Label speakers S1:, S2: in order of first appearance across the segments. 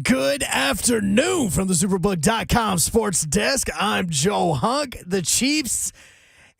S1: Good afternoon from the Superbook.com sports desk. I'm Joe Hunk. The Chiefs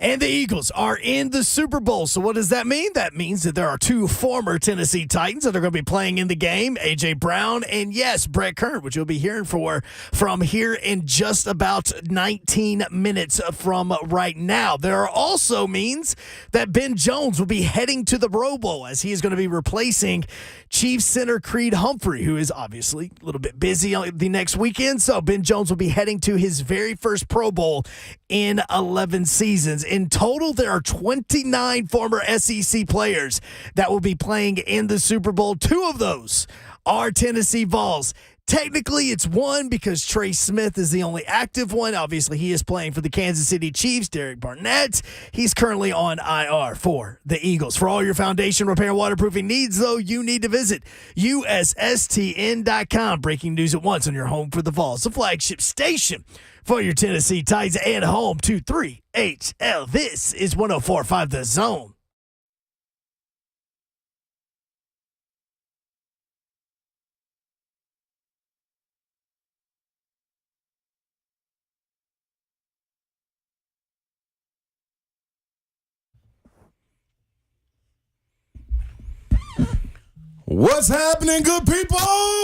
S1: and the Eagles are in the Super Bowl. So what does that mean? That means that there are two former Tennessee Titans that are going to be playing in the game, A.J. Brown and, yes, Bret Kern, which you'll be hearing from here in just about 19 minutes from right now. There are also means that Ben Jones will be heading to the Pro Bowl as he is going to be replacing Chiefs center Creed Humphrey, who is obviously a little bit busy on the next weekend. So Ben Jones will be heading to his very first Pro Bowl in 11 seasons. In total, there are 29 former SEC players that will be playing in the Super Bowl. Two of those are Tennessee Vols. Technically, it's one because Trey Smith is the only active one. Obviously, he is playing for the Kansas City Chiefs. Derek Barnett, he's currently on IR for the Eagles. For all your foundation repair waterproofing needs, though, you need to visit USSTN.com. Breaking news at once on your home for the Vols, the flagship station for your Tennessee Titans and home to 3HL. This is 104.5 The Zone.
S2: What's happening, good people?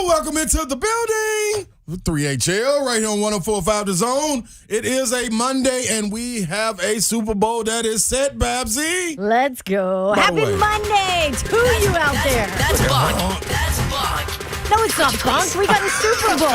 S2: Welcome into the building. 3HL right here on 104.5 The Zone. It is a Monday, and we have a Super Bowl that is set, Babsy.
S3: Let's go. Happy Monday to you out there.
S4: That's bunk. That's bunk.
S3: No, it's not bunk. We got a Super Bowl.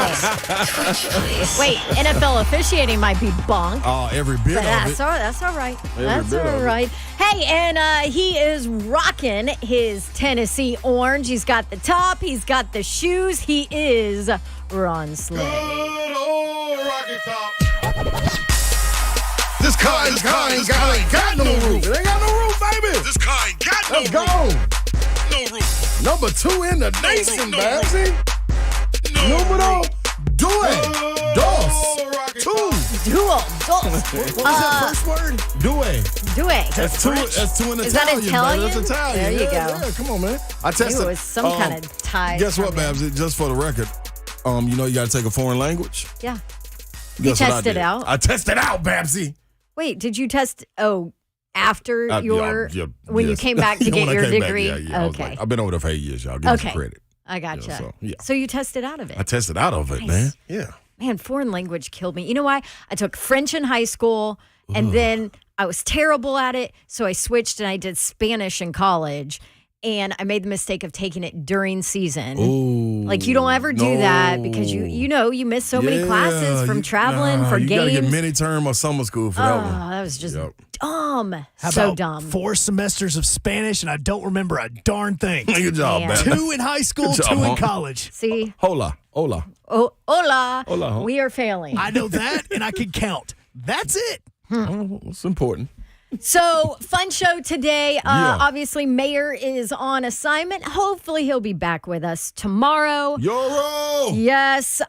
S3: Wait, NFL officiating might be bunk.
S2: Oh, every bit
S3: But
S2: of
S3: that's
S2: it.
S3: all right. That's all right.
S2: Every
S3: That's
S2: bit of
S3: all
S2: it.
S3: right. Hey, and he is rocking his Tennessee orange. He's got the top. He's got the shoes. He is Ron Slick.
S2: Good old Rocky Top. This car ain't got no roof. It ain't got no roof, baby.
S5: This car ain't got no
S2: Let's
S5: roof.
S2: go.
S5: No roof.
S2: Number 2 in the nation,
S5: no
S2: Babsy. Numero dos. Two.
S3: Dual.
S1: What was that first word?
S2: Due.
S3: Do it.
S2: That's two in
S3: Is that
S2: Italian,
S3: Italian?
S2: baby. That's Italian.
S3: There you
S2: Yeah,
S3: go.
S2: Yeah, come on, man. I
S3: It
S2: tested.
S3: was some kind of tie.
S2: Guess what,
S3: from him.
S2: Babsy? Just for the record, you know you got to take a foreign language.
S3: Yeah.
S2: Guess what I
S3: tested
S2: did?
S3: out?
S2: I tested out, Babsy.
S3: Wait, did you test? Oh, after your when you
S2: yes.
S3: came back to
S2: When
S3: get
S2: I
S3: your
S2: came back,
S3: degree?
S2: I was
S3: Okay,
S2: like, I've been over there for 8 years, y'all. Give me some
S3: Okay.
S2: credit.
S3: I gotcha.
S2: Yeah, yeah.
S3: So you tested out of it.
S2: I tested out of it,
S3: Nice.
S2: man. Yeah.
S3: Man, foreign language killed me. You know why? I took French in high school, and then I was terrible at it, so I switched and I did Spanish in college. And I made the mistake of taking it during season.
S2: Ooh.
S3: Like, you don't ever do that because you miss so many classes from traveling for
S2: you
S3: games.
S2: You got to get mini-term or summer school for that one.
S3: That was just
S2: Yep.
S3: dumb.
S1: How
S3: So
S1: about
S3: dumb.
S1: 4 semesters of Spanish, and I don't remember a darn thing.
S2: Good job,
S3: Man.
S2: man.
S1: 2 in high school,
S2: Good job,
S1: 2 in
S2: Hunk.
S1: college.
S3: See?
S2: Hola.
S3: Oh, hola.
S2: Hola, huh?
S3: We are failing.
S1: I know that, and I can count. That's it.
S2: Oh, it's important.
S3: So, fun show today.
S2: Yeah.
S3: Obviously, Mayor is on assignment. Hopefully, he'll be back with us tomorrow.
S2: Yoro!
S3: Yes,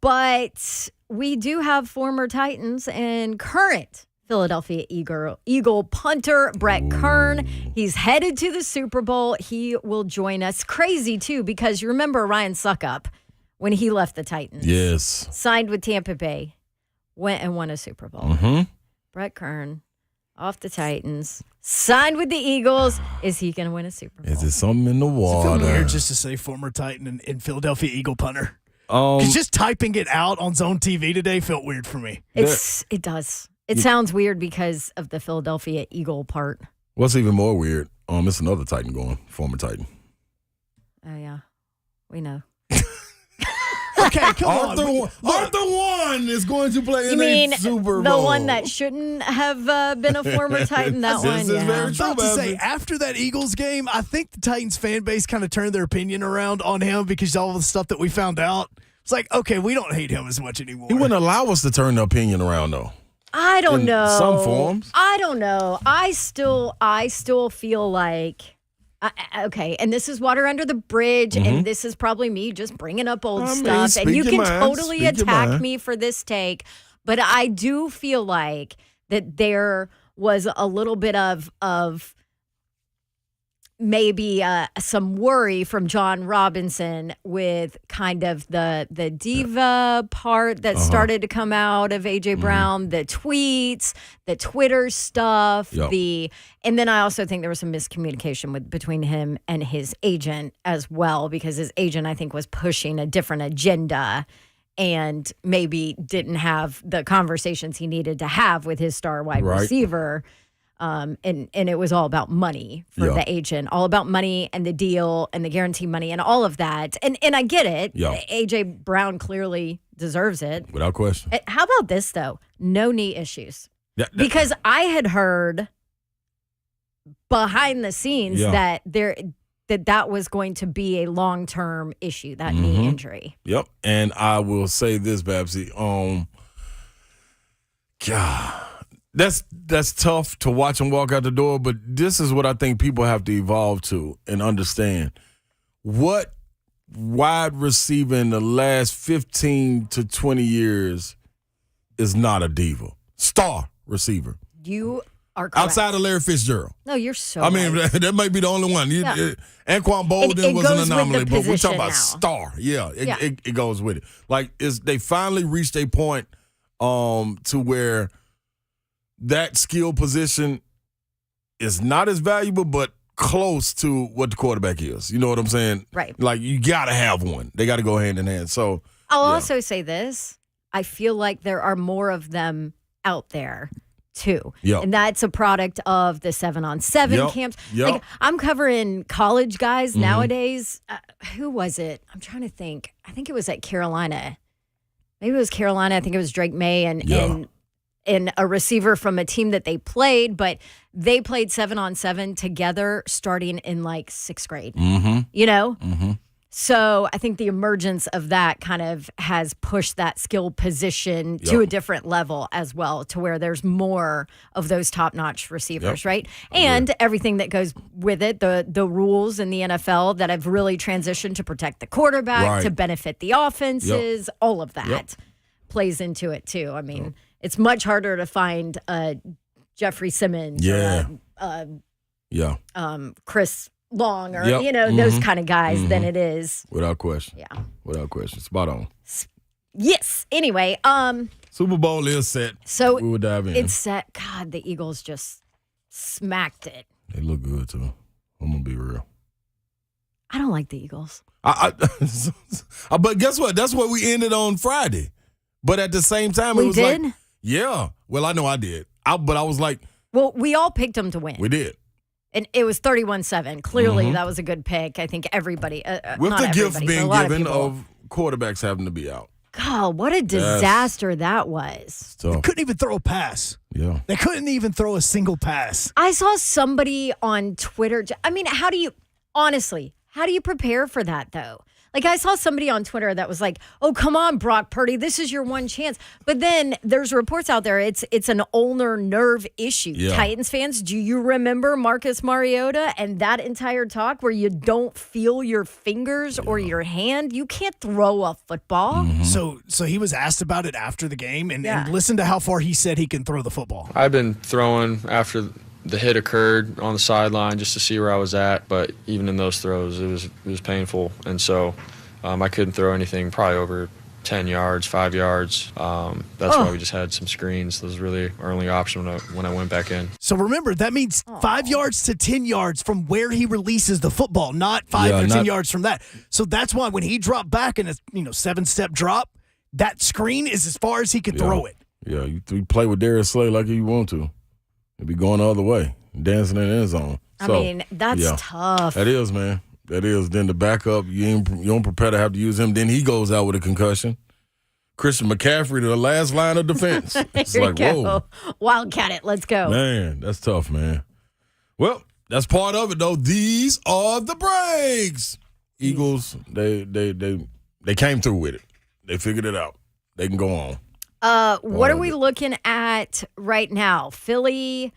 S3: but we do have former Titans and current Philadelphia Eagle punter Brett Kern. He's headed to the Super Bowl. He will join us. Crazy, too, because you remember Ryan Suckup when he left the Titans.
S2: Yes.
S3: Signed with Tampa Bay, went and won a Super Bowl.
S2: Mm-hmm.
S3: Brett Kern, off the Titans, signed with the Eagles. Is he going to win a Super Bowl?
S2: Is it something in the
S1: It
S2: water?
S1: felt weird just to say former Titan and Philadelphia Eagle punter.
S2: Um,
S1: Because just typing it out on Zone TV today felt weird for me.
S3: It does. It sounds weird because of the Philadelphia Eagle part.
S2: what's even more weird, it's another Titan going, former Titan.
S3: Oh, yeah. We know.
S1: Okay, come on.
S2: Arthur One is going to play
S3: You
S2: in
S3: mean
S2: a Super Bowl.
S3: the one that shouldn't have been a former Titan? That
S2: This
S3: one,
S2: is
S3: yeah.
S2: very
S1: I was
S2: true,
S1: about to say,
S2: Babsy.
S1: after that Eagles game, I think the Titans fan base kind of turned their opinion around on him because all the stuff that we found out. It's like, okay, we don't hate him as much anymore.
S2: He wouldn't allow us to turn the opinion around, though.
S3: I don't
S2: in
S3: know.
S2: some forms.
S3: I don't know. I still feel like. Okay, and this is water under the bridge, and this is probably me just bringing up old
S2: I mean,
S3: stuff, and
S2: speak
S3: you
S2: your
S3: can
S2: mind,
S3: totally
S2: speak your
S3: attack
S2: mind.
S3: me for this take, but I do feel like that there was a little bit of maybe some worry from John Robinson with kind of the diva part that started to come out of AJ Brown, the tweets, the Twitter stuff, and then I also think there was some miscommunication between him and his agent as well, because his agent, I think, was pushing a different agenda and maybe didn't have the conversations he needed to have with his star wide receiver. And it was all about money for the agent, all about money and the deal and the guarantee money and all of that. And I get it. AJ Brown clearly deserves it.
S2: Without question.
S3: How about this, though? No knee issues. Because I had heard behind the scenes that that was going to be a long-term issue, that knee injury.
S2: Yep. And I will say this, Babsy. God. That's tough to watch him walk out the door, but this is what I think people have to evolve to and understand. What wide receiver in the last 15 to 20 years is not a diva? Star receiver.
S3: You are correct.
S2: Outside of Larry Fitzgerald.
S3: No, you're so
S2: I mean,
S3: right.
S2: that might be the only one. Anquan Bolden was an anomaly, but we're talking about star. It goes with it. Like, they finally reached a point to where that skill position is not as valuable, but close to what the quarterback is. You know what I'm saying?
S3: Right.
S2: Like, you got to have one. They got to go hand in hand. So
S3: I'll also say this. I feel like there are more of them out there, too.
S2: Yep.
S3: And that's a product of the 7-on-7 camps.
S2: Yep.
S3: Like, I'm covering college guys nowadays. Who was it? I'm trying to think. I think it was at Carolina. Maybe it was Carolina. I think it was Drake May and a receiver from a team that they played, but they played 7-on-7 together starting in like 6th grade, you know? So I think the emergence of that kind of has pushed that skill position to a different level as well, to where there's more of those top-notch receivers, right? And everything that goes with it, the rules in the NFL that have really transitioned to protect the quarterback, to benefit the offenses, all of that plays into it too. I mean, it's much harder to find Jeffrey Simmons or Chris Long or, those kind of guys than it is.
S2: Without question.
S3: Yeah.
S2: Without question. Spot on.
S3: Yes. Anyway.
S2: Super Bowl is set.
S3: So
S2: we will dive in.
S3: It's set. God, the Eagles just smacked it.
S2: They look good, too. I'm going to be real.
S3: I don't like the Eagles.
S2: But guess what? That's what we ended on Friday. But at the same time, it was like, well, I know I did. But I was like.
S3: Well, we all picked them to win.
S2: We did.
S3: And it was 31-7. Clearly, that was a good pick. I think everybody.
S2: With the gift being given of quarterbacks having to be out.
S3: God, what a disaster that was.
S1: They couldn't even throw a pass.
S2: Yeah.
S1: They couldn't even throw a single pass.
S3: I saw somebody on Twitter. I mean, how do you prepare for that, though? Like, I saw somebody on Twitter that was like, oh, come on, Brock Purdy, this is your one chance. But then there's reports out there, it's an ulnar nerve issue.
S2: Yeah.
S3: Titans fans, do you remember Marcus Mariota and that entire talk where you don't feel your fingers or your hand? You can't throw a football.
S1: So he was asked about it after the game, and listen to how far he said he can throw the football.
S6: I've been throwing after the hit occurred on the sideline just to see where I was at, but even in those throws, it was painful, and so I couldn't throw anything probably over 10 yards, 5 yards. That's why we just had some screens. That was really our only option when I went back in.
S1: So remember, that means 5 yards to 10 yards from where he releases the football, not 5 or 10 yards from that. So that's why when he dropped back in a 7-step drop, that screen is as far as he can throw it.
S2: Yeah, you play with Darius Slay like you want to. It'd be going the other way, dancing in the end zone. So,
S3: I mean, that's tough.
S2: That is, man. That is. Then the backup, you don't prepare to have to use him. Then he goes out with a concussion. Christian McCaffrey to the last line of defense. It's like, whoa.
S3: Wildcat it. Let's go.
S2: Man, that's tough, man. Well, that's part of it, though. These are the breaks. Eagles, they came through with it. They figured it out. They can go on.
S3: What are we looking at right now? Philly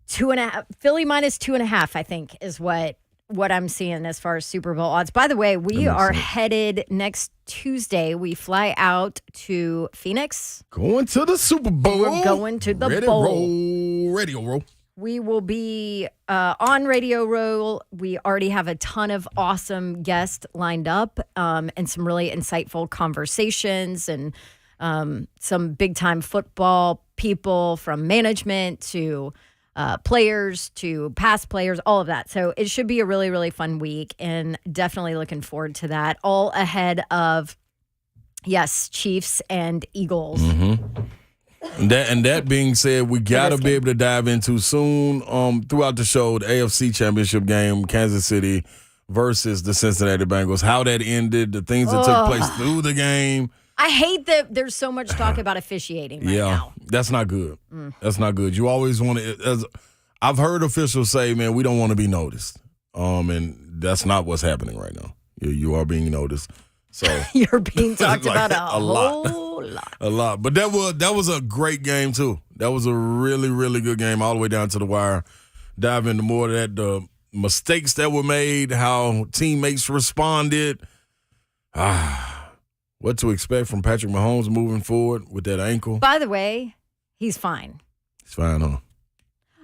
S3: 2.5. Philly minus 2.5, I think, is what I'm seeing as far as Super Bowl odds. By the way, we are headed next Tuesday. We fly out to Phoenix.
S2: Going to the Super Bowl.
S3: We're going to the bowl.
S2: Radio roll.
S3: We will be on Radio Row. We already have a ton of awesome guests lined up and some really insightful conversations and some big-time football people from management to players to past players, all of that. So it should be a really, really fun week and definitely looking forward to that. All ahead of, yes, Chiefs and Eagles.
S2: And that being said, we got to be able to dive into soon throughout the show the AFC Championship game, Kansas City versus the Cincinnati Bengals, how that ended, the things that took place through the game.
S3: I hate that there's so much talk about officiating right now.
S2: That's not good. That's not good. You always want to, I've heard officials say, man, we don't want to be noticed. And that's not what's happening right now. You are being noticed. So
S3: You're being talked
S2: like
S3: about a
S2: lot.
S3: whole lot.
S2: A lot. But that was a great game, too. That was a really, really good game all the way down to the wire. Dive into more of that, the mistakes that were made, how teammates responded. What to expect from Patrick Mahomes moving forward with that ankle.
S3: By the way, he's fine.
S2: He's fine, huh?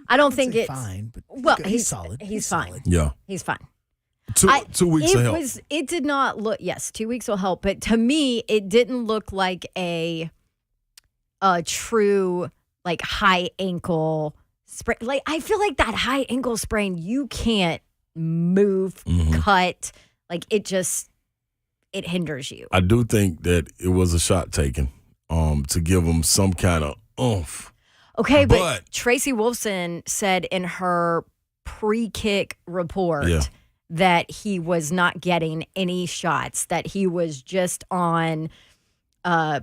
S3: I don't think it's
S1: fine, but
S3: well.
S1: he's solid.
S3: He's fine.
S1: solid.
S2: Yeah.
S3: He's fine.
S2: 2 weeks of help.
S3: It did not look. Yes, 2 weeks will help. But to me, it didn't look like a true like high ankle sprain. Like I feel like that high ankle sprain, you can't move, cut. Like it hinders you.
S2: I do think that it was a shot taken to give him some kind of oomph.
S3: Okay, but Tracy Wolfson said in her pre-kick report that he was not getting any shots, that he was just on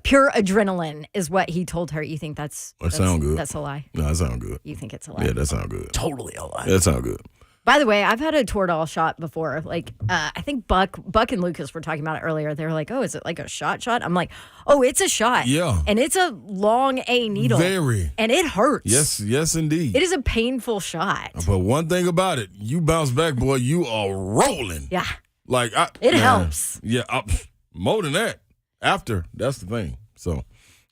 S3: pure adrenaline is what he told her. You think that's
S2: sound good?
S3: That's a lie?
S2: No, that sound good.
S3: You think it's a lie?
S2: Yeah, that sound good.
S1: Totally a lie.
S2: That sound good.
S3: By the way, I've had a Toradol shot before. Like, I think Buck and Lucas were talking about it earlier. They were like, oh, is it like a shot? I'm like, oh, it's a shot.
S2: Yeah.
S3: And it's a long A needle.
S2: Very.
S3: And it hurts.
S2: Yes, indeed.
S3: It is a painful shot.
S2: But one thing about it, you bounce back, boy, you are rolling.
S3: Yeah.
S2: Like
S3: it helps.
S2: Yeah, more than that. After, that's the thing. So,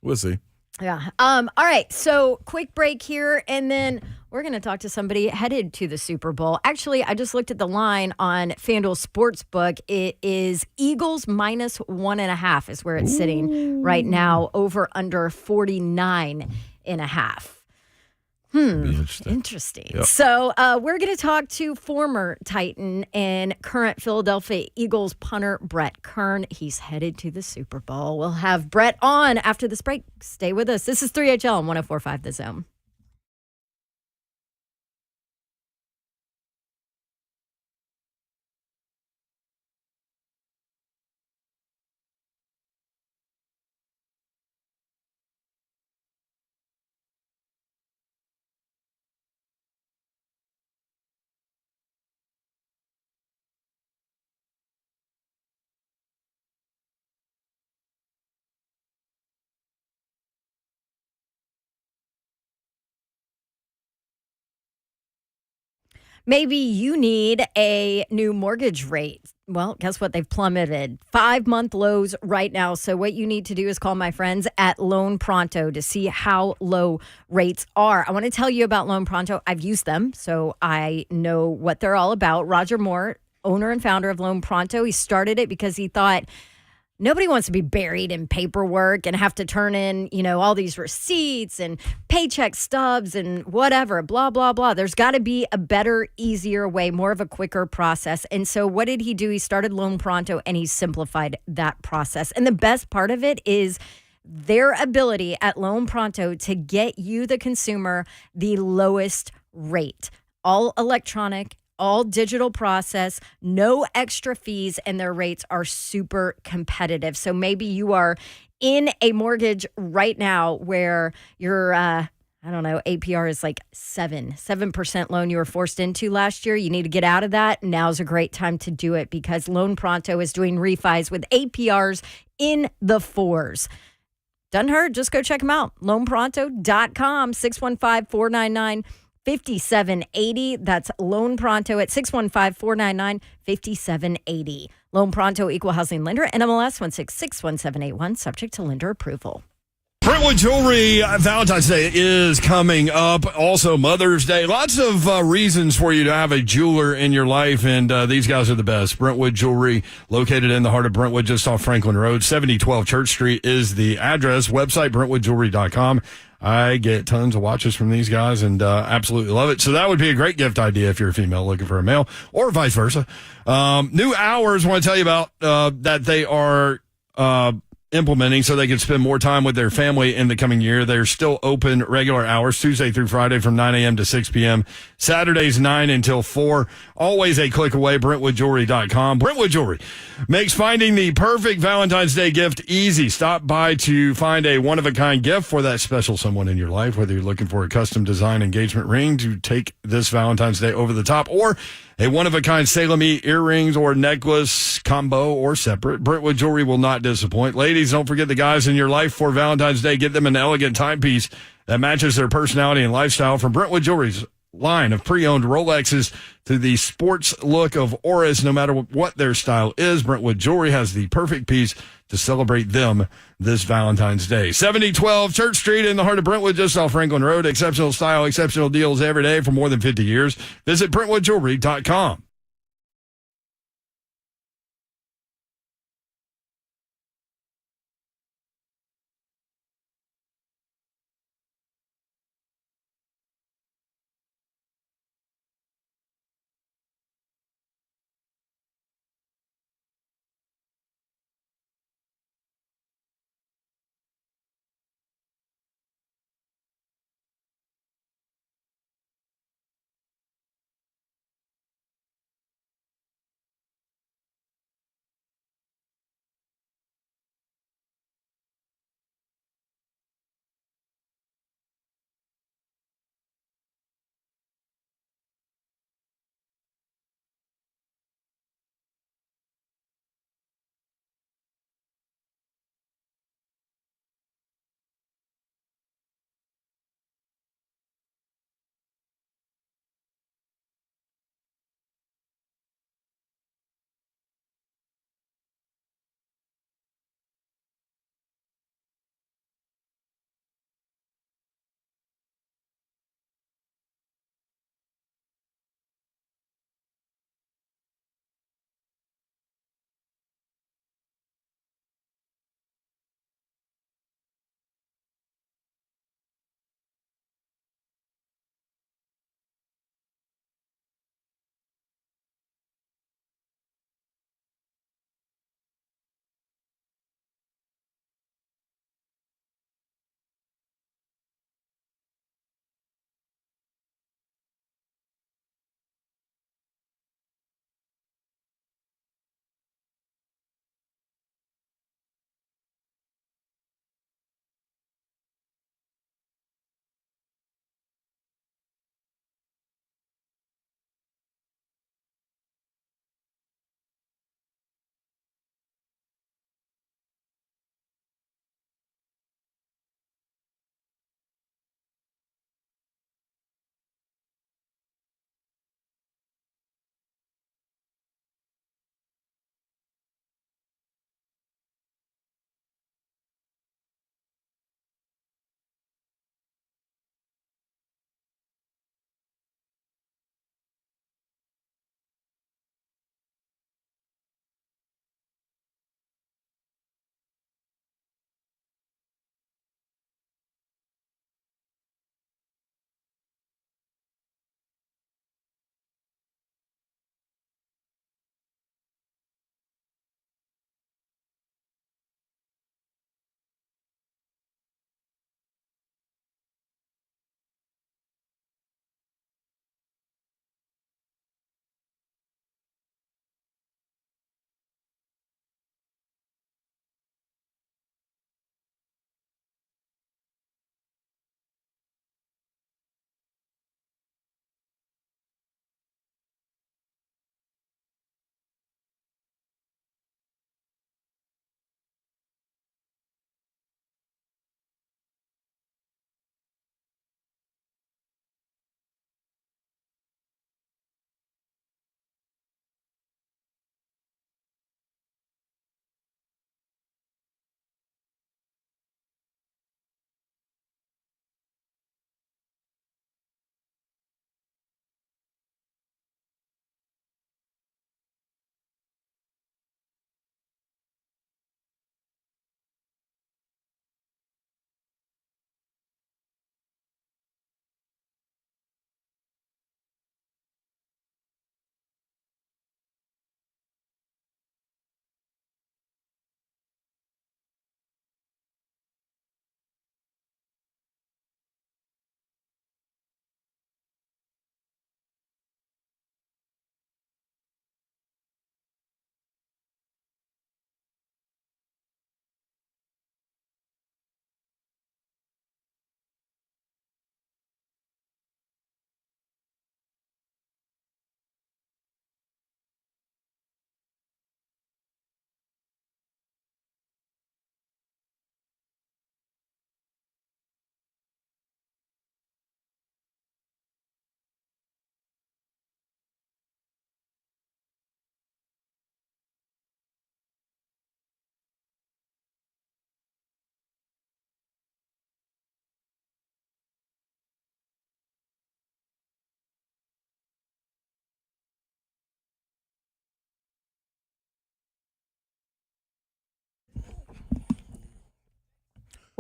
S2: we'll see.
S3: Yeah. All right. So quick break here, and then we're going to talk to somebody headed to the Super Bowl. Actually, I just looked at the line on FanDuel Sportsbook. It is Eagles minus 1.5 is where it's sitting right now, over under 49.5. Interesting.
S2: Yep.
S3: So we're going to talk to former Titan and current Philadelphia Eagles punter Brett Kern. He's headed to the Super Bowl. We'll have Brett on after this break. Stay with us. This is 3HL on 104.5 The Zone. Maybe you need a new mortgage rate. Well, guess what? They've plummeted 5-month lows right now. So what you need to do is call my friends at Loan Pronto to see how low rates are. I want to tell you about Loan Pronto. I've used them, so I know what they're all about. Roger Moore, owner and founder of Loan Pronto, he started it because he thought, nobody wants to be buried in paperwork and have to turn in, all these receipts and paycheck stubs and whatever, blah, blah, blah. There's got to be a better, easier way, more of a quicker process. And so what did he do? He started Loan Pronto and he simplified that process. And the best part of it is their ability at Loan Pronto to get you, the consumer, the lowest rate. All electronic, all digital process, no extra fees, and their rates are super competitive. So maybe you are in a mortgage right now where your, APR is like 7% loan you were forced into last year. You need to get out of that. Now's a great time to do it because Loan Pronto is doing refis with APRs in the 4s. Doesn't hurt. Just go check them out. LoanPronto.com, 615-499-5780. That's Loan Pronto at 615-499-5780. Loan Pronto, equal housing lender, NMLS 1661781, subject to lender approval.
S5: Bring
S7: Brentwood Jewelry, Valentine's Day is coming up. Also, Mother's Day. Lots of reasons for you to have a jeweler in your life, and these guys are the best. Brentwood Jewelry, located in the heart of Brentwood, just off Franklin Road. 7012 Church Street is the address. Website, brentwoodjewelry.com. I get tons of watches from these guys and absolutely love it. So that would be a great gift idea if you're a female looking for a male, or vice versa. New hours, I want to tell you about that they are implementing so they can spend more time with their family in the coming year. They're still open regular hours, Tuesday through Friday from 9 a.m. to 6 p.m. Saturdays 9 until 4. Always a click away, BrentwoodJewelry.com. Brentwood Jewelry makes finding the perfect Valentine's Day gift easy. Stop by to find a one-of-a-kind gift for that special someone in your life, whether you're looking for a custom design engagement ring to take this Valentine's Day over the top, or a one-of-a-kind Salome earrings or necklace combo or separate. Brentwood Jewelry will not disappoint. Ladies, don't forget the guys in your life for Valentine's Day. Get them an elegant timepiece that matches their personality and lifestyle. From Brentwood Jewelry's line of pre-owned Rolexes to the sports look of auras, no matter what their style is, Brentwood Jewelry has the perfect piece to celebrate them this Valentine's Day. 7012 Church Street in the heart of Brentwood, just off Franklin Road. Exceptional style, exceptional deals every day for more than 50 years. Visit BrentwoodJewelry.com.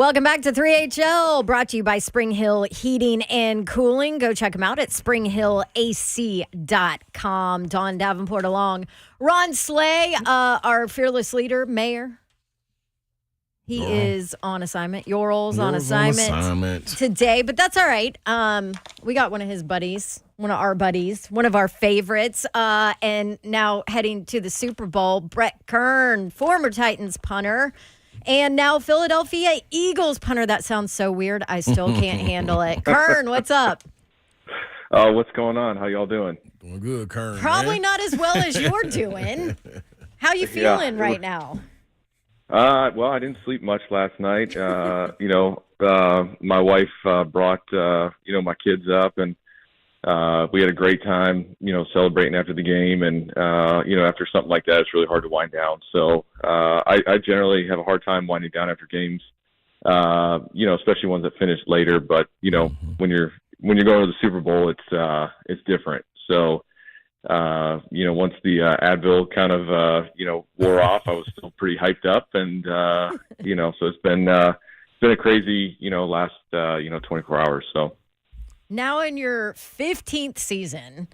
S3: Welcome back to 3HL, brought to you by Spring Hill Heating and Cooling. Go check them out at springhillac.com. Dawn Davenport along. Ron Slay, our fearless leader, mayor. He is on assignment. Yorl's on assignment today, but that's all right. We got one of his buddies, one of our buddies, one of our favorites, and now heading to the Super Bowl, Brett Kern, former Titans punter. And now Philadelphia Eagles punter. That sounds so weird. I still can't handle it. Kern, what's up?
S8: What's going on? How y'all doing?
S2: Doing good, Kern.
S3: Probably not as well as you're doing. How you feeling right now?
S8: Well, I didn't sleep much last night. My wife brought my kids up, and we had a great time, celebrating after the game. And after something like that, it's really hard to wind down. So I generally have a hard time winding down after games, especially ones that finish later. But when you're going to the Super Bowl, it's different. So once the Advil kind of wore off, I was still pretty hyped up, and so it's been a crazy last 24 hours. So.
S3: Now in your 15th season,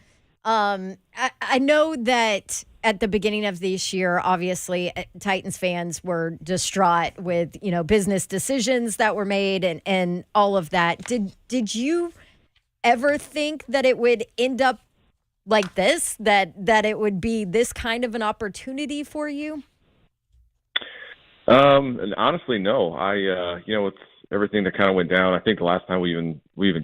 S3: I know that at the beginning of this year, obviously, Titans fans were distraught with, business decisions that were made and all of that. Did you ever think that it would end up like this, that it would be this kind of an opportunity for you?
S8: And honestly, no. It's everything that kind of went down. I think the last time we even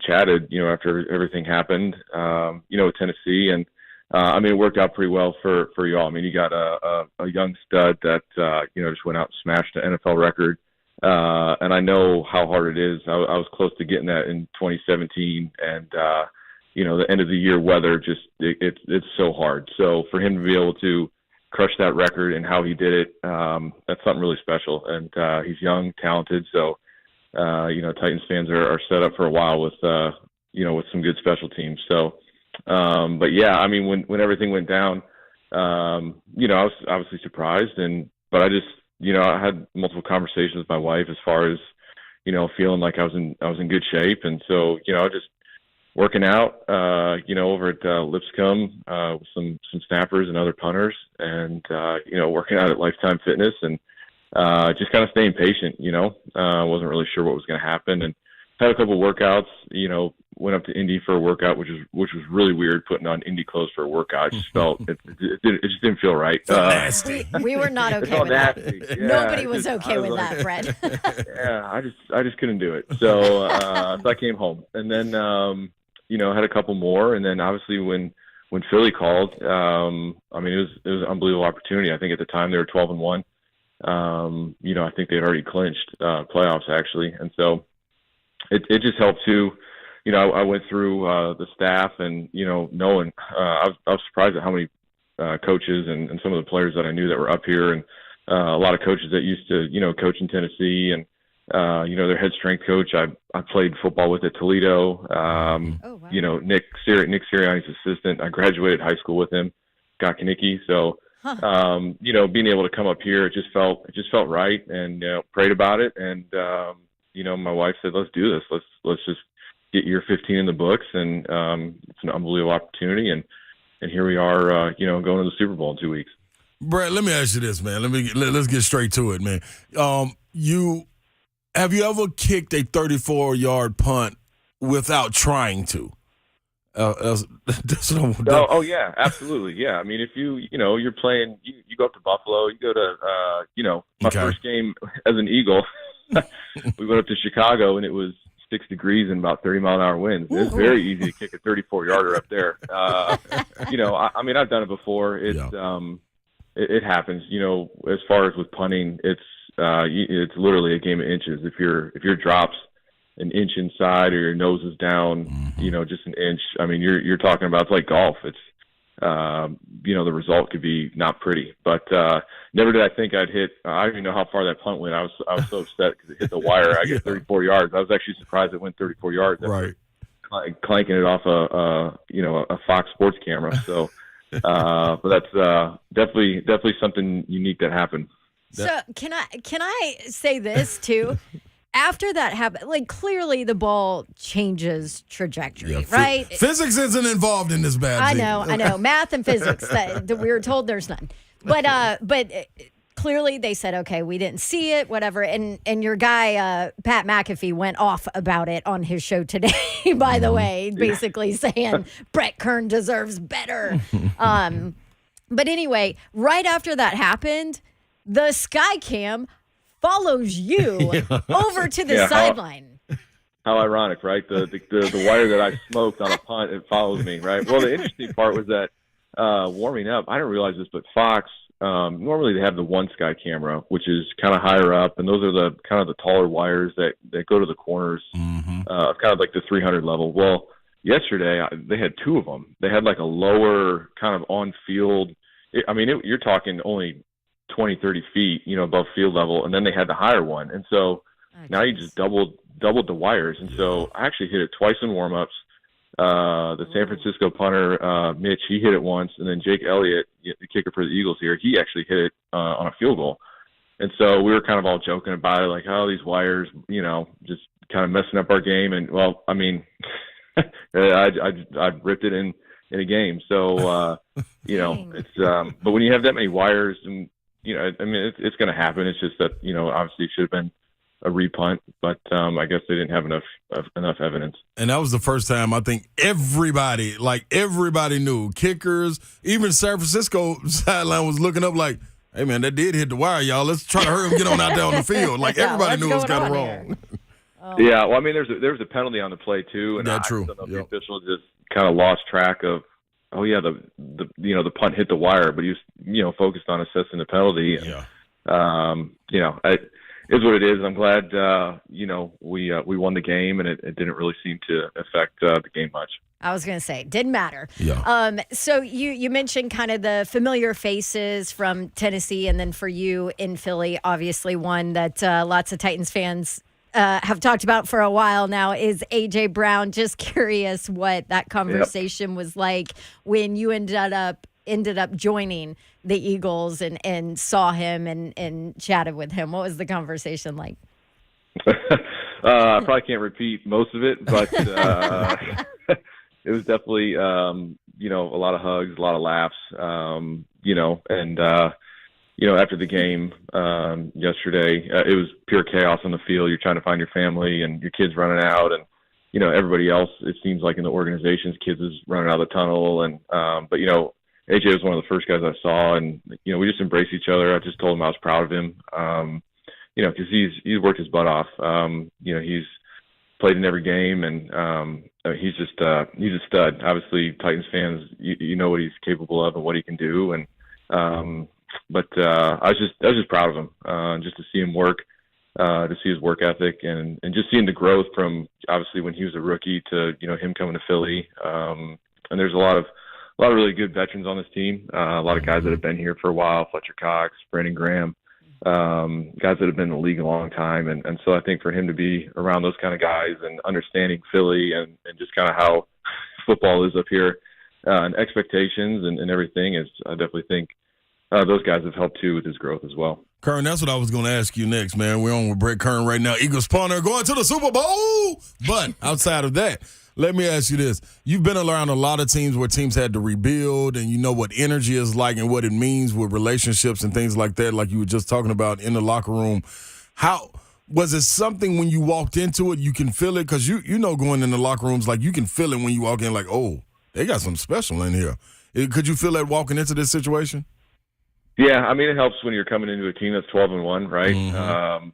S8: chatted, after everything happened, with Tennessee, and it worked out pretty well for y'all. I mean, you got a young stud that just went out and smashed an NFL record, and I know how hard it is. I was close to getting that in 2017, and the end of the year weather it's so hard. So for him to be able to crush that record and how he did it, that's something really special. And he's young, talented, so. Titans fans are set up for a while with some good special teams. So, but yeah, I mean, when everything went down, I was obviously surprised, but I just, I had multiple conversations with my wife as far as, feeling like I was in good shape. And so, just working out, over at Lipscomb, with some snappers and other punters, and, working out at Lifetime Fitness, and, just kind of staying patient, wasn't really sure what was going to happen, and had a couple workouts, went up to Indy for a workout, which was really weird, putting on Indy clothes for a workout. It just felt, it just didn't feel right.
S3: We were not okay with
S8: nasty.
S3: that.
S8: Yeah,
S3: Nobody was okay with that, Brett.
S8: Yeah, I just couldn't do it. So, so I came home, and then, had a couple more. And then obviously when Philly called, it was an unbelievable opportunity. I think at the time they were 12-1. I think they had already clinched playoffs actually, and so it just helped too. I went through the staff, and knowing I was surprised at how many coaches and some of the players that I knew that were up here, and a lot of coaches that used to coach in Tennessee, and their head strength coach I played football with at Toledo. Wow. Nick Sirianni's assistant. I graduated high school with him, Scott Kanicki. So. Being able to come up here, it just felt right, and prayed about it, and my wife said, "Let's do this. Let's just get year 15 in the books," and it's an unbelievable opportunity, and here we are, going to the Super Bowl in 2 weeks.
S2: Brett, let me ask you this, man. Let's get straight to it, man. Have you ever kicked a 34-yard punt without trying to?
S8: Oh yeah, absolutely. Yeah. I mean, if you're playing, you go up to Buffalo, you go to, my first game as an Eagle, we went up to Chicago, and it was 6 degrees and about 30-mile-an-hour winds. It's very easy to kick a 34-yarder up there. I've done it before. It happens, as far as with punting, it's literally a game of inches. If your drops an inch inside or your nose is down, just an inch. I mean, you're talking about, it's like golf. It's, the result could be not pretty, but never did I think I'd hit. I don't even know how far that punt went. I was so upset because it hit the wire. I get 34 yards. I was actually surprised it went 34 yards.
S2: Right.
S8: Clanking it off a Fox Sports camera. So, but that's definitely something unique that happened.
S3: So can I say this too? after that happened, like clearly the ball changes trajectory, right?
S2: Physics isn't involved in this bad.
S3: I know. Math and physics that we were told there's none. But clearly they said, okay, we didn't see it, whatever. And your guy, Pat McAfee, went off about it on his show today, by the way, basically saying Brett Kern deserves better. But anyway, right after that happened, the sky cam follows you over to the sideline.
S8: How ironic, right? The wire that I smoked on a punt, it follows me, right? Well, the interesting part was that warming up, I didn't realize this, but Fox, normally they have the one sky camera, which is kind of higher up, and those are the kind of the taller wires that go to the corners, kind of like the 300 level. Well, yesterday they had two of them. They had like a lower kind of on field. You're talking only 20, 30 feet, above field level, and then they had the higher one, and so now you just doubled the wires, and so I actually hit it twice in warm-ups. The San Francisco punter, Mitch, he hit it once, and then Jake Elliott, the kicker for the Eagles here, he actually hit it on a field goal. And so we were kind of all joking about it, like, oh, these wires, just kind of messing up our game. And, well, I mean, I ripped it in a game. So, it's but when you have that many wires, and, it's going to happen. It's just that, obviously it should have been a repunt, but I guess they didn't have enough evidence.
S2: And that was the first time I think everybody knew. Kickers, even San Francisco sideline was looking up like, hey, man, that did hit the wire, y'all. Let's try to hurry up and get on out there on the field. Like, everybody knew it was kind of wrong.
S8: Yeah, well, there was a penalty on the play, too. And
S2: That's true.
S8: I don't know if the official just kind of lost track of, the punt hit the wire, but he was, focused on assessing the penalty. Is what it is. I'm glad, we won the game, and it didn't really seem to affect the game much.
S3: I was going to say, didn't matter.
S2: Yeah.
S3: So you mentioned kind of the familiar faces from Tennessee, and then for you in Philly, obviously one that lots of Titans fans have talked about for a while now is A.J. Brown. Just curious what that conversation was like when you ended up joining the Eagles and saw him and chatted with him. What was the conversation like?
S8: I probably can't repeat most of it, but it was definitely, a lot of hugs, a lot of laughs, and after the game yesterday, it was pure chaos on the field. You're trying to find your family and your kids running out, and, everybody else, it seems like in the organization's kids is running out of the tunnel. And, but, AJ was one of the first guys I saw, and, we just embraced each other. I just told him I was proud of him, because he's worked his butt off. He's played in every game, and he's a stud. Obviously, Titans fans, you know what he's capable of and what he can do. And but I was just proud of him, just to see him work, to see his work ethic, and just seeing the growth from obviously when he was a rookie to him coming to Philly. And there's a lot of really good veterans on this team. A lot of guys that have been here for a while: Fletcher Cox, Brandon Graham, guys that have been in the league a long time. And so I think for him to be around those kind of guys and understanding Philly and just kind of how football is up here, and expectations and everything, is I definitely think those guys have helped too with his growth as well.
S2: Kern, that's what I was going to ask you next, man. We're on with Bret Kern right now. Eagles punter going to the Super Bowl. But outside of that, let me ask you this. You've been around a lot of teams where teams had to rebuild, and you know what energy is like and what it means with relationships and things like that, like you were just talking about in the locker room. How was it something when you walked into it, you can feel it? Because going in the locker rooms, like you can feel it when you walk in, like, oh, they got something special in here. Could you feel that walking into this situation?
S8: Yeah, it helps when you're coming into a team that's 12-1, right?
S2: Mm-hmm.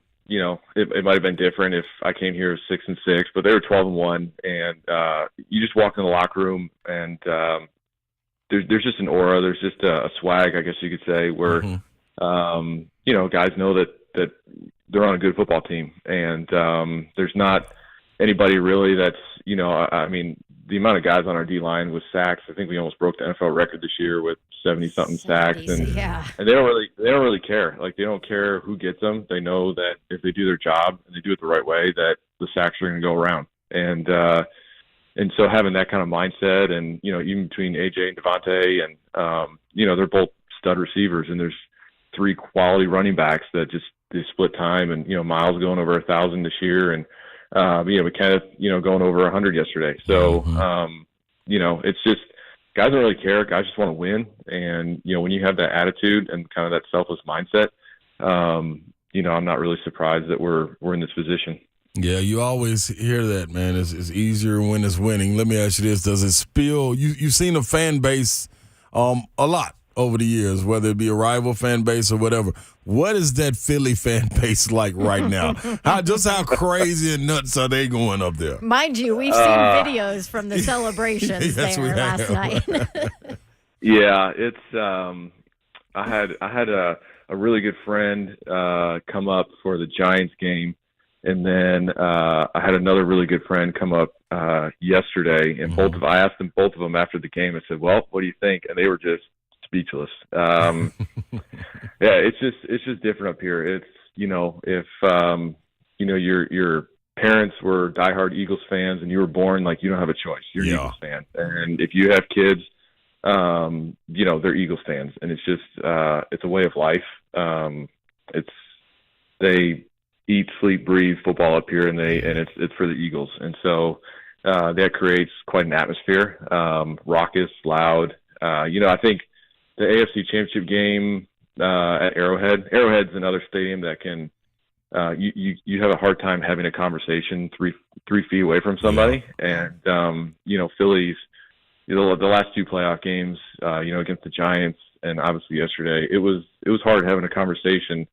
S8: It might have been different if I came here 6-6, but they were 12-1, and you just walk in the locker room, and there's just an aura, there's just a swag, I guess you could say, where guys know that they're on a good football team, and there's not anybody really that's the amount of guys on our D line with sacks. I think we almost broke the NFL record this year with 70-something sacks, and they don't really care. Like, they don't care who gets them. They know that if they do their job and they do it the right way, that the sacks are going to go around. And so having that kind of mindset, and even between AJ and Devontae, and they're both stud receivers, and there's three quality running backs that just the split time, and Miles going over 1,000 this year, and we kind of going over 100 yesterday. So it's just guys don't really care. Guys just want to win, and when you have that attitude and kind of that selfless mindset, I'm not really surprised that we're in this position.
S2: Yeah, you always hear that, man. It's easier when it's winning. Let me ask you this: does it spill? You've seen a fan base a lot over the years, whether it be a rival fan base or whatever. What is that Philly fan base like right now? How crazy and nuts are they going up there?
S3: Mind you, we've seen videos from the celebrations
S2: yes,
S3: there last night.
S8: Yeah, it's I had a really good friend come up for the Giants game, and then I had another really good friend come up yesterday, and I asked them both of them after the game. I said, "Well, what do you think?" And they were just speechless. Yeah, it's just different up here. It's if your parents were diehard Eagles fans and you were born, like, you don't have a choice. You're an Eagles fan, and if you have kids, they're Eagles fans, and it's just it's a way of life. They eat, sleep, breathe football up here, and it's for the Eagles, and so that creates quite an atmosphere, raucous, loud. I think the AFC Championship game at Arrowhead's another stadium that can you have a hard time having a conversation three feet away from somebody, and Phillies. The last two playoff games, against the Giants, and obviously yesterday, it was hard having a conversation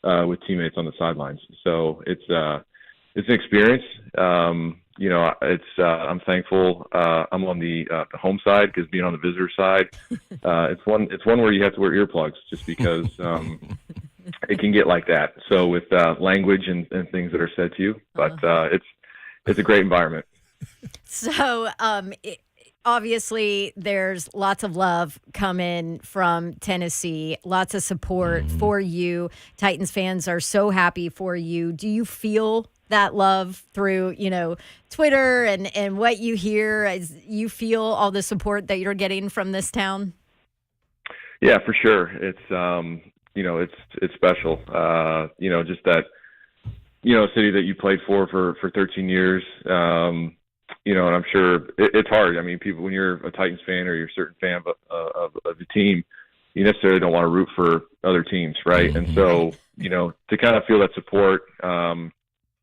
S8: with teammates on the sidelines. So it's an experience. I'm thankful. I'm on the home side, because being on the visitor side, it's one where you have to wear earplugs, just because it can get like that. So with language and things that are said to you, but it's a great environment.
S3: So, obviously, there's lots of love coming from Tennessee, lots of support for you. Titans fans are so happy for you. Do you feel that love through, Twitter and what you hear? As you feel all the support that you're getting from this town?
S8: Yeah, for sure. It's it's special. Just that, a city that you played for 13 years. And I'm sure it's hard. I mean, people, when you're a Titans fan or you're a certain fan of the team, you necessarily don't want to root for other teams, right? And so, to kind of feel that support,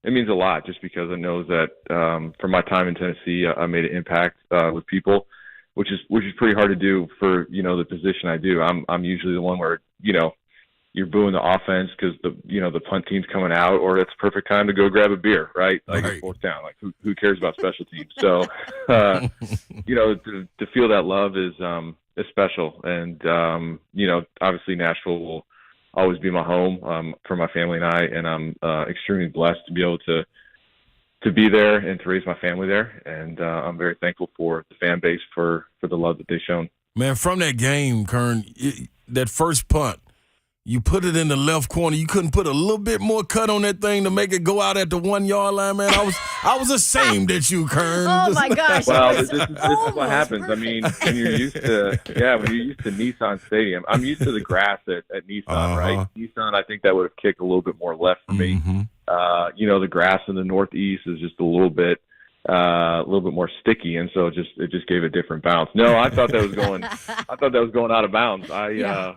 S8: it means a lot, just because I know that from my time in Tennessee, I made an impact with people, which is pretty hard to do for the position I do. I'm usually the one where you're booing the offense because the punt team's coming out, or it's perfect time to go grab a beer, right? Like, it's fourth down. Like, who cares about special teams? So, to feel that love is special. And obviously Nashville will always be my home for my family and I, and I'm extremely blessed to be able to be there and to raise my family there. And I'm very thankful for the fan base for the love that they've shown.
S2: Man, from that game, Kern, that first punt, you put it in the left corner. You couldn't put a little bit more cut on that thing to make it go out at the 1 yard line, man. I was ashamed at you, Kern.
S3: Oh my gosh!
S8: Well, this is what happens. Perfect. I mean, when you're used to Nissan Stadium, I'm used to the grass at Nissan, right? Nissan, I think that would have kicked a little bit more left for me. The grass in the Northeast is just a little bit more sticky, and so it just gave a different bounce. No, I thought that was going. I thought that was going out of bounds. There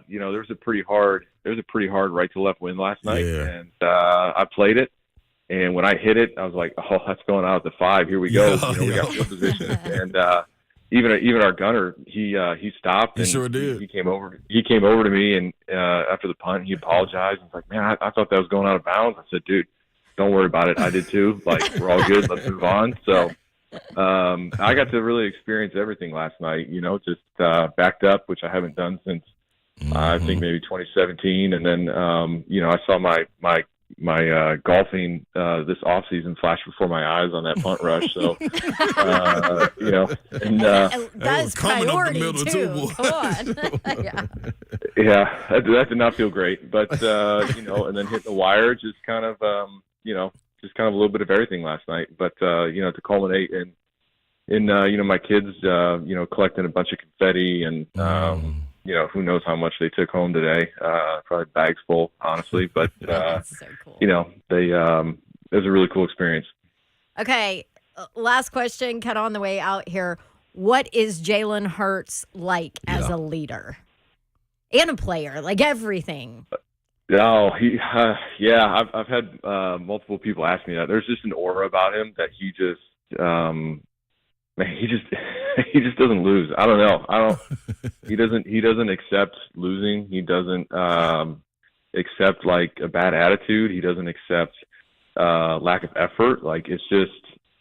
S8: was a pretty hard right to left wind last night, and I played it. And when I hit it, I was like, "Oh, that's going out at the 5. Here we go. We got field position." And even our gunner, he stopped.
S2: He
S8: and
S2: sure did.
S8: He came over to me, and after the punt, he apologized. He's like, "Man, I thought that was going out of bounds." I said, "Dude, don't worry about it. I did too. Like, we're all good. Let's move on." So I got to really experience everything last night, just backed up, which I haven't done since I think maybe 2017. And then, I saw my golfing this offseason flash before my eyes on that punt rush. So,
S3: that's priority too. Come on.
S8: Yeah, that did not feel great. But, and then hit the wire, just kind of a little bit of everything last night. But, to culminate in my kids, collecting a bunch of confetti and, who knows how much they took home today? Probably bags full, honestly. But
S3: That's so cool.
S8: they it was a really cool experience.
S3: Okay, last question, kind of on the way out here. What is Jalen Hurts like as a leader and a player? Like everything.
S8: Oh, I've had multiple people ask me that. There's just an aura about him that he just he just doesn't lose. I don't know. He doesn't accept losing. He doesn't accept like a bad attitude. He doesn't accept lack of effort. Like it's just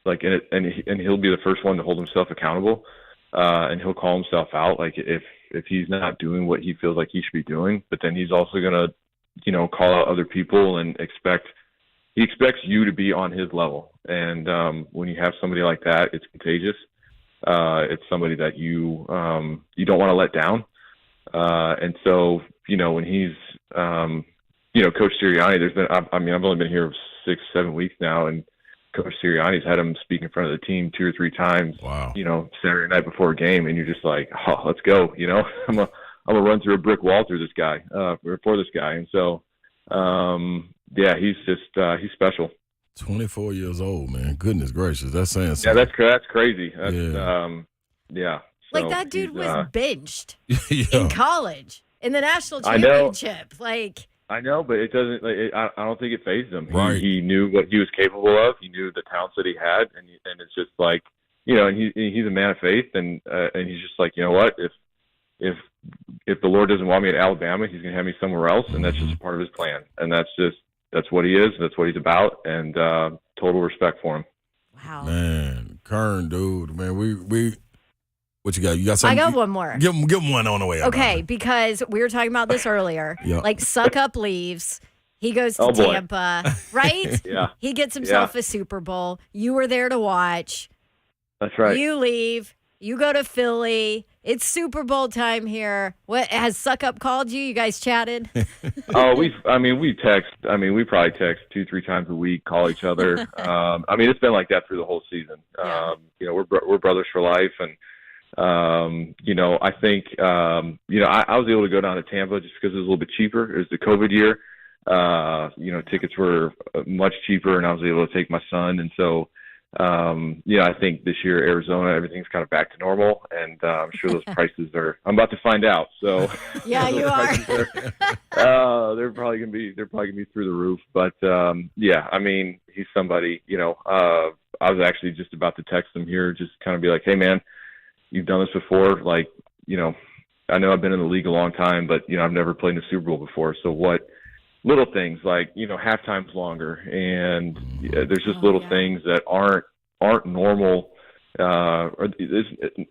S8: like and he'll be the first one to hold himself accountable. And he'll call himself out like if he's not doing what he feels like he should be doing, but then he's also gonna call out other people and he expects you to be on his level. And when you have somebody like that, it's contagious. It's somebody that you don't want to let down. And so, when he's, Coach Sirianni, I've only been here 6-7 weeks now, and Coach Sirianni's had him speak in front of the team 2 or 3 times,
S2: wow.
S8: Saturday night before a game. And you're just like, oh, let's go. I'm gonna run through a brick wall through this guy, for this guy. And so, he's just, he's special.
S2: 24 years old, man. Goodness gracious. That's saying something.
S8: Yeah, that's crazy. That's,
S2: yeah.
S3: Like that dude was benched
S2: Yeah.
S3: in college in the national championship. Like
S8: I know, but it doesn't. I don't think it fazed him.
S2: Right.
S8: He knew what he was capable of. He knew the talents that he had, and it's just like and he's a man of faith, and he's just like, you know what, if the Lord doesn't want me at Alabama, he's gonna have me somewhere else, and that's just part of his plan, and that's what he is, that's what he's about, and total respect for him.
S3: wow.
S2: Man, Kern, dude, man, we what you got? You got something?
S3: I got one more.
S2: Give him one on the way.
S3: Okay, because we were talking about this earlier.
S2: Yeah.
S3: Like Suck Up leaves. He goes to
S8: Oh, boy.
S3: Tampa, right?
S8: Yeah.
S3: He gets himself a Super Bowl. You were there to watch.
S8: That's right.
S3: You leave. You go to Philly. It's Super Bowl time here. What has Suck Up called you? You guys chatted?
S8: Oh, we text. We probably text 2-3 times a week, call each other. It's been like that through the whole season.
S3: Yeah.
S8: We're brothers for life, and I think I was able to go down to Tampa just because it was a little bit cheaper. It was the COVID year. Tickets were much cheaper, and I was able to take my son, and so. I think this year Arizona, everything's kind of back to normal, and I'm sure those prices are. I'm about to find out. So
S3: Yeah, you are.
S8: they're probably gonna be through the roof. But he's somebody. I was actually just about to text him here, just kind of be like, hey man, you've done this before. Like, I know I've been in the league a long time, but I've never played in a Super Bowl before. So what? Little things like halftime's longer, and there's just little things that aren't normal, or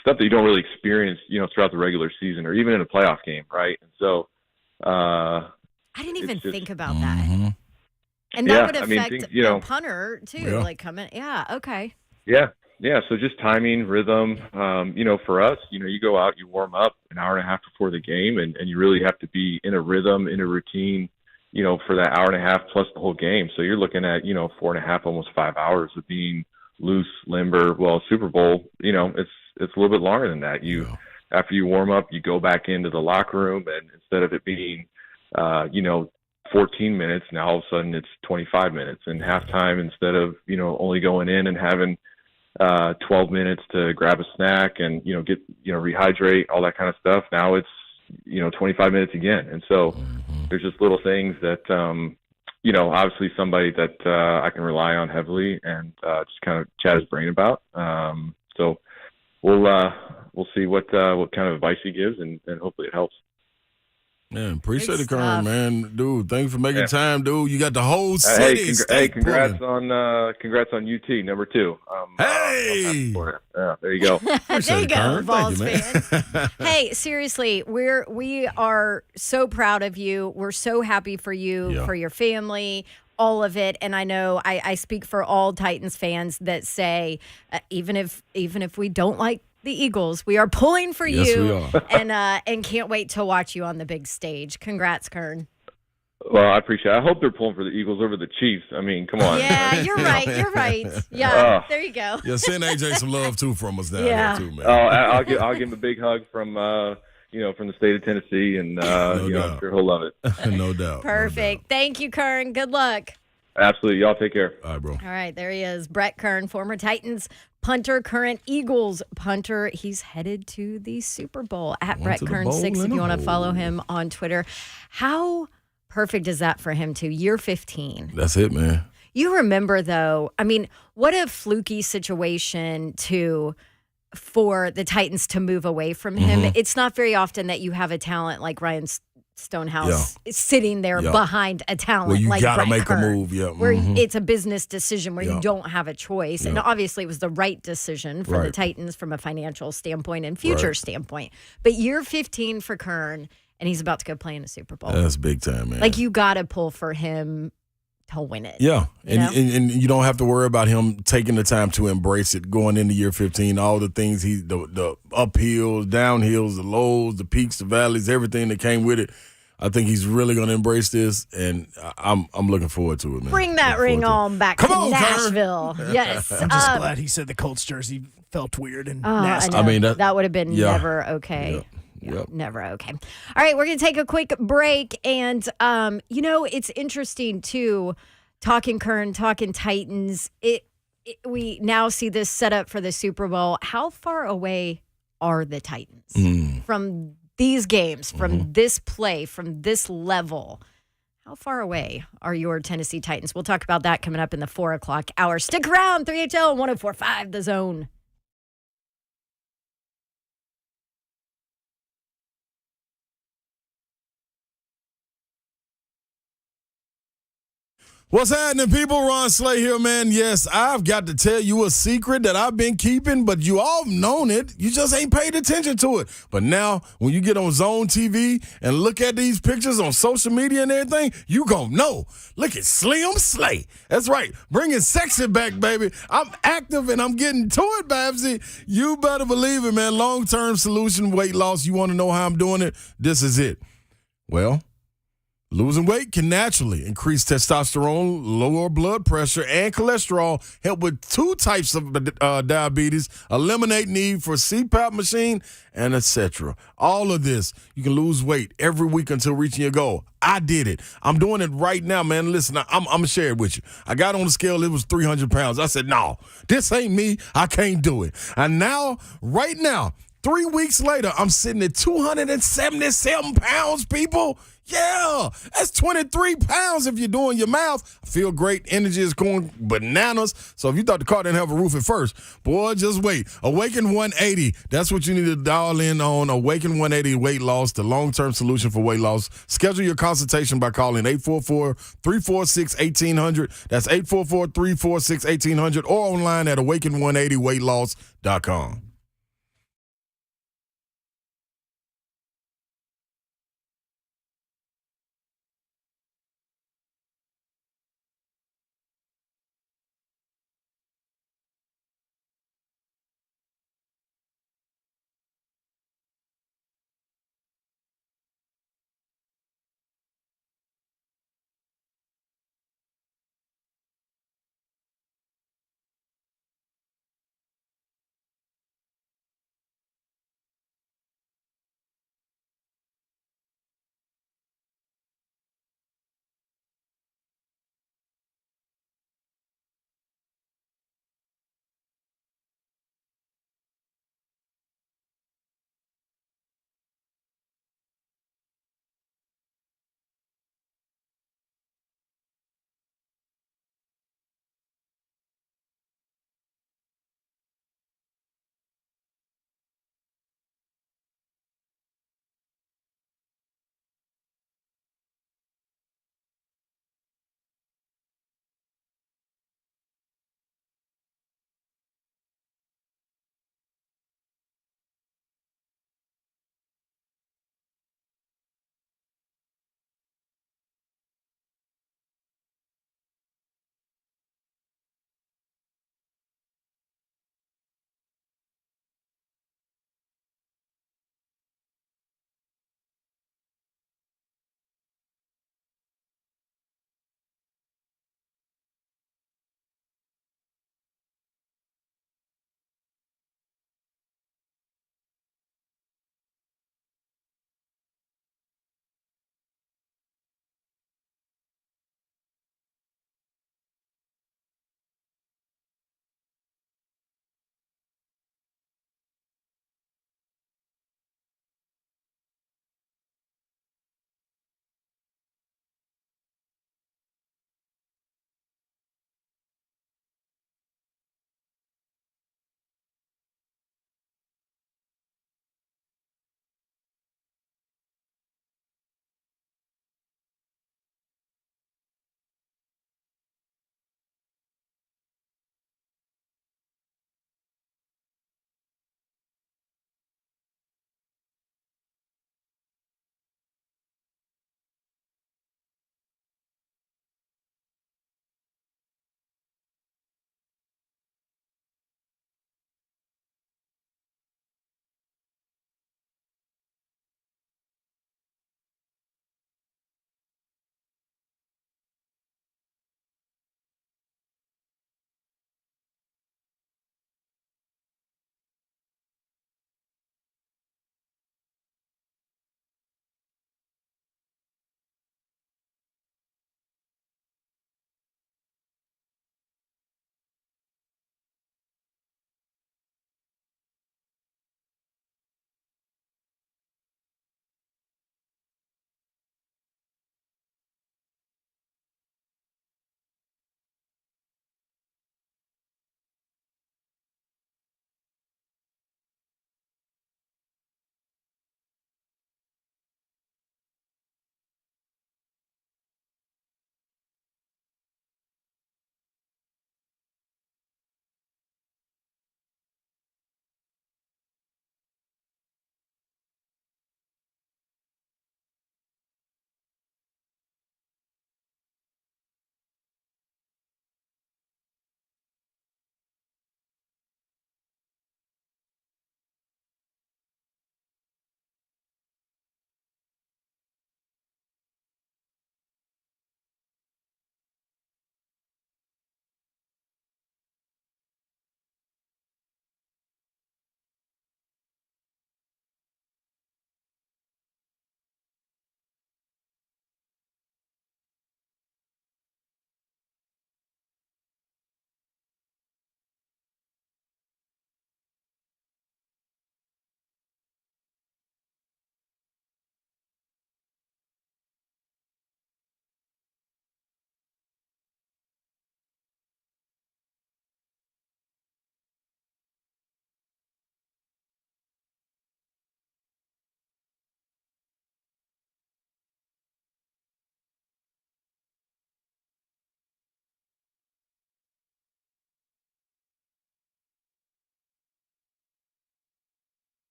S8: stuff that you don't really experience throughout the regular season or even in a playoff game, right? And so
S3: I didn't even think about that, and that would affect the punter too.
S2: Yeah.
S3: Like coming, okay,
S8: yeah. So just timing, rhythm. For us, you go out, you warm up an hour and a half before the game, and you really have to be in a rhythm, in a routine. For that hour and a half plus the whole game. So you're looking at, 4.5, almost 5 hours of being loose, limber. Well, Super Bowl, it's a little bit longer than that. After you warm up, you go back into the locker room, and instead of it being, 14 minutes, now all of a sudden it's 25 minutes. And halftime, instead of, only going in and having 12 minutes to grab a snack and, get, rehydrate, all that kind of stuff, now it's, 25 minutes again. And so there's just little things that, obviously somebody that I can rely on heavily and just kind of chat his brain about. So we'll see what kind of advice he gives, and hopefully it helps.
S2: Man, appreciate
S3: Great
S2: it, Kern,
S3: stuff.
S2: Man. Dude, thanks for making time, dude. You got the whole city.
S8: Congrats on UT #2.
S2: Hey!
S8: There you go.
S3: there you go,
S2: Kern.
S3: Vols
S2: Thank you, man.
S3: fans. Hey, seriously, we are so proud of you. We're so happy for you, for your family, all of it. And I know I speak for all Titans fans that say, even if we don't like the Eagles, we are pulling for
S2: Yes,
S3: you,
S2: we are.
S3: and can't wait to watch you on the big stage. Congrats, Kern.
S8: Well, I appreciate it. I hope they're pulling for the Eagles over the Chiefs. Come on.
S3: Yeah, you're right. Yeah, there you go.
S2: Yeah, send AJ some love too from us down
S3: Yeah.
S2: there too, man.
S8: I'll give him a big hug from from the state of Tennessee, and I'm
S2: doubt.
S8: sure he'll love it.
S2: No doubt.
S3: Perfect. Thank you, Kern. Good luck.
S8: Absolutely. Y'all take care.
S2: All right, bro.
S3: All right, there he is. Brett Kern, former Titans punter, current Eagles punter. He's headed to the Super Bowl at Brett
S2: to the
S3: Kern
S2: bowl
S3: 6 if
S2: in
S3: you
S2: a
S3: want to follow
S2: hole.
S3: him on Twitter. How perfect is that for him too? Year 15.
S2: That's it, man.
S3: You remember though, I mean, what a fluky situation for the Titans to move away from him.
S2: Mm-hmm.
S3: It's not very often that you have a talent like Ryan Stonehouse sitting there behind a talent
S2: Well, you
S3: like
S2: gotta
S3: Brett
S2: make
S3: Kern,
S2: a move,
S3: where it's a business decision where you
S2: Yeah.
S3: don't have a choice. And
S2: Yeah.
S3: obviously it was the right decision for the
S2: Right.
S3: Titans from a financial standpoint and future
S2: Right.
S3: standpoint. But year 15 for Kern, and he's about to go play in the Super Bowl.
S2: That's big time, man.
S3: Like, you got to pull for him to win it.
S2: Yeah,
S3: You know?
S2: and you don't have to worry about him taking the time to embrace it going into year 15. All the things the uphills, downhills, the lows, the peaks, the valleys, everything that came with it. I think he's really going to embrace this, and I'm looking forward to it, man.
S3: Bring that
S2: Looking
S3: ring
S2: forward to it.
S3: on back
S2: Come
S3: to
S2: on, Kern.
S3: Nashville. Yes.
S1: I'm just glad he said the Colts jersey felt weird and
S3: Oh,
S1: nasty.
S3: I know.
S2: I mean,
S3: that would have been
S2: yeah.
S3: never okay.
S2: Yep. Yep.
S3: Never okay. All right, we're going to take a quick break. And, it's interesting, too, talking Kern, talking Titans. We now see this set up for the Super Bowl. How far away are the Titans from these games, from this play, from this level? How far away are your Tennessee Titans? We'll talk about that coming up in the 4 o'clock hour. Stick around, 3HL 104.5, The Zone.
S2: What's happening, people? Ron Slay here, man. Yes, I've got to tell you a secret that I've been keeping, but you all known it. You just ain't paid attention to it. But now, when you get on Zone TV and look at these pictures on social media and everything, you gon' know. Look at Slim Slay. That's right. Bringing sexy back, baby. I'm active and I'm getting to it, Babsy. You better believe it, man. Long-term solution, weight loss. You want to know how I'm doing it? This is it. Well, losing weight can naturally increase testosterone, lower blood pressure, and cholesterol, help with 2 types of diabetes, eliminate need for CPAP machine, and etc. All of this, you can lose weight every week until reaching your goal. I did it. I'm doing it right now, man. Listen, I'm going to share it with you. I got on the scale. It was 300 pounds. I said, no, this ain't me. I can't do it. And now, right now, 3 weeks later, I'm sitting at 277 pounds, people. Yeah, that's 23 pounds if you're doing your math. I feel great. Energy is going bananas. So if you thought the car didn't have a roof at first, boy, just wait. Awaken 180. That's what you need to dial in on. Awaken 180 weight loss, the long-term solution for weight loss. Schedule your consultation by calling 844-346-1800. That's 844-346-1800 or online at awaken180weightloss.com.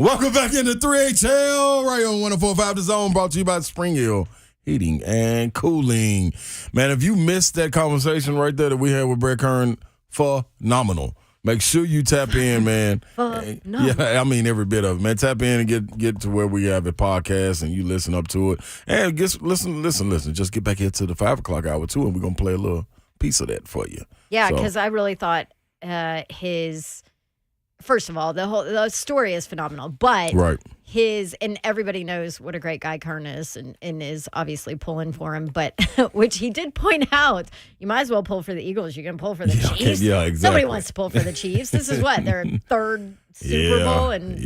S2: Welcome back into 3HL, right on 104.5 The Zone, brought to you by Spring Hill Heating and Cooling. Man, if you missed that conversation right there that we had with Brett Kern, phenomenal. Make sure you tap in, man. Yeah, I mean every bit of it, man. Tap in and get to where we have a podcast and you listen up to it. And listen. Just get back here to the 5 o'clock hour too, and we're gonna play a little piece of that for you.
S3: Yeah, because I really thought first of all, the story is phenomenal, but and everybody knows what a great guy Kern is and is obviously pulling for him, but which he did point out, you might as well pull for the Eagles. You can pull for the Chiefs.
S2: Yeah, exactly.
S3: Somebody wants to pull for the Chiefs. This is what, their third Super Bowl and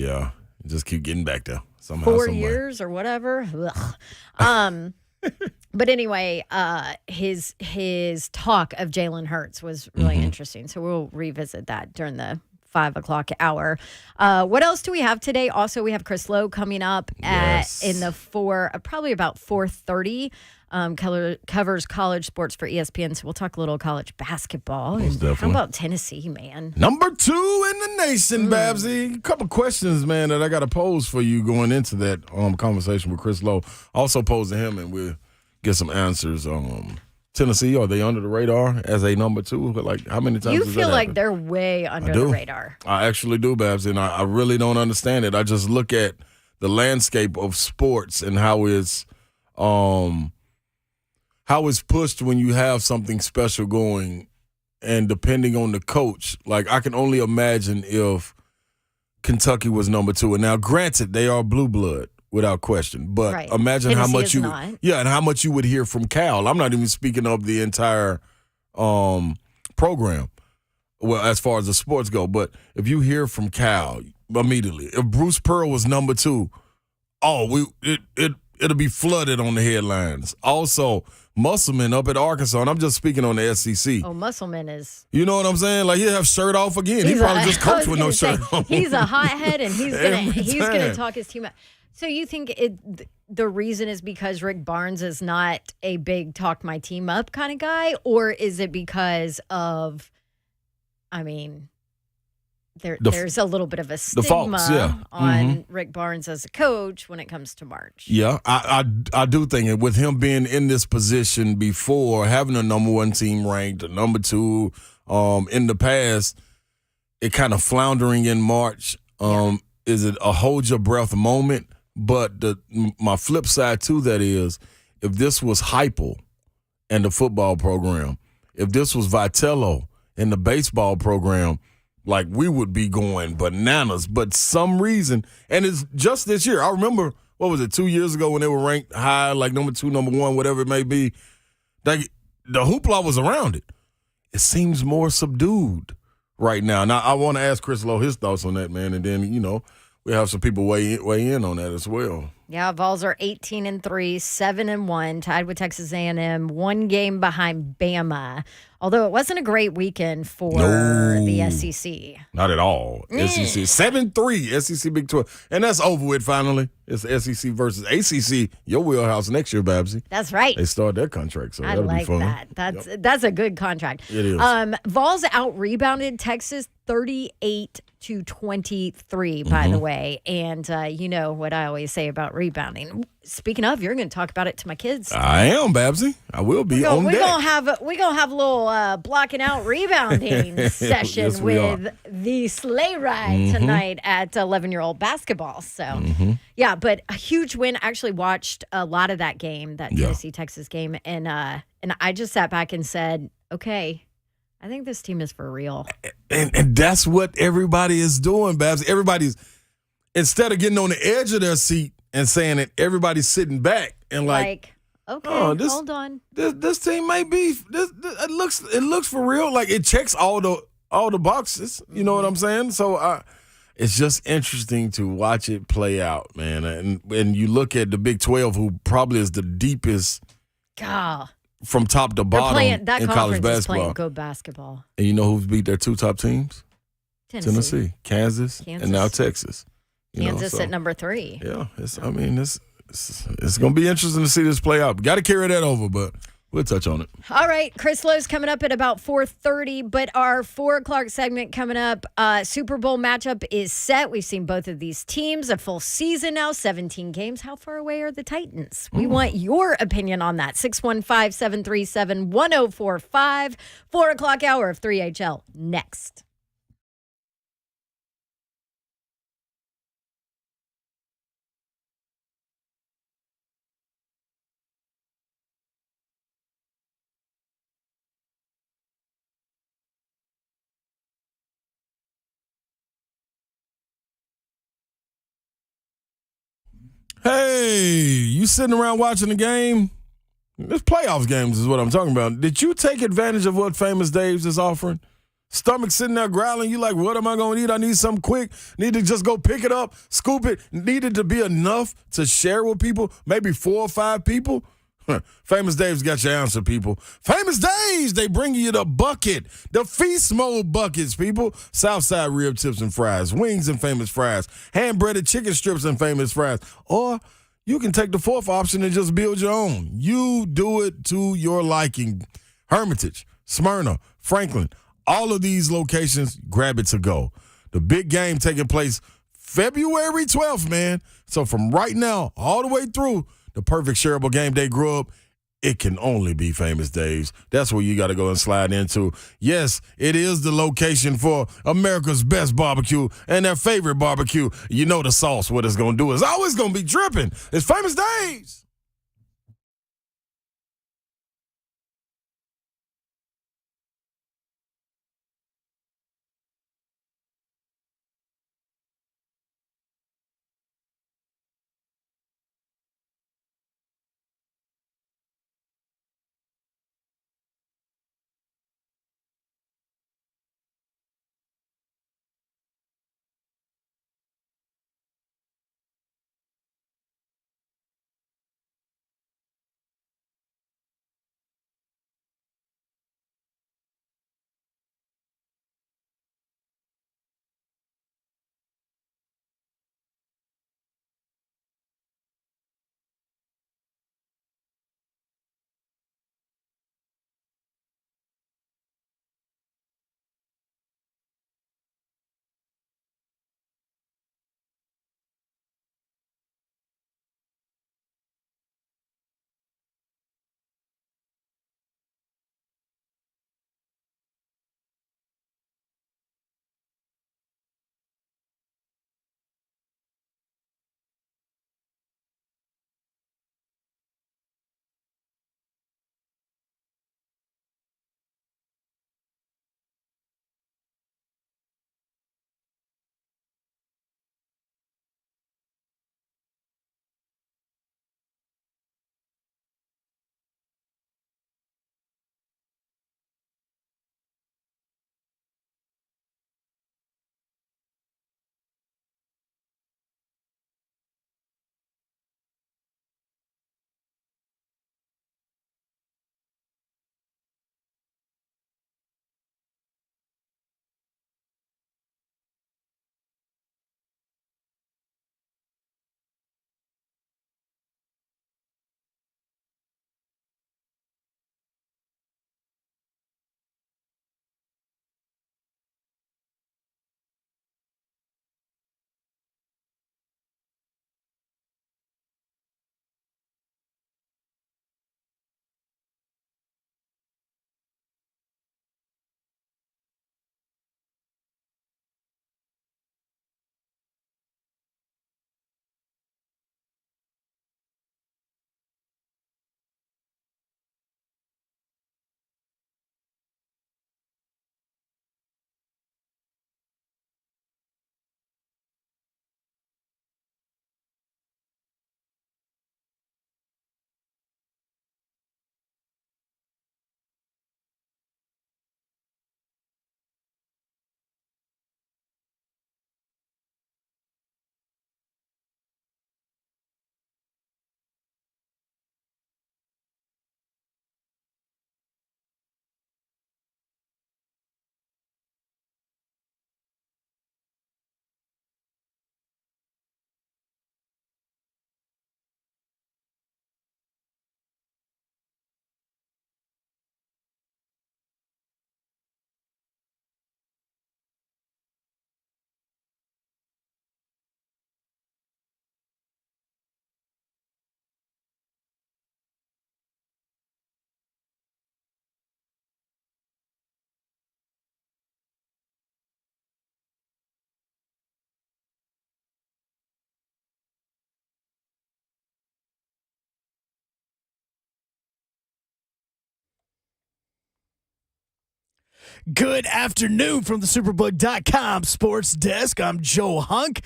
S2: just keep getting back there somehow.
S3: 4 years or whatever. But anyway, his talk of Jalen Hurts was really interesting. So we'll revisit that during the 5 o'clock hour. What else do we have today? Also, we have Chris Lowe coming up in the probably about 4:30. Covers college sports for ESPN. So we'll talk a little college basketball. How about Tennessee, man?
S2: Number 2 in the nation, Babsy. A couple questions, man, that I got to pose for you going into that conversation with Chris Lowe. Also pose to him, and we'll get some answers. Tennessee, are they under the radar as a number 2? Like, how many times
S3: you
S2: does
S3: feel
S2: that
S3: like
S2: happen?
S3: they're way under the radar?
S2: I actually do, Babs, and I really don't understand it. I just look at the landscape of sports and how it's pushed when you have something special going, and depending on the coach. Like, I can only imagine if Kentucky was number 2. And now, granted, they are blue blood. Without question, but imagine
S3: Tennessee
S2: how much and how much you would hear from Cal. I'm not even speaking of the entire program. Well, as far as the sports go, but if you hear from Cal immediately, if Bruce Pearl was number 2, it'll be flooded on the headlines. Also, Musselman up at Arkansas, and I'm just speaking on the SEC.
S3: Oh, Musselman is.
S2: You know what I'm saying? Like, he'll have shirt off again. He probably just coached with no shirt on.
S3: He's a hothead, and he's gonna talk his team out. So you think the reason is because Rick Barnes is not a big talk my team up kind of guy, or is it because of, there's a little bit of a stigma on Rick Barnes as a coach when it comes to March.
S2: Yeah, I do think it, with him being in this position before, having a number 1 team ranked, a number 2 in the past, it kind of floundering in March. Is it a hold your breath moment? But my flip side to that is, if this was Heupel and the football program, if this was Vitello and the baseball program, like, we would be going bananas. But some reason, and it's just this year. I remember, 2 years ago when they were ranked high, like number 2, number 1, whatever it may be. Like, the hoopla was around it. It seems more subdued right now. Now, I want to ask Chris Lowe his thoughts on that, man, and then, we have some people weigh in on that as well.
S3: Yeah, Vols are 18-3, 7-1, tied with Texas A&M, 1 game behind Bama. Although it wasn't a great weekend for the SEC.
S2: Not at all. SEC 7-3, SEC Big 12, and that's over with finally. It's SEC versus ACC. Your wheelhouse next year, Babsy.
S3: That's right.
S2: They start their contract, so that'll be fun.
S3: I like that. That's a good contract.
S2: It is.
S3: Vols out rebounded Texas 38-23, by the way. And you know what I always say about rebounding. Speaking of, you're going to talk about it to my kids.
S2: I am, Babsy. I will be on deck.
S3: We're gonna have a little blocking out rebounding session
S2: yes,
S3: with the sleigh ride tonight at 11-year-old basketball. So, yeah, but a huge win. I actually watched a lot of that game, that Tennessee-Texas game, and I just sat back and said, okay, I think this team is for real.
S2: And that's what everybody is doing, Babs. Everybody's, instead of getting on the edge of their seat and saying it, everybody's sitting back and
S3: okay, hold on.
S2: This team may be. It looks for real. Like, it checks all the boxes. You know what I'm saying? So it's just interesting to watch it play out, man. And you look at the Big 12, who probably is the deepest.
S3: God.
S2: From top to bottom in college basketball.
S3: Is playing good basketball.
S2: And you know who's beat their 2 top teams? Tennessee, Kansas, and now Texas.
S3: Kansas at number 3.
S2: Yeah, it's going to be interesting to see this play out. Got to carry that over, but We'll touch on it.
S3: All right, Chris Lowe's coming up at about 4:30, but our 4 o'clock segment coming up, Super Bowl matchup is set. We've seen both of these teams, a full season now, 17 games. How far away are the Titans? We want your opinion on that. 615-737-1045, 4 o'clock hour of 3HL next.
S2: Hey, you sitting around watching the game? This playoffs games is what I'm talking about. Did you take advantage of what Famous Dave's is offering? Stomach sitting there growling. You like, what am I going to eat? I need something quick. Need to just go pick it up, scoop it. Needed to be enough to share with people, maybe 4 or 5 people. Famous Dave's got your answer, people. Famous Dave's, they bring you the bucket, the feast mode buckets, people. Southside rib tips and fries, wings and famous fries, hand-breaded chicken strips and famous fries. Or you can take the 4th option and just build your own. You do it to your liking. Hermitage, Smyrna, Franklin, all of these locations, grab it to go. The big game taking place February 12th, man. So from right now all the way through, the perfect shareable game day grub, it can only be Famous Dave's. That's where you got to go and slide into. Yes, it is the location for America's best barbecue and their favorite barbecue. You know the sauce, what it's going to do. It's always going to be dripping. It's Famous Dave's.
S1: Good afternoon from the Superbook.com sports desk. I'm Joe Hunk.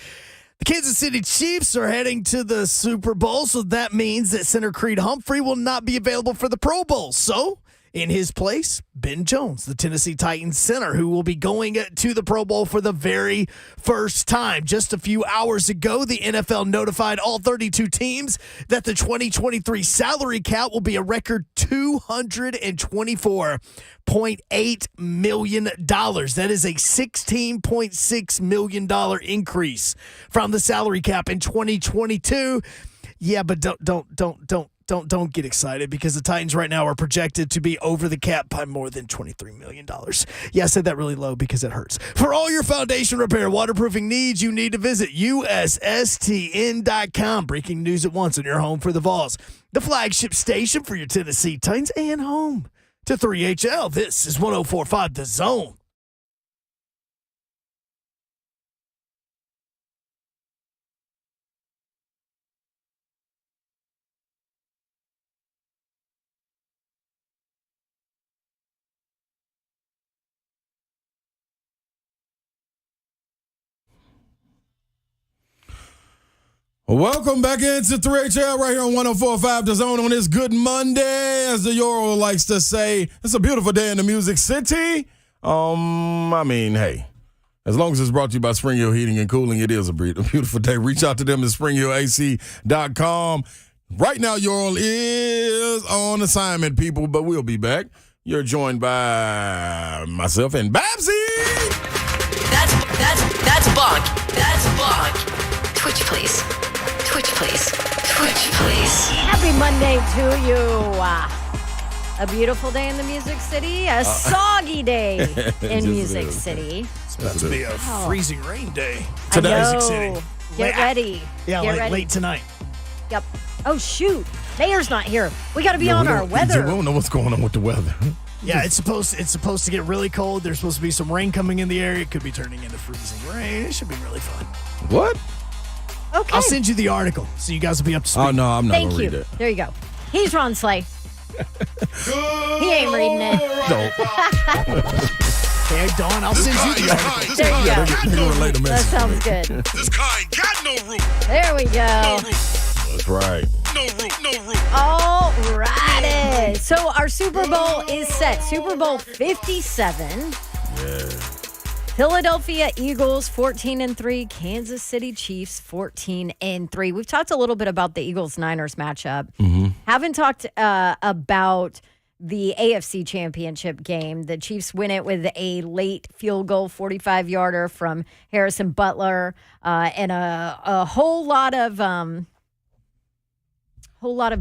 S1: The Kansas City Chiefs are heading to the Super Bowl, so that means that center Creed Humphrey will not be available for the Pro Bowl. So, in his place, Ben Jones, the Tennessee Titans center, who will be going to the Pro Bowl for the very first time. Just a few hours ago, the NFL notified all 32 teams that the 2023 salary cap will be a record $224.8 million. That is a $16.6 million increase from the salary cap in 2022. Yeah, but don't get excited because the Titans right now are projected to be over the cap by more than $23 million. Yeah, I said that really low because it hurts. For all your foundation repair waterproofing needs, you need to visit USSTN.com. Breaking news at once on your home for the Vols, the flagship station for your Tennessee Titans, and home to 3HL. This is 104.5 The Zone.
S2: Welcome back into 3HL right here on 104.5 The Zone on this good Monday, as the Euro likes to say. It's a beautiful day in the Music City. Hey, as long as it's brought to you by Spring Hill Heating and Cooling, it is a beautiful day. Reach out to them at springhillac.com. Right now, Euro is on assignment, people, but we'll be back. You're joined by myself and Babsy.
S4: That's bunk. That's bunk. Twitch, please. Twitch, please. Twitch, please.
S3: Happy Monday to you. A beautiful day in the Music City. A soggy day in Music City.
S1: It's about to be a freezing rain day
S3: Today.
S1: in Music City.
S3: Get ready.
S1: Yeah,
S3: Get ready.
S1: late tonight.
S3: Yep. Oh, shoot. Mayor's not here. We got to be on our weather.
S2: We don't know what's going on with the weather.
S1: Yeah, it's supposed to get really cold. There's supposed to be some rain coming in the area. It could be turning into freezing rain. It should be really fun.
S2: What?
S3: Okay.
S1: I'll send you the article so you guys will be up to speed.
S2: Oh, no, I'm not
S3: Thank
S2: going to
S3: you.
S2: read it.
S3: There you go. He's Ron Slay. He ain't reading it.
S2: No.
S1: Okay, Dawn, I'll send you the article.
S4: This
S3: There you go.
S4: got no
S2: They're gonna
S4: room.
S2: lay the
S3: That
S2: message to
S3: sounds
S2: me.
S3: good.
S5: This car ain't got no room.
S3: There we
S5: No
S3: go.
S5: room.
S2: That's right.
S5: No room. No room.
S3: All righty. So our Super Bowl is set. Super Bowl 57. Philadelphia Eagles 14-3, Kansas City Chiefs 14-3. We've talked a little bit about the Eagles-Niners matchup. Haven't talked about the AFC Championship game. The Chiefs win it with a late field goal, 45-yarder from Harrison Butler, and a whole lot of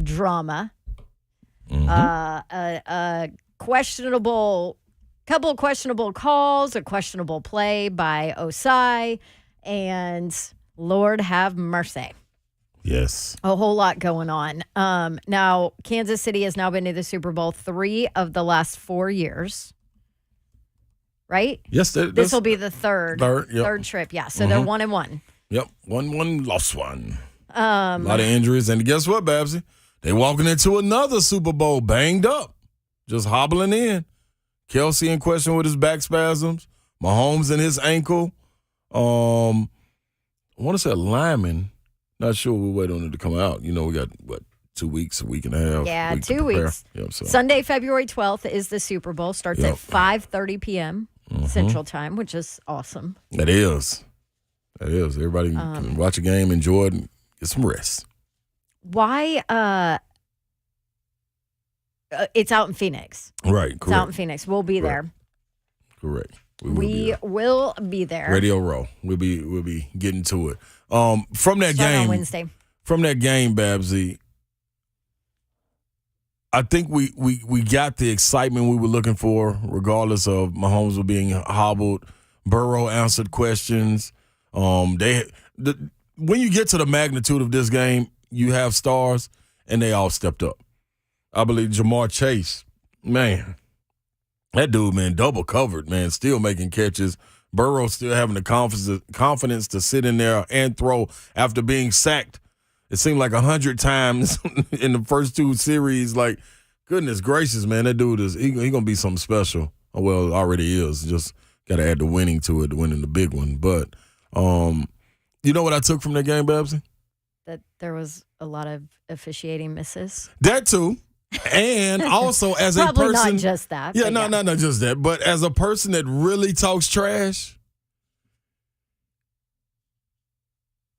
S3: drama. Couple of questionable calls, a questionable play by Osai, and Lord have mercy.
S2: Yes.
S3: A whole lot going on. Now, Kansas City has now been to the Super Bowl 3 of the last 4 years. Right?
S2: Yes.
S3: This will be the third
S2: Yep.
S3: trip. Yeah, so they're 1-1.
S2: Yep. 1-1, lost one. A lot of injuries. And guess what, Babsy? They walking into another Super Bowl banged up, just hobbling in. Kelsey in question with his back spasms. Mahomes and his ankle. I want to say a lineman. Not sure we'll wait on it to come out. You know, we got, 2 weeks, a week and a half.
S3: Yeah,
S2: week to
S3: 2
S2: prepare.
S3: weeks.
S2: Yep, so.
S3: Sunday, February 12th is the Super Bowl. Starts at 5:30 p.m. Central Time, which is awesome.
S2: That is. Everybody can watch a game, enjoy it, and get some rest.
S3: Why? It's out in Phoenix.
S2: Right,
S3: It's out in Phoenix. We'll be there.
S2: Correct.
S3: We will be there.
S2: Radio Row. We'll be getting to it. From that
S3: Start
S2: game
S3: on Wednesday.
S2: From that game, Babsy, I think we got the excitement we were looking for, regardless of Mahomes was being hobbled. Burrow answered questions. When you get to the magnitude of this game, you have stars, and they all stepped up. I believe Jamar Chase, man, that dude, man, double covered, man, still making catches. Burrow still having the confidence to sit in there and throw after being sacked. It seemed like 100 times in the first two series. Like, goodness gracious, man, that dude he gonna be something special. Oh, well, it already is. Just got to add the winning to it, winning the big one. But you know what I took from that game, Babsy?
S3: That there was a lot of officiating misses.
S2: That too. And also as a
S3: Probably
S2: person.
S3: not just that.
S2: Yeah,
S3: but
S2: no, not just that. But as a person that really talks trash,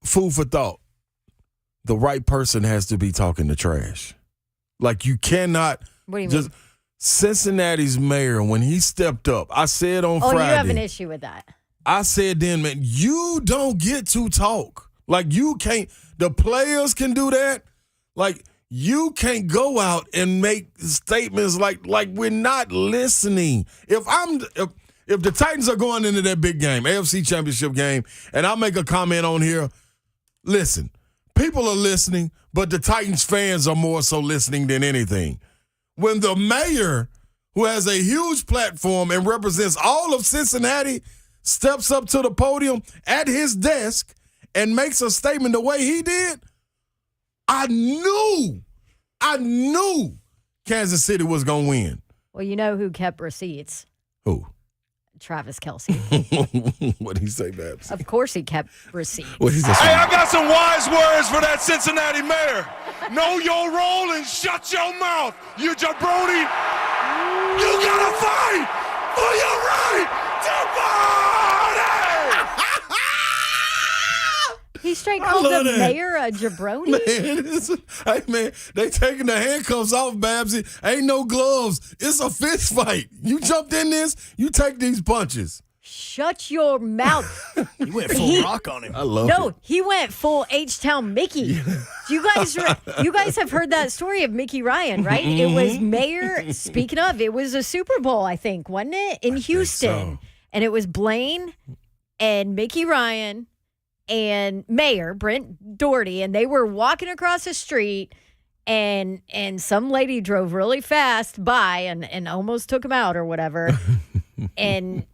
S2: food for thought. The right person has to be talking the trash. Like you cannot
S3: What do you
S2: just
S3: mean?
S2: Cincinnati's mayor, when he stepped up, I said on
S3: Oh,
S2: Friday.
S3: you have an issue with that.
S2: I said then, man, you don't get to talk. Like you can't, the players can do that. Like you can't go out and make statements like we're not listening. If the Titans are going into that big game, AFC Championship game, and I make a comment on here, listen, people are listening, but the Titans fans are more so listening than anything. When the mayor, who has a huge platform and represents all of Cincinnati, steps up to the podium at his desk and makes a statement the way he did, I knew Kansas City was going to win.
S3: Well, you know who kept receipts?
S2: Who?
S3: Travis Kelce.
S2: What did he say, Babs?
S3: Of course he kept receipts.
S2: What he say?
S5: Hey, I got some wise words for that Cincinnati mayor. Know your role and shut your mouth, you jabroni. You gotta fight for your right to party.
S3: He straight called
S2: love
S3: the
S2: that.
S3: mayor a jabroni.
S2: Hey, man, they taking the handcuffs off, Babsy. Ain't no gloves. It's a fist fight. You jumped in this, you take these punches.
S3: Shut your mouth.
S1: You went full rock on him.
S2: I love
S3: No,
S2: it.
S3: he went full H-Town Mickey. You guys have heard that story of Mickey Ryan, right? It was mayor. Speaking of, it was a Super Bowl, I think, wasn't it, in Houston?
S2: so.
S3: And it was Blaine and Mickey Ryan and Mayor Brent Doherty, and they were walking across the street, and some lady drove really fast by and almost took him out or whatever, and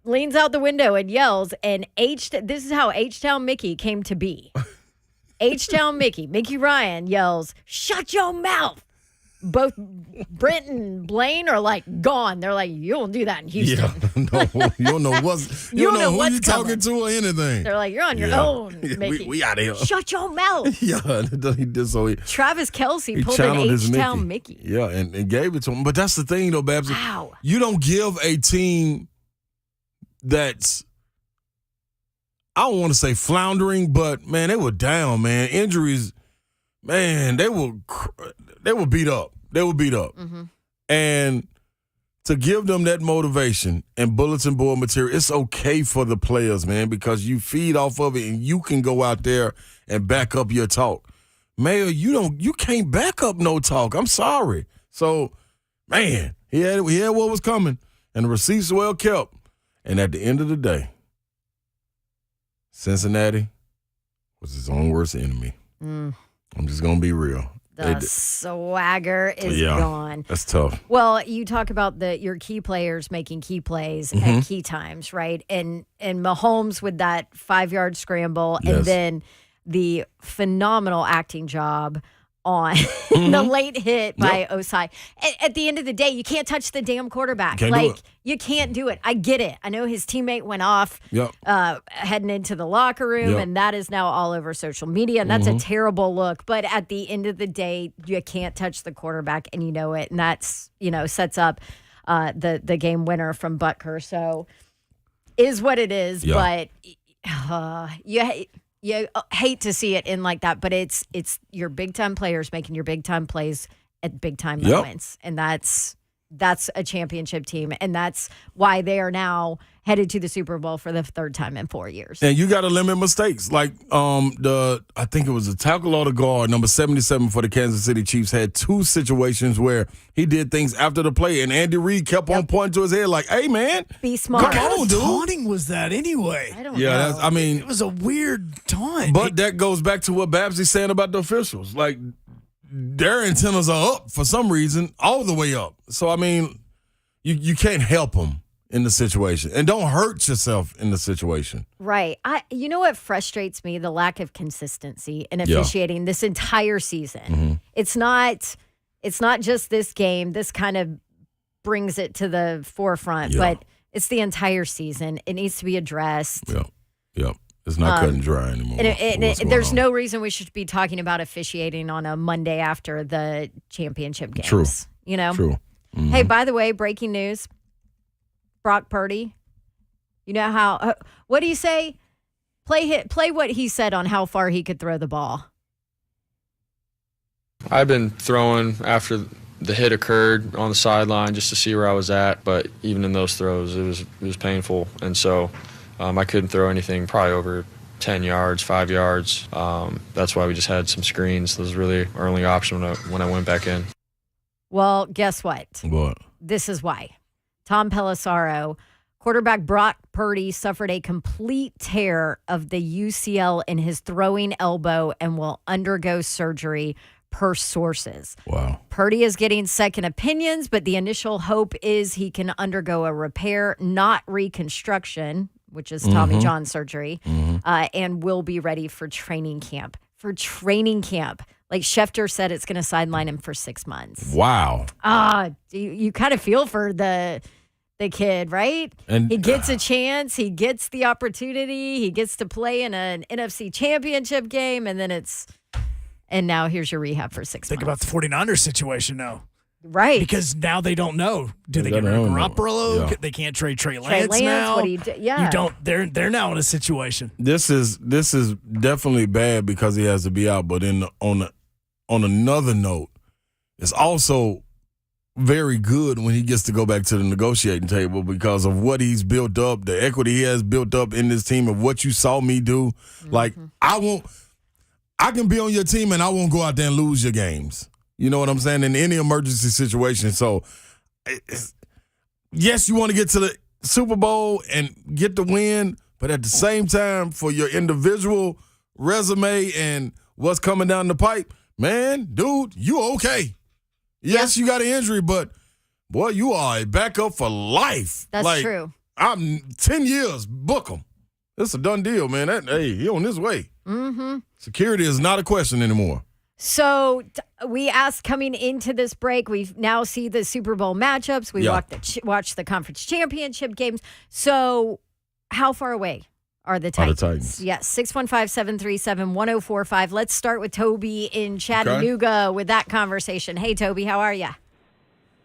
S3: leans out the window and yells, and this is how H-Town Mickey came to be. H-Town Mickey Ryan yells, "Shut your mouth!" Both Brent and Blaine are like gone. They're like, you don't do that in Houston.
S2: Yeah, no, you don't know you don't know who
S3: what's
S2: you talking
S3: coming.
S2: to or anything.
S3: They're like, you're on your
S2: Yeah.
S3: own, Mickey.
S2: we out of here.
S3: Shut your mouth.
S2: Yeah, he did so.
S3: Travis Kelce
S2: He
S3: pulled an
S2: channeled his
S3: H-Town Mickey.
S2: Yeah, and gave it to him. But that's the thing, though, Babs.
S3: Wow.
S2: You don't give a team that's, I don't want to say floundering, but, man, they were down, man. Injuries, man, they were beat up. They were beat up.
S3: Mm-hmm.
S2: And to give them that motivation and bulletin board material, it's okay for the players, man, because you feed off of it and you can go out there and back up your talk. Mayor, you can't back up no talk. I'm sorry. So, man, he had what was coming, and the receipts well kept. And at the end of the day, Cincinnati was his own worst enemy. I'm just gonna be real.
S3: The swagger is
S2: Yeah.
S3: gone.
S2: That's tough.
S3: Well, you talk about your key players making key plays
S2: Mm-hmm.
S3: at key times, right? And Mahomes with that 5-yard scramble, and
S2: Yes.
S3: then the phenomenal acting job on
S2: Mm-hmm.
S3: the late hit by Osai. At the end of the day, you can't touch the damn quarterback.
S2: Can't do
S3: Like
S2: it.
S3: you can't do it. I get it. I know his teammate went off
S2: Yep.
S3: heading into the locker room,
S2: Yep.
S3: and that is now all over social media, and that's a terrible look. But at the end of the day, you can't touch the quarterback, and you know it, and that's sets up the game winner from Butker. So is what it is,
S2: Yeah.
S3: but you hate to see it in like that. But it's your big time players making your big time plays at big time
S2: Yep.
S3: moments, and that's a championship team, and that's why they are now headed to the Super Bowl for the third time in 4 years.
S2: And you got to limit mistakes. Like I think it was the tackle or the guard, number 77 for the Kansas City Chiefs, had two situations where he did things after the play, and Andy Reid kept on pointing to his head like, "Hey, man,
S3: Be smart.
S2: come on, dude."
S1: Taunting was that anyway?
S3: I don't
S2: Yeah,
S3: know.
S1: It was a weird taunt.
S2: But that goes back to what Babsy's saying about the officials. Like, their antennas are up for some reason, all the way up. So, I mean, you can't help them in the situation. And don't hurt yourself in the situation.
S3: Right. You know what frustrates me? The lack of consistency in officiating this entire season. It's not just this game, this kind of brings it to the forefront, but it's the entire season. It needs to be addressed.
S2: Yep. It's not cut and dry anymore.
S3: There's no reason we should be talking about officiating on a Monday after the championship games.
S2: True.
S3: You know?
S2: True. Mm-hmm.
S3: Hey, by the way, breaking news. Brock Purdy. You know how what do you say? Play what he said on how far he could throw the ball.
S6: I've been throwing after the hit occurred on the sideline just to see where I was at, but even in those throws, it was painful, and so I couldn't throw anything probably over 10 yards, 5 yards. That's why we just had some screens. That was really our only option when I went back in.
S3: Well, guess what?
S2: What?
S3: This is why. Tom Pelissero, quarterback Brock Purdy suffered a complete tear of the UCL in his throwing elbow and will undergo surgery per sources.
S2: Wow.
S3: Purdy is getting second opinions, but the initial hope is he can undergo a repair, not reconstruction, which is Tommy John surgery, and will be ready for training camp. Like Schefter said, it's going to sideline him for 6 months.
S2: Wow.
S3: You kind of feel for the kid, right?
S2: And
S3: he gets a chance. He gets the opportunity. He gets to play in an NFC championship game, and now here's your rehab for 6 months.
S1: Think about the 49ers situation now.
S3: Right.
S1: Because now they don't know. Do they get rid of Garoppolo?
S2: Yeah.
S1: They can't trade Trey Lance now.
S3: What do you do? Yeah.
S1: You don't. They're now in a situation.
S2: This is definitely bad because he has to be out. But on another note, it's also very good when he gets to go back to the negotiating table because of what he's built up, the equity he has built up in this team, of what you saw me do. Like I can be on your team and I won't go out there and lose your games. You know what I'm saying? In any emergency situation. So, yes, you want to get to the Super Bowl and get the win, but at the same time, for your individual resume and what's coming down the pipe, man, dude, you okay. Yes, you got an injury, but, boy, you are a backup for life.
S3: That's true.
S2: I'm 10 years, book him. It's a done deal, man. He on his way.
S3: Mm-hmm.
S2: Security is not a question anymore.
S3: So we asked coming into this break, we now see the Super Bowl matchups. We watch the conference championship games. So how far away are the Titans? Yes, 615-737-1045. Let's start with Toby in Chattanooga with that conversation. Hey, Toby, how are you?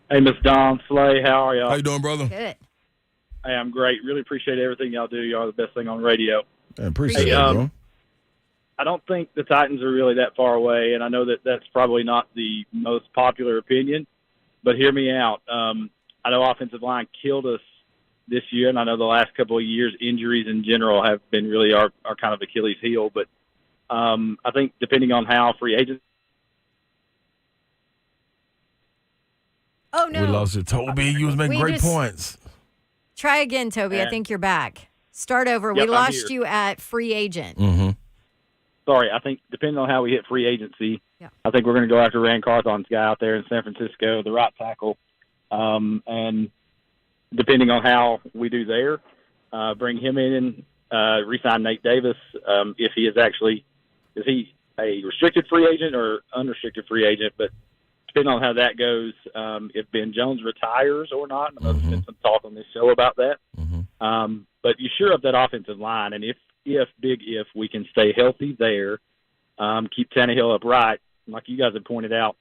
S9: Hey, Miss Dawn, Slay, how are y'all?
S2: How you doing, brother?
S3: Good.
S9: Hey, I'm great. Really appreciate everything y'all do. Y'all are the best thing on radio.
S2: I appreciate it, bro.
S9: I don't think the Titans are really that far away, and I know that that's probably not the most popular opinion, but hear me out. I know offensive line killed us this year, and I know the last couple of years injuries in general have been really our kind of Achilles heel, but I think depending on how free agents.
S3: Oh, no.
S2: We lost you, Toby. You was making great points.
S3: Try again, Toby. I think you're back. Start over.
S9: Yep,
S3: we lost you at free agent.
S2: Mm-hmm.
S9: Sorry, I think depending on how we hit free agency, I think we're going to go after Rand Carthon's guy out there in San Francisco, the right tackle. And depending on how we do there, bring him in and re-sign Nate Davis. If he is he a restricted free agent or unrestricted free agent? But depending on how that goes, if Ben Jones retires or not, I know there's been some talk on this show about that. But you sure up that offensive line, and if we can stay healthy there, keep Tannehill upright, like you guys have pointed out,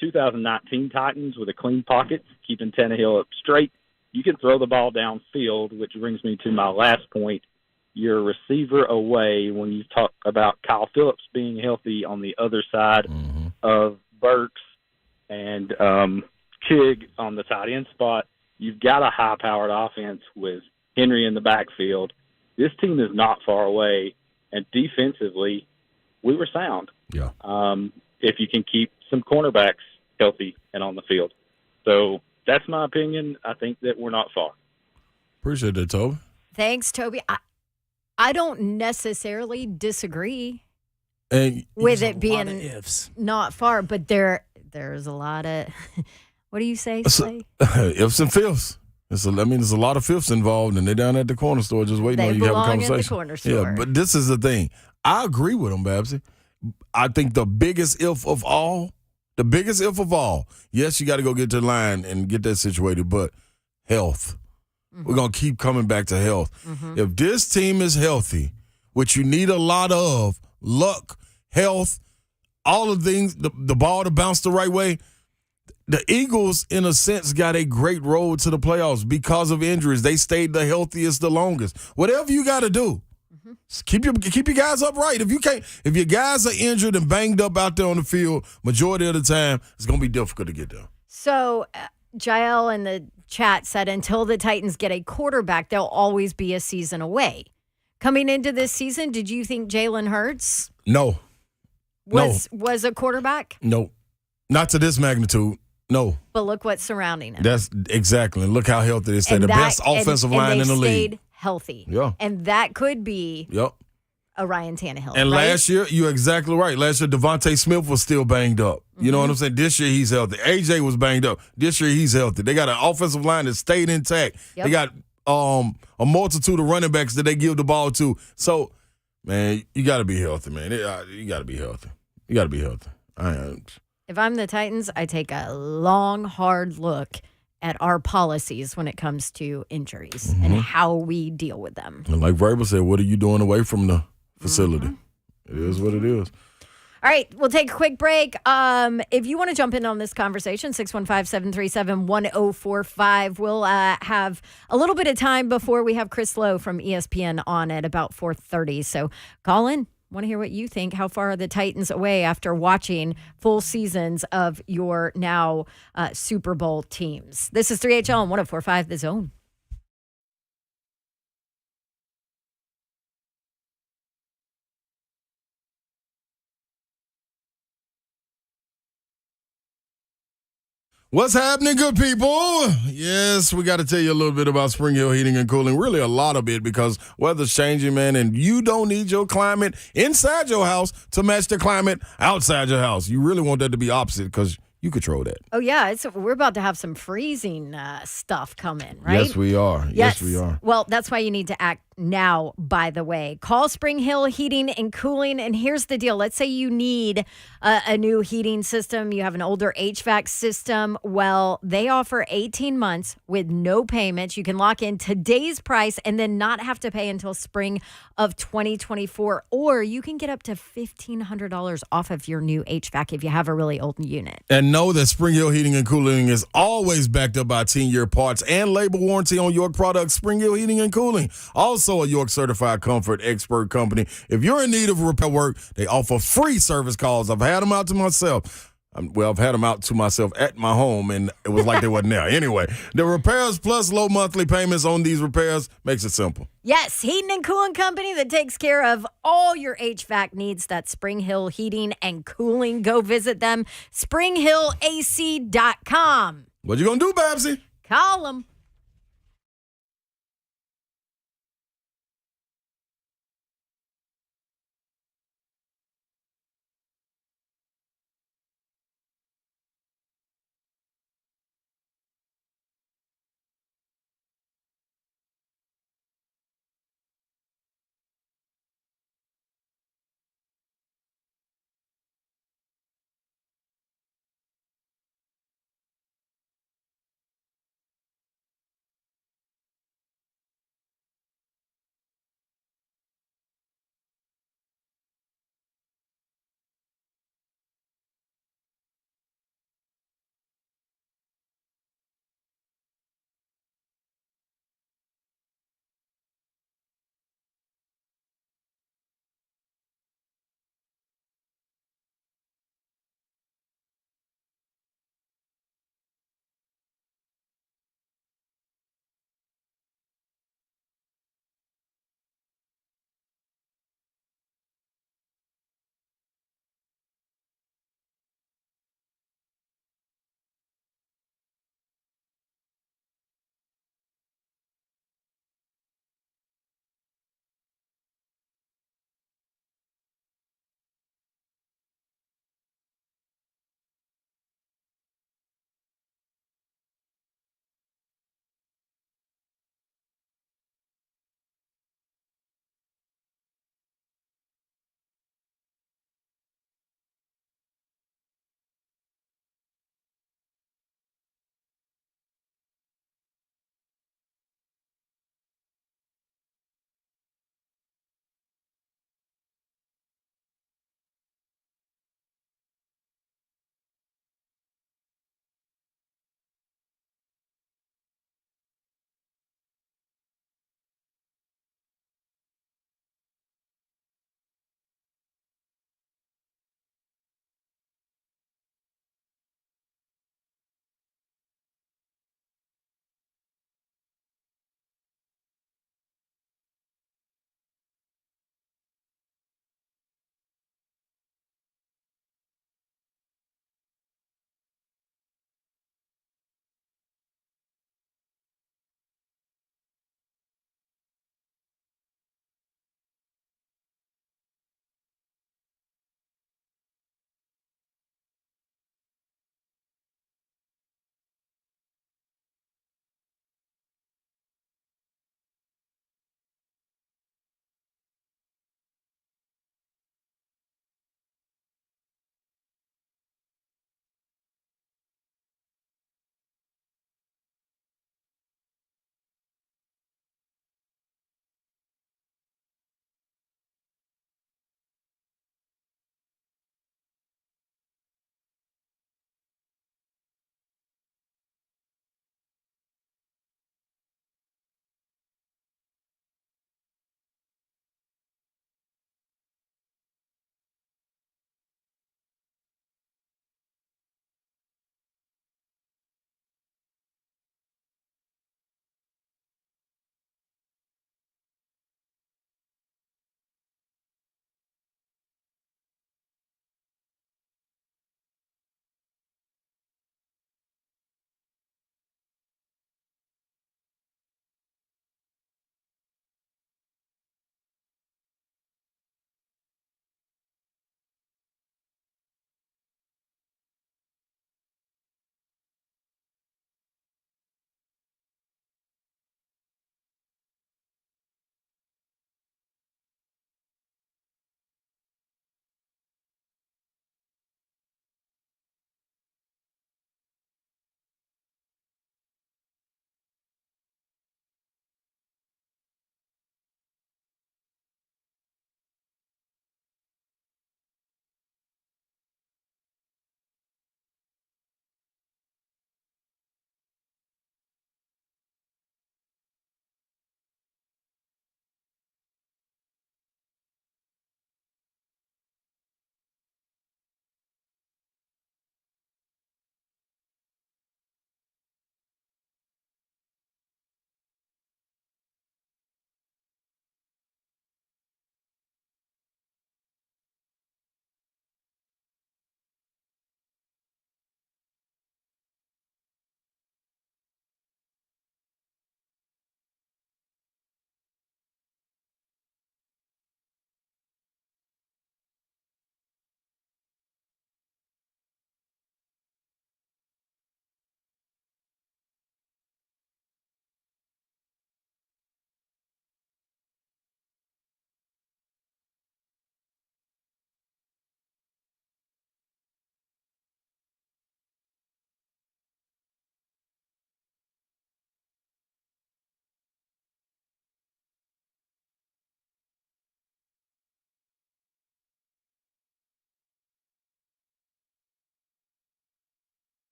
S9: 2019 Titans with a clean pocket, keeping Tannehill up straight, you can throw the ball downfield, which brings me to my last point. You're a receiver away when you talk about Kyle Phillips being healthy on the other side of Burks and Kig on the tight end spot. You've got a high-powered offense with Henry in the backfield. This team is not far away, and defensively, we were sound.
S2: Yeah.
S9: If you can keep some cornerbacks healthy and on the field. So that's my opinion. I think that we're not far.
S2: Appreciate that, Toby.
S3: Thanks, Toby. I don't necessarily disagree
S2: and
S3: with it being not far, but there's a lot of what do you say, Slay?
S2: Ifs and fifths. There's a lot of fifths involved, and they're down at the corner store just waiting on you to have a conversation.
S3: In the corner store.
S2: Yeah, but this is the thing. I agree with them, Babsy. I think the biggest if of all The biggest if of all. Yes, you got to go get to the line and get that situated, but health. We're going to keep coming back to health. If this team is healthy, which you need a lot of, luck, health, all the things, the ball to bounce the right way, the Eagles, in a sense, got a great road to the playoffs because of injuries. They stayed the healthiest the longest. Whatever you got to do, keep your guys upright. If your guys are injured and banged up out there on the field, majority of the time, it's going to be difficult to get there.
S3: So, Jael in the chat said until the Titans get a quarterback, they'll always be a season away. Coming into this season, did you think Jalen Hurts
S2: No.
S3: was a quarterback?
S2: No. Not to this magnitude. No.
S3: But look what's surrounding him.
S2: That's exactly. Look how healthy they stay. The best offensive line in the league.
S3: Stayed healthy.
S2: Yeah.
S3: And that could be
S2: Yep.
S3: a Ryan Tannehill.
S2: And
S3: right?
S2: last year, you're exactly right. Last year, Devontae Smith was still banged up. You know what I'm saying? This year, he's healthy. AJ was banged up. This year, he's healthy. They got an offensive line that stayed intact.
S3: Yep.
S2: They got a multitude of running backs that they give the ball to. So, man, you got to be healthy, man. You got to be healthy. You got to be healthy.
S3: If I'm the Titans, I take a long, hard look at our policies when it comes to injuries and how we deal with them.
S2: And like Vrabel said, what are you doing away from the facility? It is what it is.
S3: All right, we'll take a quick break. If you want to jump in on this conversation, 615-737-1045. We'll have a little bit of time before we have Chris Lowe from ESPN on at about 4:30. So call in. Want to hear what you think. How far are the Titans away after watching full seasons of your now Super Bowl teams? This is 3HL and 104.5 The Zone.
S2: What's happening, good people? Yes, we got to tell you a little bit about Spring Hill Heating and Cooling. Really a lot of it because weather's changing, man, and you don't need your climate inside your house to match the climate outside your house. You really want that to be opposite because you control that.
S3: Oh, yeah. We're about to have some freezing stuff coming, right?
S2: Yes, we are. Yes, we are.
S3: Well, that's why you need to act now, by the way. Call Spring Hill Heating and Cooling, and here's the deal. Let's say you need a new heating system. You have an older HVAC system. Well, they offer 18 months with no payments. You can lock in today's price and then not have to pay until spring of 2024, or you can get up to $1,500 off of your new HVAC if you have a really old unit.
S2: And know that Spring Hill Heating and Cooling is always backed up by 10-year parts and labor warranty on York products. Spring Hill Heating and Cooling, also a York certified comfort expert company. If you're in need of repair work, they offer free service calls. I've had them out to myself. I've had them out to myself at my home, and it was like they wasn't there. Anyway, the repairs plus low monthly payments on these repairs makes it simple.
S3: Yes, Heating and Cooling Company that takes care of all your HVAC needs. That's Spring Hill Heating and Cooling. Go visit them, springhillac.com.
S2: What you gonna do, Babsy?
S3: Call them.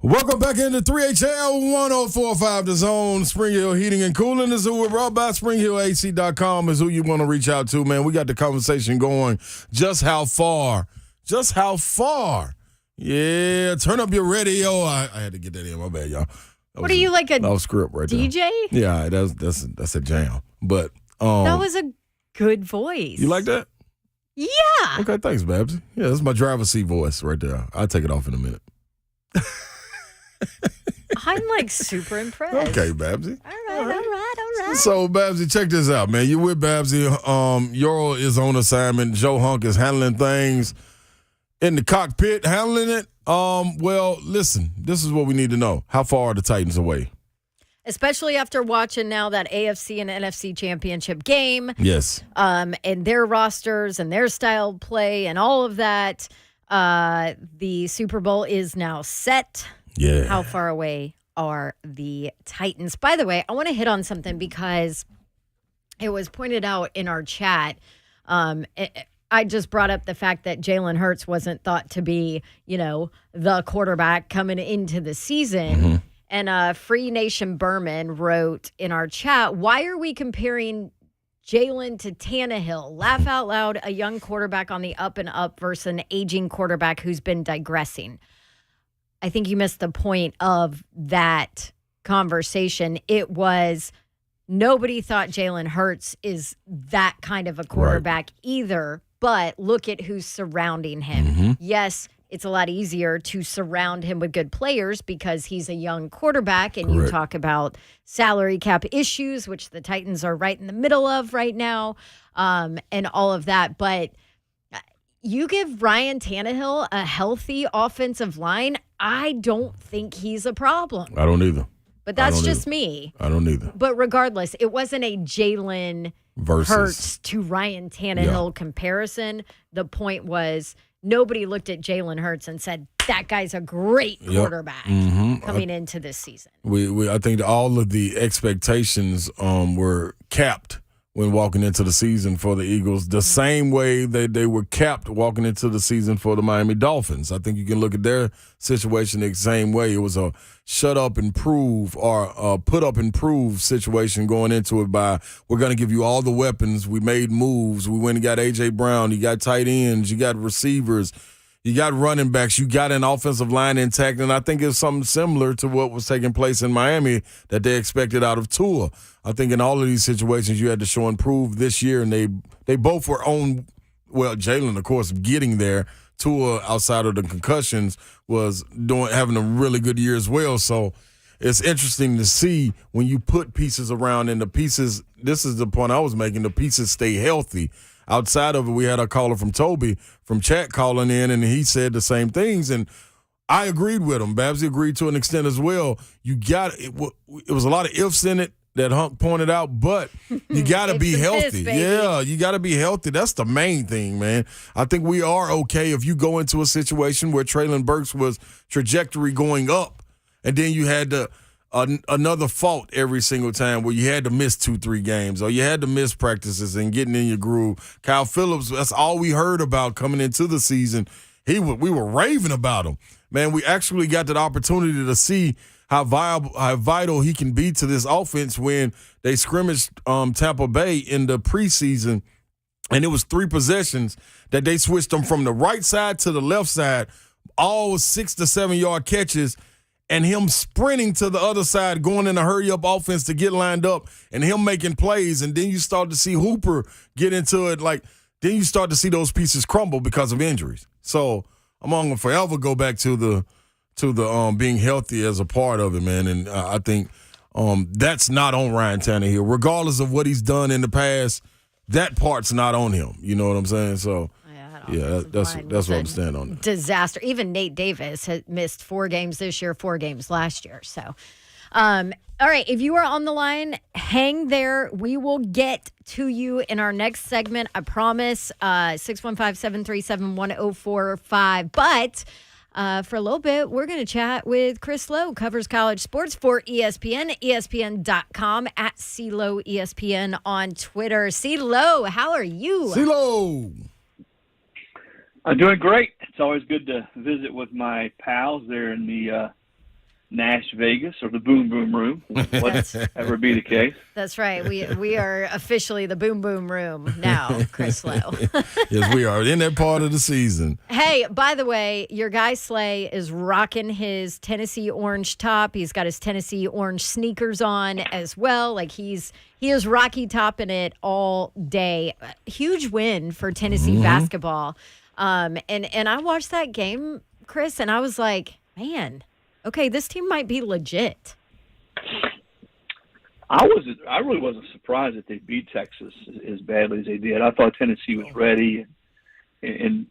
S2: Welcome back into 3HL 1045 The Zone. Spring Hill Heating and Cooling is who we're brought by. SpringHillAC.com is who you want to reach out to, man. We got the conversation going. Just how far? Yeah, turn up your radio. I had to get that in. My bad, y'all.
S3: What are you, like a
S2: off script right
S3: DJ?
S2: there. Yeah, that's a jam. But
S3: that was a good voice.
S2: You like that?
S3: Yeah.
S2: Okay, thanks, Babsy. Yeah, that's my driver's seat voice right there. I'll take it off in a minute.
S3: I'm like super impressed.
S2: Okay, Babsy.
S3: All right.
S2: So, Babsy, check this out, man. You with Babsy. Euro is on assignment. Joe Hunk is handling things in the cockpit, handling it. Well, listen, this is what we need to know. How far are the Titans away?
S3: Especially after watching now that AFC and NFC championship game.
S2: Yes.
S3: And their rosters and their style of play and all of that. The Super Bowl is now set.
S2: Yeah.
S3: How far away are the Titans? By the way, I want to hit on something because it was pointed out in our chat. I just brought up the fact that Jalen Hurts wasn't thought to be, the quarterback coming into the season.
S2: Mm-hmm.
S3: And Free Nation Berman wrote in our chat, why are we comparing Jalen to Tannehill? Laugh out loud, a young quarterback on the up and up versus an aging quarterback who's been digressing. I think you missed the point of that conversation. It was nobody thought Jalen Hurts is that kind of a quarterback either, but look at who's surrounding him.
S2: Mm-hmm.
S3: Yes, it's a lot easier to surround him with good players because he's a young quarterback, and
S2: Correct.
S3: you talk about salary cap issues, which the Titans are right in the middle of right now, and all of that. But you give Ryan Tannehill a healthy offensive line, I don't think he's a problem.
S2: I don't either.
S3: But that's just me.
S2: I don't either.
S3: But regardless, it wasn't a Jalen Hurts to Ryan Tannehill comparison. The point was nobody looked at Jalen Hurts and said, that guy's a great quarterback coming into this season.
S2: I think all of the expectations were capped when walking into the season for the Eagles, the same way they were capped walking into the season for the Miami Dolphins. I think you can look at their situation the same way. It was a shut up and prove or a put up and prove situation going into it by, we're going to give you all the weapons. We made moves. We went and got A.J. Brown. You got tight ends. You got receivers. You got running backs. You got an offensive line intact. And I think it's something similar to what was taking place in Miami that they expected out of Tua. I think in all of these situations you had to show and prove this year, and they both were on, well, Jalen, of course, getting there. Tua, outside of the concussions, was having a really good year as well. So it's interesting to see when you put pieces around, and the pieces, this is the point I was making, the pieces stay healthy. Outside of it, we had a caller from Toby from chat calling in, and he said the same things, and I agreed with him. Babsy agreed to an extent as well. It was a lot of ifs in it that Hunk pointed out, but you got to be healthy. You got to be healthy. That's the main thing, man. I think we are okay if you go into a situation where Treylon Burks was trajectory going up, and then you had another fault every single time where you had to miss 2-3 games or you had to miss practices and getting in your groove. Kyle Phillips, that's all we heard about coming into the season. We were raving about him. Man, we actually got that opportunity to see how vital he can be to this offense when they scrimmaged Tampa Bay in the preseason, and it was 3 possessions that they switched them from the right side to the left side, all 6 to 7 yard catches, and him sprinting to the other side, going in a hurry-up offense to get lined up, and him making plays, and then you start to see Hooper get into it. Then you start to see those pieces crumble because of injuries. So I'm going to forever go back to the being healthy as a part of it, man. And I think that's not on Ryan Tannehill. Regardless of what he's done in the past, that part's not on him. You know what I'm saying? So, that's what I'm standing on.
S3: Disaster. Even Nate Davis had missed 4 games this year, 4 games last year. So, all right, if you are on the line, hang there. We will get to you in our next segment. I promise. 615-737-1045. But for a little bit, we're going to chat with Chris Lowe, covers college sports for ESPN, ESPN.com, at CLowe ESPN on Twitter. CLowe, how are you?
S2: CLowe.
S10: I'm doing great. It's always good to visit with my pals there in the Nash Vegas or the Boom Boom Room, whatever be the case.
S3: That's right. We are officially the Boom Boom Room now, Chris Lowe.
S2: Yes, we are in that part of the season.
S3: Hey, by the way, your guy Slay is rocking his Tennessee orange top. He's got his Tennessee orange sneakers on as well. Like he is Rocky topping it all day. Huge win for Tennessee basketball. And I watched that game, Chris, and I was like, man, okay, this team might be legit.
S10: I really wasn't surprised that they beat Texas as badly as they did. I thought Tennessee was ready, and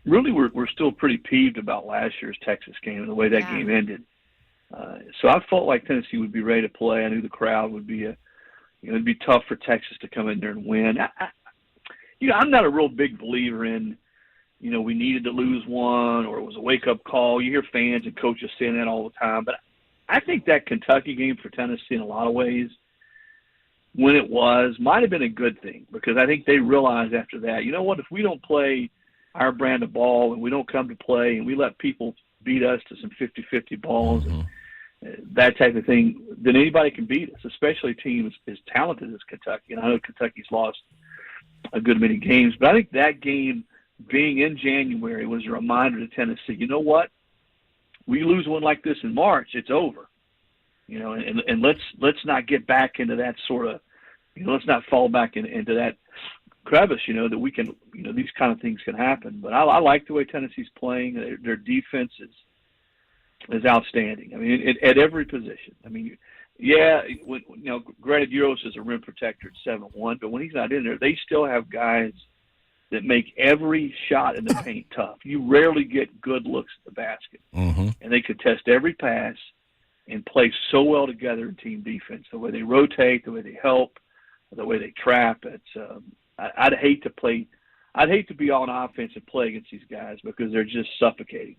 S10: really we're still pretty peeved about last year's Texas game and the way that game ended. So I felt like Tennessee would be ready to play. I knew the crowd would be it'd be tough for Texas to come in there and win. I'm not a real big believer in, we needed to lose one or it was a wake-up call. You hear fans and coaches saying that all the time. But I think that Kentucky game for Tennessee in a lot of ways, when it might have been a good thing because I think they realized after that, you know what, if we don't play our brand of ball and we don't come to play and we let people beat us to some 50-50 balls and that type of thing, then anybody can beat us, especially a team as talented as Kentucky. And I know Kentucky's lost a good many games, but I think that game being in January was a reminder to Tennessee, you know what? We lose one like this in March, it's over. And let's not get back into that sort of, let's not fall back into that crevice, that we can, these kind of things can happen. But I like the way Tennessee's playing. Their defense is outstanding. I mean, at every position. I mean, granted, Euros is a rim protector at 7-1, but when he's not in there, they still have guys that make every shot in the paint tough. You rarely get good looks at the basket. And they contest every pass and play so well together in team defense. The way they rotate, the way they help, the way they trap. It's I'd hate to be on offense and play against these guys because they're just suffocating.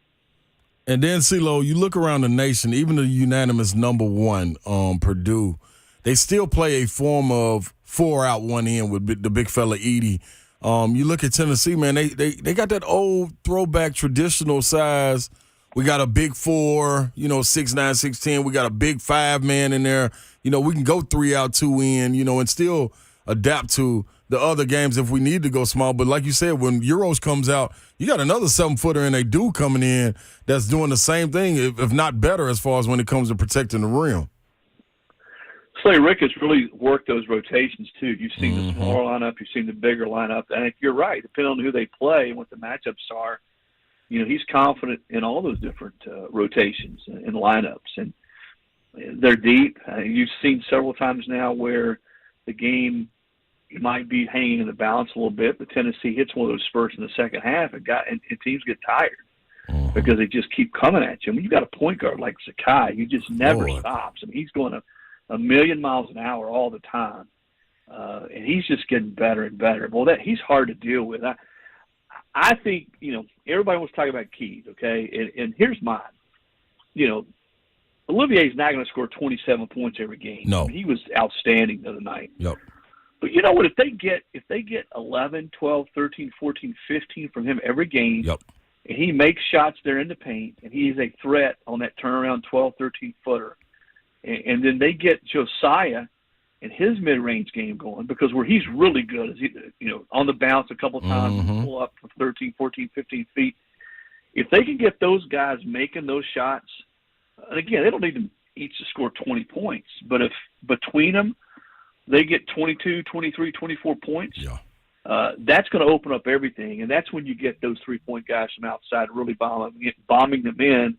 S2: And then, CeeLo, you look around the nation, even the unanimous number one, Purdue, they still play a form of 4 out, 1 in with the big fella Edey. You look at Tennessee, man, they got that old throwback traditional size. We got a big 4, 6'9", 6'10". We got a big 5 man in there. We can go 3 out, 2 in, and still adapt to the other games if we need to go small. But like you said, when Euros comes out, you got another 7-footer and a dude coming in that's doing the same thing, if not better, as far as when it comes to protecting the rim.
S10: Slay Rick has really worked those rotations, too. You've seen the smaller lineup. You've seen the bigger lineup. And I think you're right. Depending on who they play and what the matchups are, he's confident in all those different rotations and lineups. And they're deep. You've seen several times now where the game might be hanging in the balance a little bit, but Tennessee hits one of those spurts in the second half and teams get tired because they just keep coming at you. I mean, you got a point guard like Sakai. He just never stops. I mean, he's going a million miles an hour all the time, and he's just getting better and better. Well, he's hard to deal with. I think, everybody wants to talk about keys, okay? And here's mine. Olivier's not going to score 27 points every game.
S2: No.
S10: I mean, he was outstanding the other night.
S2: Yep.
S10: But you know what? If they get 11, 12, 13, 14, 15 from him every game,
S2: yep,
S10: and he makes shots there in the paint, and he is a threat on that turnaround 12, 13-footer, and then they get Josiah and his mid-range game going, because where he's really good is, on the bounce a couple times, pull up for 13, 14, 15 feet. If they can get those guys making those shots, and again, they don't need them each to score 20 points, but if between them they get 22, 23, 24 points, that's going to open up everything, and that's when you get those three-point guys from outside really bombing them in.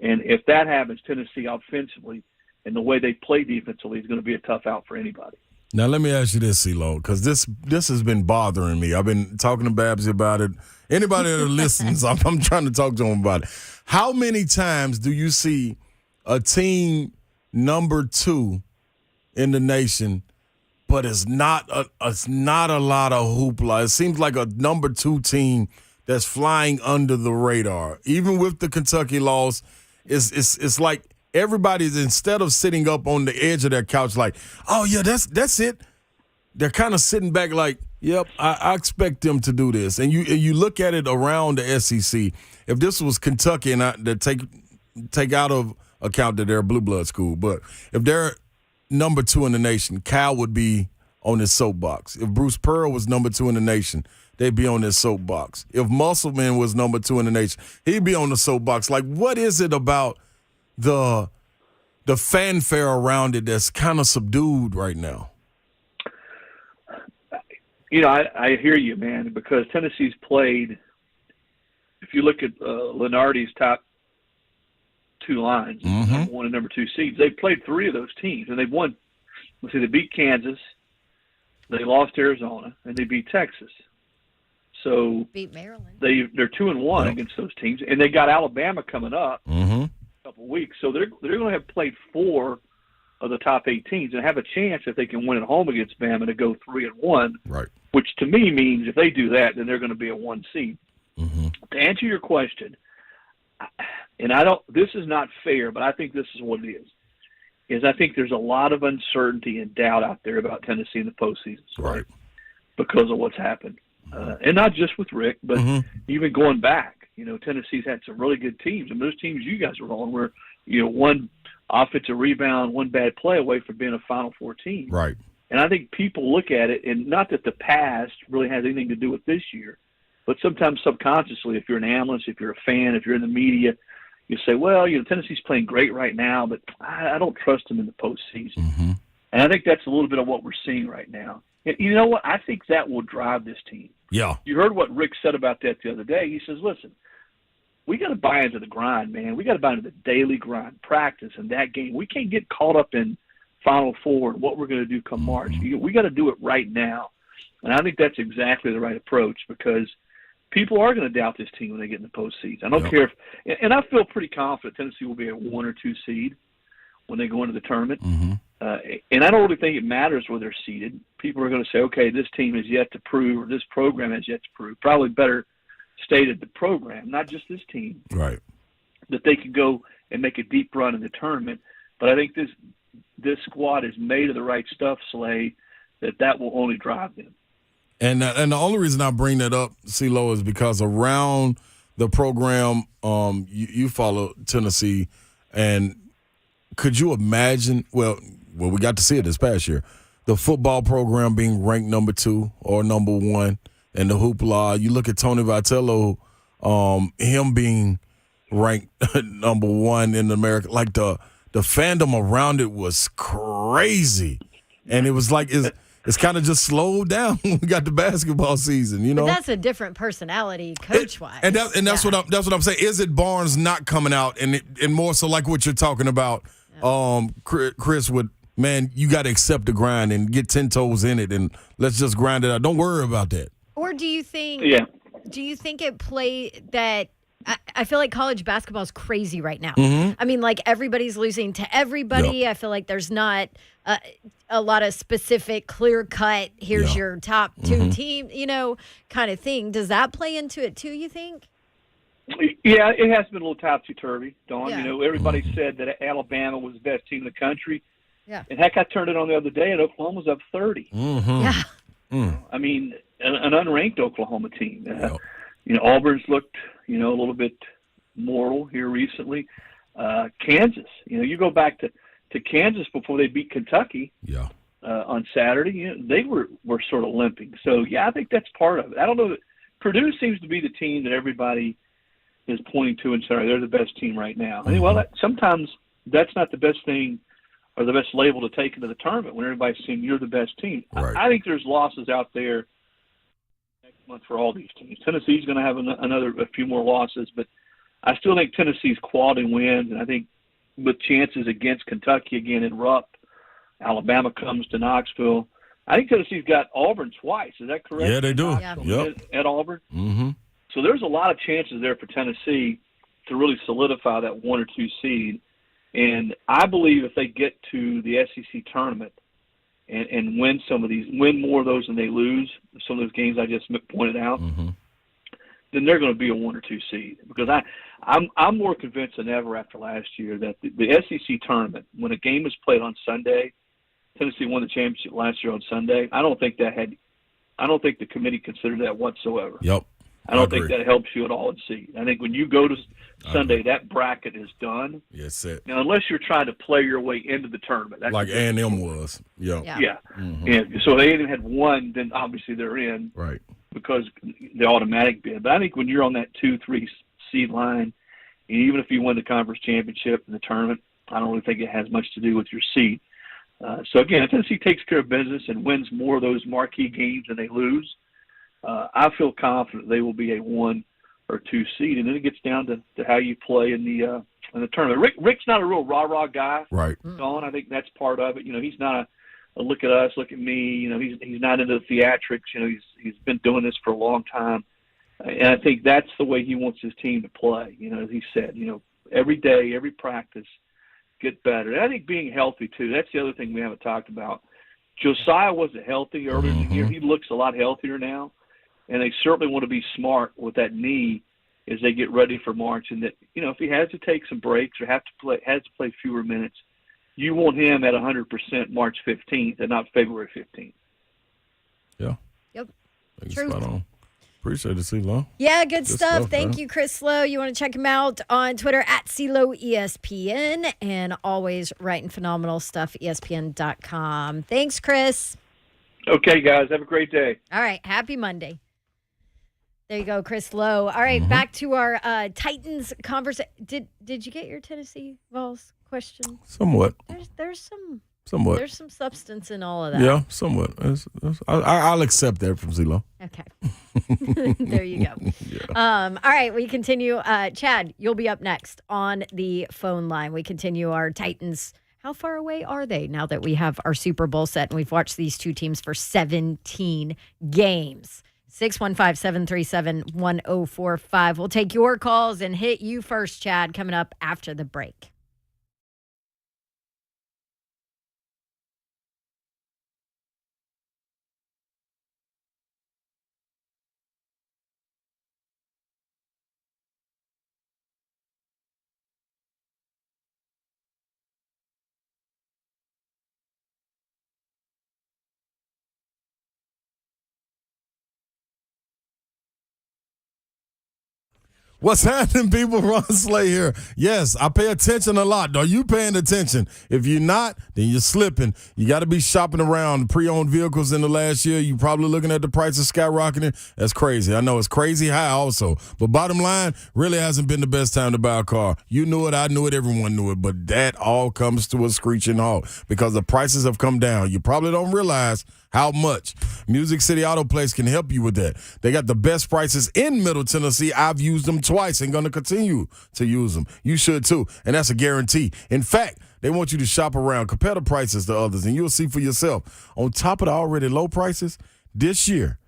S10: And if that happens, Tennessee offensively and the way they play defensively is going to be a tough out for anybody.
S2: Now, let me ask you this, CeeLo, because this has been bothering me. I've been talking to Babsy about it. Anybody that listens, I'm trying to talk to them about it. How many times do you see a team number 2 in the nation, but it's not a lot of hoopla? It seems like a number 2 team that's flying under the radar. Even with the Kentucky loss, it's like everybody's, instead of sitting up on the edge of their couch like, oh, yeah, that's it, they're kind of sitting back like, yep, I expect them to do this. And you look at it around the SEC. If this was Kentucky and to take out of account that they're a blue blood school. But if they're number 2 in the nation, Cal would be on his soapbox. If Bruce Pearl was number 2 in the nation, they'd be on his soapbox. If Musselman was number 2 in the nation, he'd be on the soapbox. Like, what is it about the fanfare around it that's kind of subdued right now?
S10: I hear you, man, because Tennessee's played, if you look at Lenardi's top 2 lines, number 1 and number 2 seeds, they've played 3 of those teams, and they've won. Let's see, they beat Kansas, they lost Arizona, and they beat Texas. So
S3: beat Maryland.
S10: They're 2-1 against those teams, and they got Alabama coming up in a couple of weeks. So they're going to have played 4 of the top 8 teams and have a chance if they can win at home against Bama to go 3-1.
S2: Right.
S10: Which to me means if they do that, then they're going to be a 1 seed. To answer your question, and this is not fair, but I think this is what it is I think there's a lot of uncertainty and doubt out there about Tennessee in the postseason.
S2: Right.
S10: Because of what's happened. And not just with Rick, but even going back, Tennessee's had some really good teams. And those teams you guys were on were, one offensive rebound, 1 bad play away from being a Final Four team.
S2: Right.
S10: And I think people look at it, and not that the past really has anything to do with this year, but sometimes subconsciously, if you're an analyst, if you're a fan, if you're in the media, you say, well, Tennessee's playing great right now, but I don't trust them in the postseason. And I think that's a little bit of what we're seeing right now. And you know what? I think that will drive this team.
S2: Yeah.
S10: You heard what Rick said about that the other day. He says, listen, we got to buy into the grind, man. We got to buy into the daily grind, practice, and that game. We can't get caught up in Final Four and what we're going to do come March. We got to do it right now. And I think that's exactly the right approach because people are going to doubt this team when they get in the postseason. I don't care if – and I feel pretty confident Tennessee will be a 1 or 2 seed when they go into the tournament. And I don't really think it matters where they're seated. People are going to say, okay, this team has yet to prove or this program has yet to prove. Probably better stated the program, not just this team.
S2: Right.
S10: That they could go and make a deep run in the tournament. But I think this squad is made of the right stuff, Slade, that will only drive them.
S2: And the only reason I bring that up, CeeLo, is because around the program, you follow Tennessee, and could you imagine? Well, we got to see it this past year. The football program being ranked number 2 or number 1, and the hoopla. You look at Tony Vitello, him being ranked number 1 in America. Like the fandom around it was crazy, and it was like it's kind of just slowed down when we got the basketball season,
S3: But that's a different personality, coach-wise.
S2: And that's what I'm saying. Is it Barnes not coming out, and more so like what you're talking about, Chris? Man, you got to accept the grind and get 10 toes in it, and let's just grind it out. Don't worry about that.
S3: Or do you think?
S10: Yeah.
S3: Do you think it played that? I feel like college basketball is crazy right now. I mean, like everybody's losing to everybody.
S2: Yep.
S3: I feel like there's not a lot of specific, clear cut. Here's your top 2 team, kind of thing. Does that play into it too? You think?
S10: Yeah, it has been a little topsy-turvy, Dawn.
S3: Yeah.
S10: Everybody said that Alabama was the best team in the country.
S3: Yeah.
S10: And heck, I turned it on the other day, and Oklahoma's up 30.
S3: Yeah.
S10: I mean, an unranked Oklahoma team. Auburn's looked, a little bit mortal here recently. Kansas, you go back to Kansas before they beat Kentucky.
S2: Yeah.
S10: On Saturday, they were sort of limping. So yeah, I think that's part of it. I don't know. Purdue seems to be the team that everybody is pointing to and saying they're the best team right now. I mean, well, sometimes that's not the best thing or the best label to take into the tournament when everybody's saying you're the best team.
S2: Right.
S10: I think there's losses out there next month for all these teams. Tennessee's going to have a few more losses, but I still think Tennessee's quality wins, and I think with chances against Kentucky again in Rupp, Alabama comes to Knoxville. I think Tennessee's got Auburn twice. Is that correct?
S2: Yeah, they do.
S3: Yeah.
S2: Yep.
S10: At Auburn. So there's a lot of chances there for Tennessee to really solidify that 1 or 2 seed. And I believe if they get to the SEC tournament and win more of those than they lose, some of those games I just pointed out, then they're going to be a 1 or 2 seed. Because I'm more convinced than ever after last year that the SEC tournament, when a game is played on Sunday, Tennessee won the championship last year on Sunday. I don't think the committee considered that whatsoever.
S2: Yep.
S10: I don't think that helps you at all at seed. I think when you go to Sunday, that bracket is done.
S2: Yes, it.
S10: Now, unless you're trying to play your way into the tournament. That's
S2: like A&M was. Yeah.
S10: Mm-hmm. And so if A&M had won, then obviously they're in.
S2: Right.
S10: Because the automatic bid. But I think when you're on that 2-3 seed line, and even if you win the conference championship in the tournament, I don't really think it has much to do with your seed. So, again, if Tennessee takes care of business and wins more of those marquee games than they lose, I feel confident they will be a 1 or 2 seed. And then it gets down to how you play in the tournament. Rick's not a real rah-rah guy.
S2: Right.
S10: Don, I think that's part of it. He's not a look at us, look at me. He's not into the theatrics. He's been doing this for a long time. And I think that's the way he wants his team to play. As he said, every day, every practice, get better. And I think being healthy, too, that's the other thing we haven't talked about. Josiah wasn't healthy earlier in the year. He looks a lot healthier now. And they certainly want to be smart with that knee as they get ready for March. And that, if he has to take some breaks or has to play fewer minutes, you want him at 100% March 15th and not February 15th.
S2: Yeah.
S3: Yep.
S2: Spot on. Appreciate it, CeeLo.
S3: Yeah, good stuff. Thank you, Chris Lowe. You want to check him out on Twitter at CeeLo ESPN, and always writing phenomenal stuff, ESPN.com. Thanks, Chris.
S10: Okay, guys. Have a great day.
S3: All right. Happy Monday. There you go, Chris Lowe. All right, back to our Titans conversation. Did you get your Tennessee Vols question?
S2: Somewhat.
S3: There's some
S2: Somewhat.
S3: There's some substance in all of that.
S2: Yeah, somewhat. I'll accept that from CeeLo.
S3: Okay. There you go. Yeah. All right, we continue. Chad, you'll be up next on the phone line. We continue our Titans. How far away are they now that we have our Super Bowl set and we've watched these two teams for 17 games? 615-737-1045. We'll take your calls and hit you first, Chad, coming up after the break.
S2: What's happening, people? Ron Slay here. Yes, I pay attention a lot. Are you paying attention? If you're not, then you're slipping. You got to be shopping around pre-owned vehicles in the last year. You're probably looking at the prices skyrocketing. That's crazy. I know it's crazy high also. But bottom line, really hasn't been the best time to buy a car. You knew it. I knew it. Everyone knew it. But that all comes to a screeching halt because the prices have come down. You probably don't realize how much. Music City Auto Place can help you with that. They got the best prices in Middle Tennessee. I've used them twice and going to continue to use them. You should too, and that's a guarantee. In fact, they want you to shop around, compare the prices to others, and you'll see for yourself. On top of the already low prices, this year,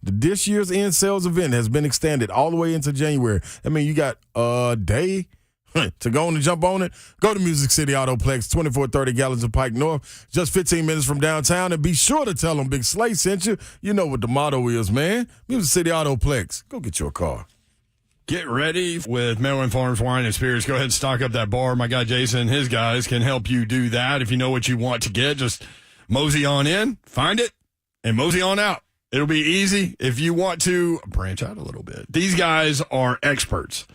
S2: this year's end sales event has been extended all the way into January. I mean, you got a day to go on and jump on it. Go to Music City Autoplex, 2430 Gallons of Pike North, just 15 minutes from downtown, and be sure to tell them Big Slay sent you. You know what the motto is, man. Music City Autoplex. Go get your car.
S7: Get ready with Maryland Farms Wine and Spirits. Go ahead and stock up that bar. My guy Jason and his guys can help you do that. If you know what you want to get, just mosey on in, find it, and mosey on out. It'll be easy if you want to branch out a little bit. These guys are experts.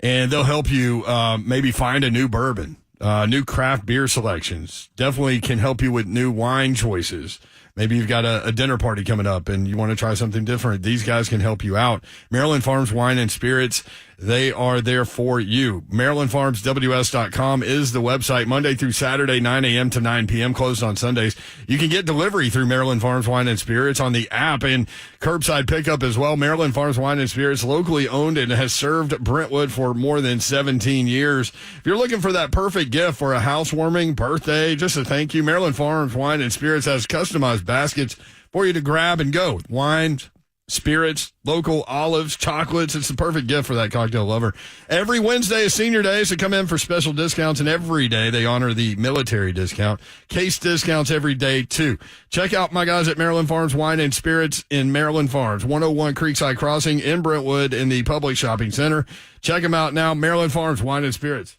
S7: And they'll help you maybe find a new bourbon, new craft beer selections. Definitely can help you with new wine choices. Maybe you've got a dinner party coming up and you want to try something different. These guys can help you out. Maryland Farms Wine and Spirits, they are there for you. MarylandFarmsWS.com is the website. Monday through Saturday, 9 a.m. to 9 p.m., closed on Sundays. You can get delivery through Maryland Farms Wine and Spirits on the app and curbside pickup as well. Maryland Farms Wine and Spirits, locally owned and has served Brentwood for more than 17 years. If you're looking for that perfect gift for a housewarming, birthday, just a thank you, Maryland Farms Wine and Spirits has customized baskets for you to grab and go. Wines, spirits, local olives, chocolates. It's the perfect gift for that cocktail lover. Every Wednesday is senior day, so come in for special discounts, and every day they honor the military discount. Case discounts every day, too. Check out my guys at Maryland Farms Wine and Spirits in Maryland Farms, 101 Creekside Crossing in Brentwood in the Public Shopping Center. Check them out now, Maryland Farms Wine and Spirits.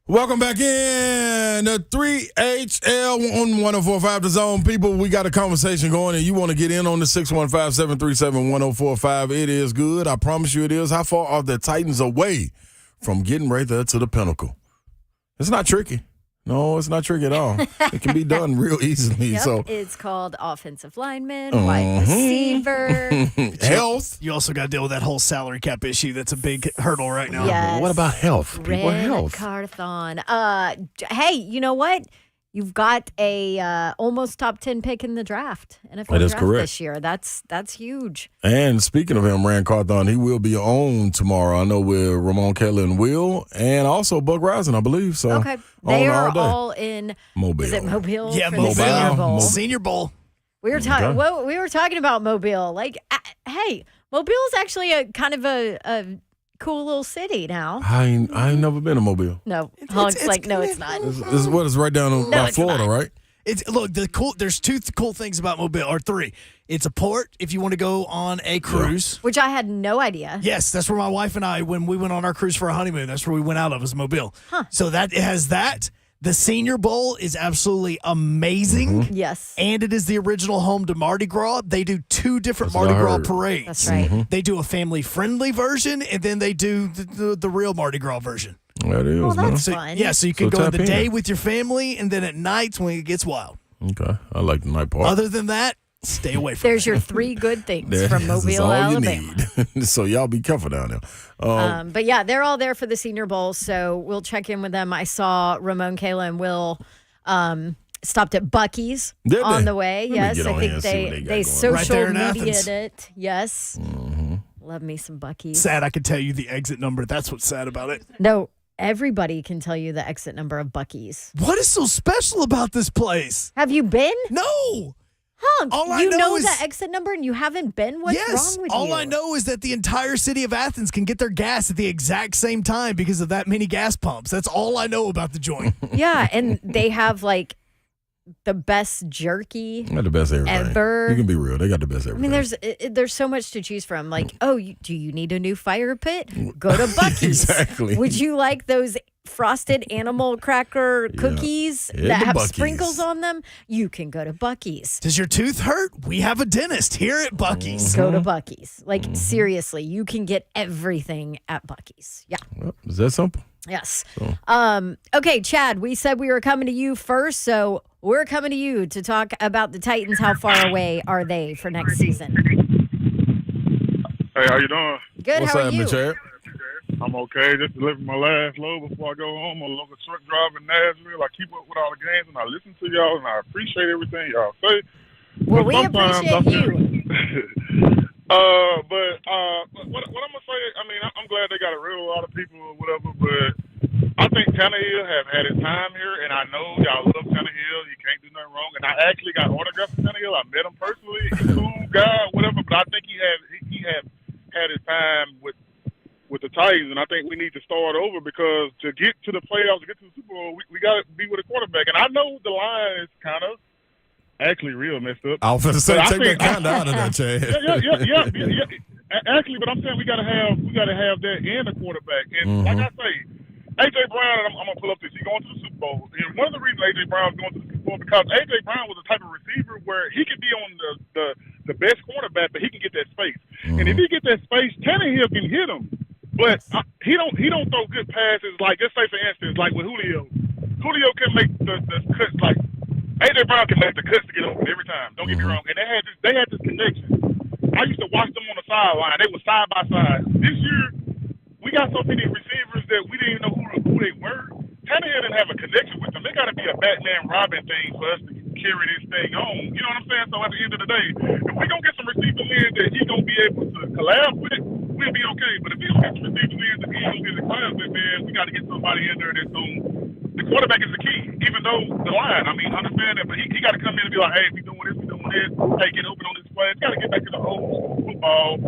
S2: Welcome back in the 3HL on 104.5 The Zone. People, we got a conversation going, and you want to get in on the 615-737-1045. It is good. I promise you it is. How far are the Titans away from getting right there to the pinnacle? It's not tricky. No, it's not tricky at all. It can be done real easily.
S3: Yep,
S2: So
S3: it's called offensive lineman, wide receiver.
S2: health.
S1: You also got to deal with that whole salary cap issue. That's a big hurdle right now.
S3: Yes.
S2: What about health? People, health.
S3: Carthon. Hey, you know what? You've got a almost top 10 pick in the draft. NFL
S2: That is
S3: draft
S2: correct.
S3: this year. That's huge.
S2: And speaking of him, Rand Carthon, he will be on tomorrow. I know with Ramon Kelly and Will, and also Buck Rising, I believe. So
S3: Okay. They
S2: on
S3: are
S2: day.
S3: all in
S2: Mobile.
S3: Is it Mobile?
S1: Yeah,
S3: for the
S1: Mobile.
S3: Senior Bowl?
S1: Senior Bowl.
S3: We were talking.
S2: Okay.
S3: Well, we were talking about Mobile. Like, hey, Mobile is actually a kind of a cool little city now.
S2: I ain't never been to Mobile.
S3: No,
S1: it's
S3: no, it's not.
S2: This is what is right down by
S3: it's
S2: Florida,
S3: not.
S2: right?
S1: There's two cool things about Mobile, or three. It's a port if you want to go on a cruise.
S3: Which I had no idea.
S1: Yes, that's where my wife and I, when we went on our cruise for a honeymoon, that's where we went out of, was Mobile. So it has that. The Senior Bowl is absolutely amazing.
S3: Yes.
S1: And it is the original home to Mardi Gras. They do two different
S2: That's what
S1: Mardi
S2: I
S1: Gras
S2: heard.
S1: parades.
S3: That's right.
S1: They do a family-friendly version, and then they do the real Mardi Gras version.
S2: That is,
S3: Well,
S2: man.
S3: that's
S1: So,
S3: fun.
S1: yeah, so you can
S2: So
S1: go in
S2: tap
S1: the day
S2: in.
S1: with your family, and then at night when it gets wild.
S2: Okay, I like the night part.
S1: Other than that, stay away from
S3: There's
S1: it.
S3: your three good things
S2: That
S3: from
S2: is
S3: Mobile,
S2: all
S3: Alabama.
S2: you need. So y'all be careful down there.
S3: But yeah, they're all there for the Senior Bowl, so we'll check in with them. I saw Ramon, Kayla, and Will stopped at Buc-ee's
S2: Did
S3: on
S2: they?
S3: the way.
S2: Let me
S3: Yes,
S2: get
S3: I
S2: on
S3: think
S2: here and see what
S3: they
S2: they got going on.
S3: social
S1: Right there in
S3: media'd
S1: Athens.
S3: it. Yes, love me some Buc-ee's.
S1: Sad I could tell you the exit number. That's what's sad about it.
S3: No, everybody can tell you the exit number of Buc-ee's.
S1: What is so special about this place?
S3: Have you been?
S1: No.
S3: Hunk,
S1: All I
S3: you
S1: know
S3: know
S1: is-
S3: the exit number and you haven't been? What's
S1: Yes.
S3: wrong with you?
S1: All I know is that the entire city of Athens can get their gas at the exact same time because of that many gas pumps. That's all I know about the joint.
S3: Yeah, and they have like the best jerky.
S2: They got the best everything.
S3: Ever.
S2: You can be real. They got the best
S3: I
S2: everything.
S3: mean, there's so much to choose from. Like, oh, do you need a new fire pit? Go to Buc-ee's.
S2: Exactly.
S3: Would you like those frosted animal cracker cookies
S2: Head
S3: that
S2: to
S3: have
S2: Buc-ee's.
S3: sprinkles on them? You can go to Buc-ee's.
S1: Does your tooth hurt? We have a dentist here at Buc-ee's.
S3: Go to Buc-ee's. Like, seriously, you can get everything at Buc-ee's. Yeah.
S2: Well, is that simple?
S3: Yes. Okay, Chad, we said we were coming to you first, so we're coming to you to talk about the Titans. How far away are they for next season?
S5: Hey, how you doing?
S3: Good,
S2: What's
S3: how are
S2: happening,
S3: you?
S2: Chad?
S5: I'm okay. Just delivering my last load before I go home on a local truck driver in Nashville. I keep up with all the games, and I listen to y'all, and I appreciate everything y'all say.
S3: Well,
S5: But
S3: we
S5: sometimes
S3: appreciate
S5: I
S3: you.
S5: what I'm gonna say, I mean, I'm glad they got a real lot of people or whatever, but I think Tannehill have had his time here, and I know y'all love Tannehill. He can't do nothing wrong, and I actually got autographs from Tannehill. I met him personally. He's a cool guy, whatever. But I think he had his time with the Titans, and I think we need to start over because to get to the playoffs, to get to the Super Bowl, we got to be with a quarterback. And I know the line is kind of actually real messed up.
S2: I was going to say,
S5: But I
S2: take
S5: think-
S2: that kind of out of that, Chad.
S5: Yeah. Actually, but I'm saying we got to have that and a quarterback. And like I say, AJ Brown, and I'm gonna pull up this. He's going to the Super Bowl. And one of the reasons AJ Brown's going to the Super Bowl because AJ Brown was the type of receiver where he could be on the best cornerback, but he can get that space. And if he get that space, Tannehill can hit him. But he don't throw good passes. Like just say for instance, like with Julio can make the cuts. Like AJ Brown can make the cuts to get open every time. Don't get me wrong. And they had this connection. I used to watch them on the sideline. They were side by side. This year, we got so many receivers that we didn't even know who they were. Tannehill didn't have a connection with them. It got to be a Batman Robin thing for us to carry this thing on. You know what I'm saying? So at the end of the day, if we gonna get some receivers in that he gonna be able to collab with, we'll be okay. But if he don't get some receivers in that he gonna get a collab with, man, we got to get somebody in there that's going. The quarterback is the key, even though the line. I mean, understand that, but he got to come in and be like, hey, we doing this, we doing this. Hey, get open on this play. It's got to get back to the old football,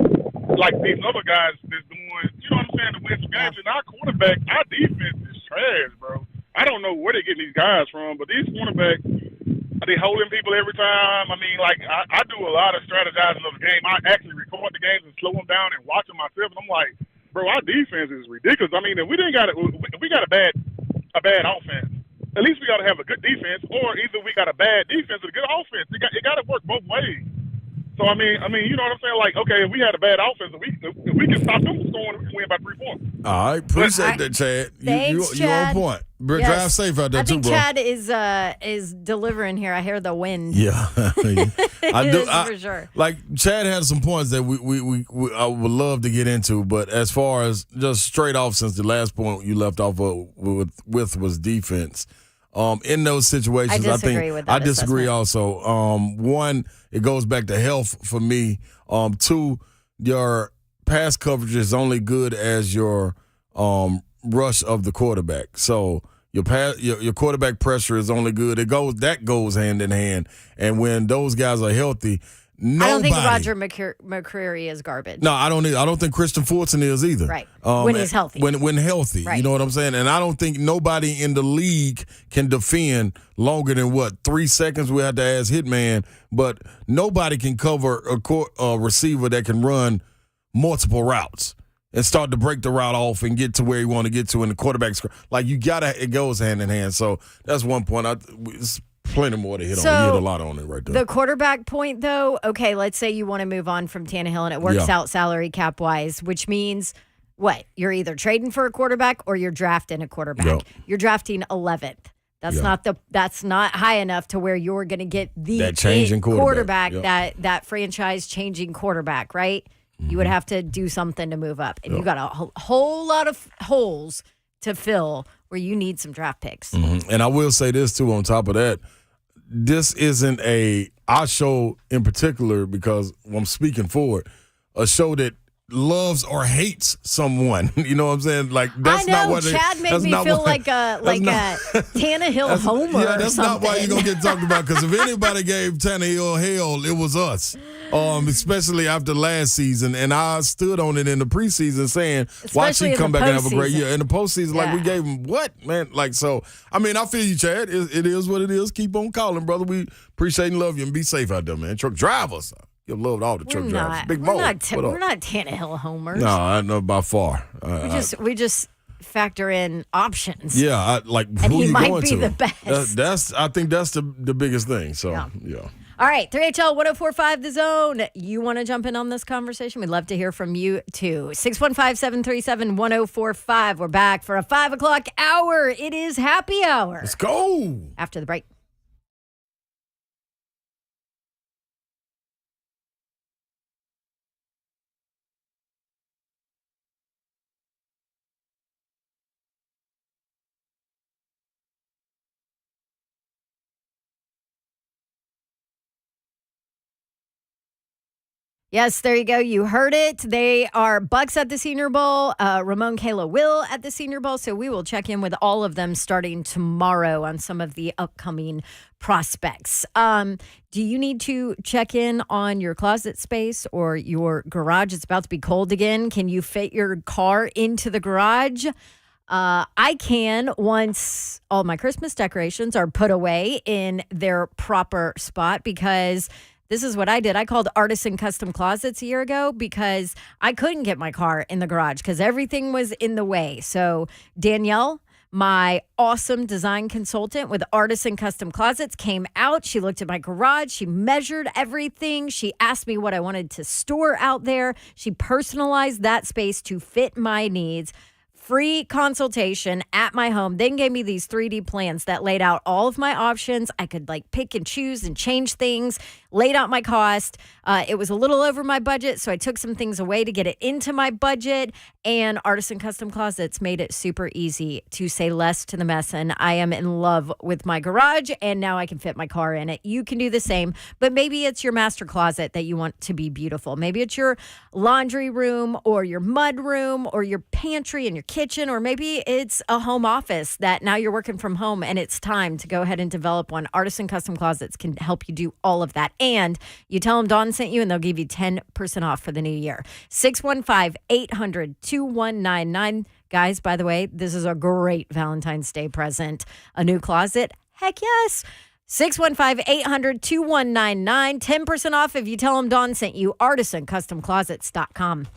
S5: like these other guys that's doing. You know what I'm saying? To win some games. And our quarterback, our defense is trash, bro. I don't know where they getting these guys from, but these quarterbacks, they holding people every time. I mean, like I do a lot of strategizing of the game. I actually record the games and slow them down and watch them myself. And I'm like, bro, our defense is ridiculous. I mean, if we got a a bad offense. At least we got to have a good defense, or either we got a bad defense or a good offense. It got to work both ways. So I mean, you know what I'm saying? Like, okay, if we had a bad offense, if we can stop them from scoring, we can win by 3 points.
S2: All right, appreciate that, Chad.
S3: Thanks,
S2: you on
S3: Chad.
S2: point.
S3: Yes.
S2: Drive safe out there
S3: I think
S2: too, bro.
S3: Chad is delivering here. I hear the wind.
S2: Yeah, I do.
S3: For sure.
S2: Like Chad had some points that I would love to get into, but as far as just straight off, since the last point you left off with was defense. In those situations, I disagree also. One, it goes back to health for me. Two, your pass coverage is only good as your rush of the quarterback. So your quarterback pressure is only good. That goes hand in hand. And when those guys are healthy, nobody.
S3: I don't think Roger McCreary is garbage.
S2: No, I don't either. I don't think Christian Fulton is either.
S3: Right. When he's healthy.
S2: When healthy.
S3: Right.
S2: You know what I'm saying? And I don't think nobody in the league can defend longer than 3 seconds. We have to ask Hitman, but nobody can cover a receiver that can run multiple routes and start to break the route off and get to where you want to get to in the quarterback's. Like, it goes hand in hand. So that's one point. It's plenty more to hit on. You hit a lot on it right there.
S3: The quarterback point, though, okay, let's say you want to move on from Tannehill and it works out salary cap wise, which means what? You're either trading for a quarterback or you're drafting a quarterback.
S2: Yep.
S3: You're drafting 11th. That's not high enough to where you're going to get
S2: that changing quarterback.
S3: That franchise changing quarterback, right? Mm-hmm. You would have to do something to move up, and you got a whole lot of holes to fill where you need some draft picks.
S2: Mm-hmm. And I will say this too. On top of that, this isn't our show in particular, because I'm speaking for it, a show that loves or hates someone. You know what I'm saying? Like, that's not what
S3: Chad made me feel like a Tannehill homer.
S2: Yeah, that's not why you're gonna get talked about. Because if anybody gave Tannehill hell, it was us. Especially after last season, and I stood on it in the preseason saying, watch him come back and have a great year. In the postseason, like, we gave him what, man? Like, so, I mean, I feel you, Chad. It is what it is. Keep on calling, brother. We appreciate and love you, and be safe out there, man. Truck drivers. You love all the truck drivers. Big Mo.
S3: We're not Tannehill homers.
S2: No, I know by far.
S3: We just factor in options.
S2: Yeah,
S3: and
S2: who
S3: he
S2: you
S3: might
S2: going
S3: be
S2: to?
S3: the best.
S2: I think that's the biggest thing. So, yeah.
S3: All right, 3HL 1045 The Zone. You want to jump in on this conversation? We'd love to hear from you, too. 615-737-1045. We're back for a 5 o'clock hour. It is happy hour.
S2: Let's go.
S3: After the break. Yes, there you go. You heard it. They are Bucks at the Senior Bowl. Ramon Kayla will at the Senior Bowl. So we will check in with all of them starting tomorrow on some of the upcoming prospects. Do you need to check in on your closet space or your garage? It's about to be cold again. Can you fit your car into the garage? I can, once all my Christmas decorations are put away in their proper spot, because this is what I did. I called Artisan Custom Closets a year ago because I couldn't get my car in the garage because everything was in the way. So Danielle, my awesome design consultant with Artisan Custom Closets, came out. She looked at my garage. She measured everything. She asked me what I wanted to store out there. She personalized that space to fit my needs. Free consultation at my home, then gave me these 3D plans that laid out all of my options. I could pick and choose and change things, laid out my cost. It was a little over my budget, so I took some things away to get it into my budget. And Artisan Custom Closets made it super easy to say less to the mess. And I am in love with my garage, and now I can fit my car in it. You can do the same, but maybe it's your master closet that you want to be beautiful. Maybe it's your laundry room or your mud room or your pantry and your kitchen, or maybe it's a home office that now you're working from home and it's time to go ahead and develop one. Artisan Custom Closets can help you do all of that. And you tell them Dawn sent you and they'll give you 10% off for the new year. 615-800-2199. Guys, by the way, this is a great Valentine's Day present. A new closet? Heck yes. 615-800-2199. 10% off if you tell them Dawn sent you. ArtisanCustomClosets.com.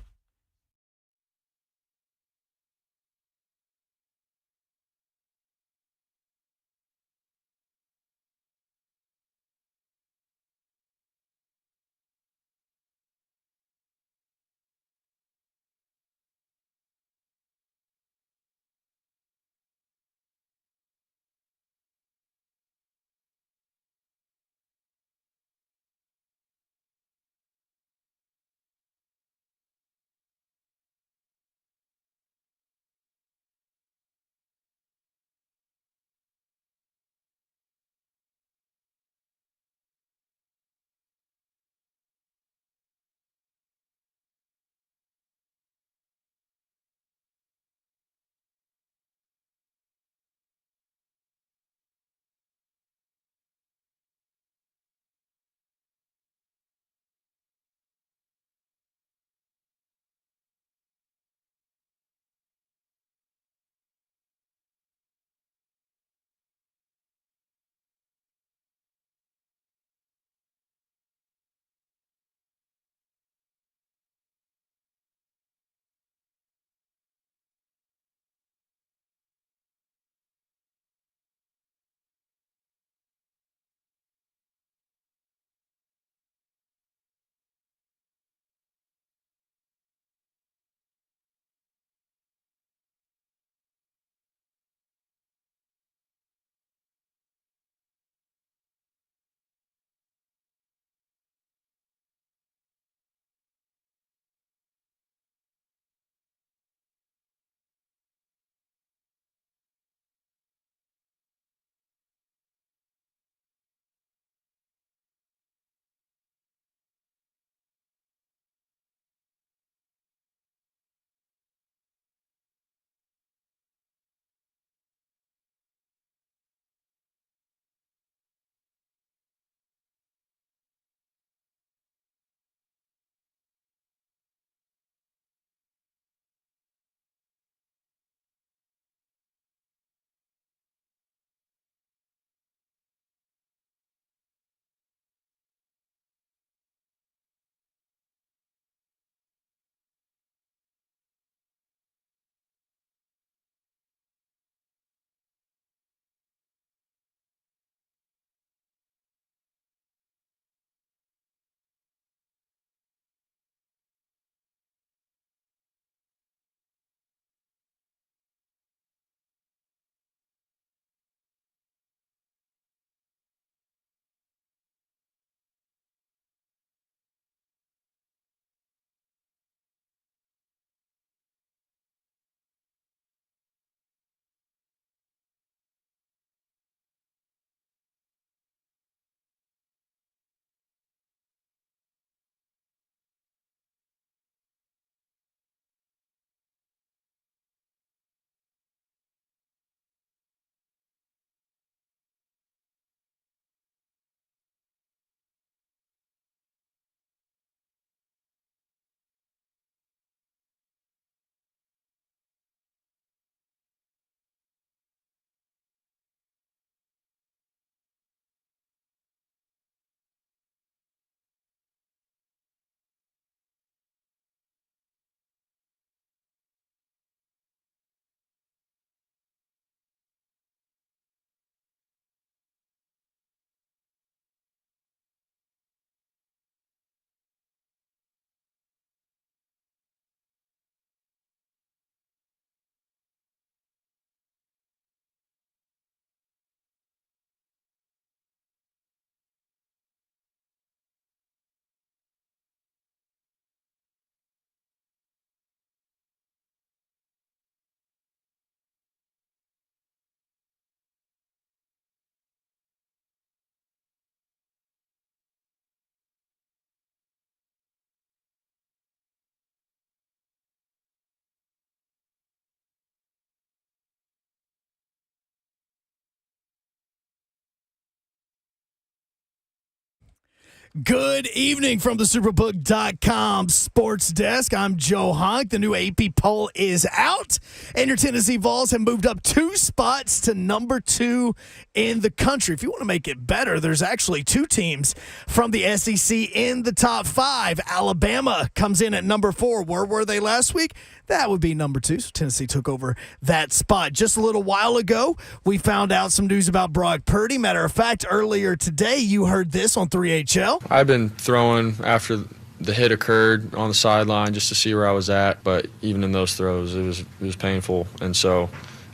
S1: Good evening from the Superbook.com sports desk. I'm Joe Honk. The new AP poll is out, and your Tennessee Vols have moved up 2 spots to number 2 in the country. If you want to make it better, there's actually 2 teams from the SEC in the top 5. Alabama comes in at number 4. Where were they last week? That would be number 2. So Tennessee took over that spot. Just a little while ago, we found out some news about Brock Purdy. Matter of fact, earlier today, you heard this on 3HL.
S6: I've been throwing after the hit occurred on the sideline just to see where I was at, but even in those throws, it was painful, and so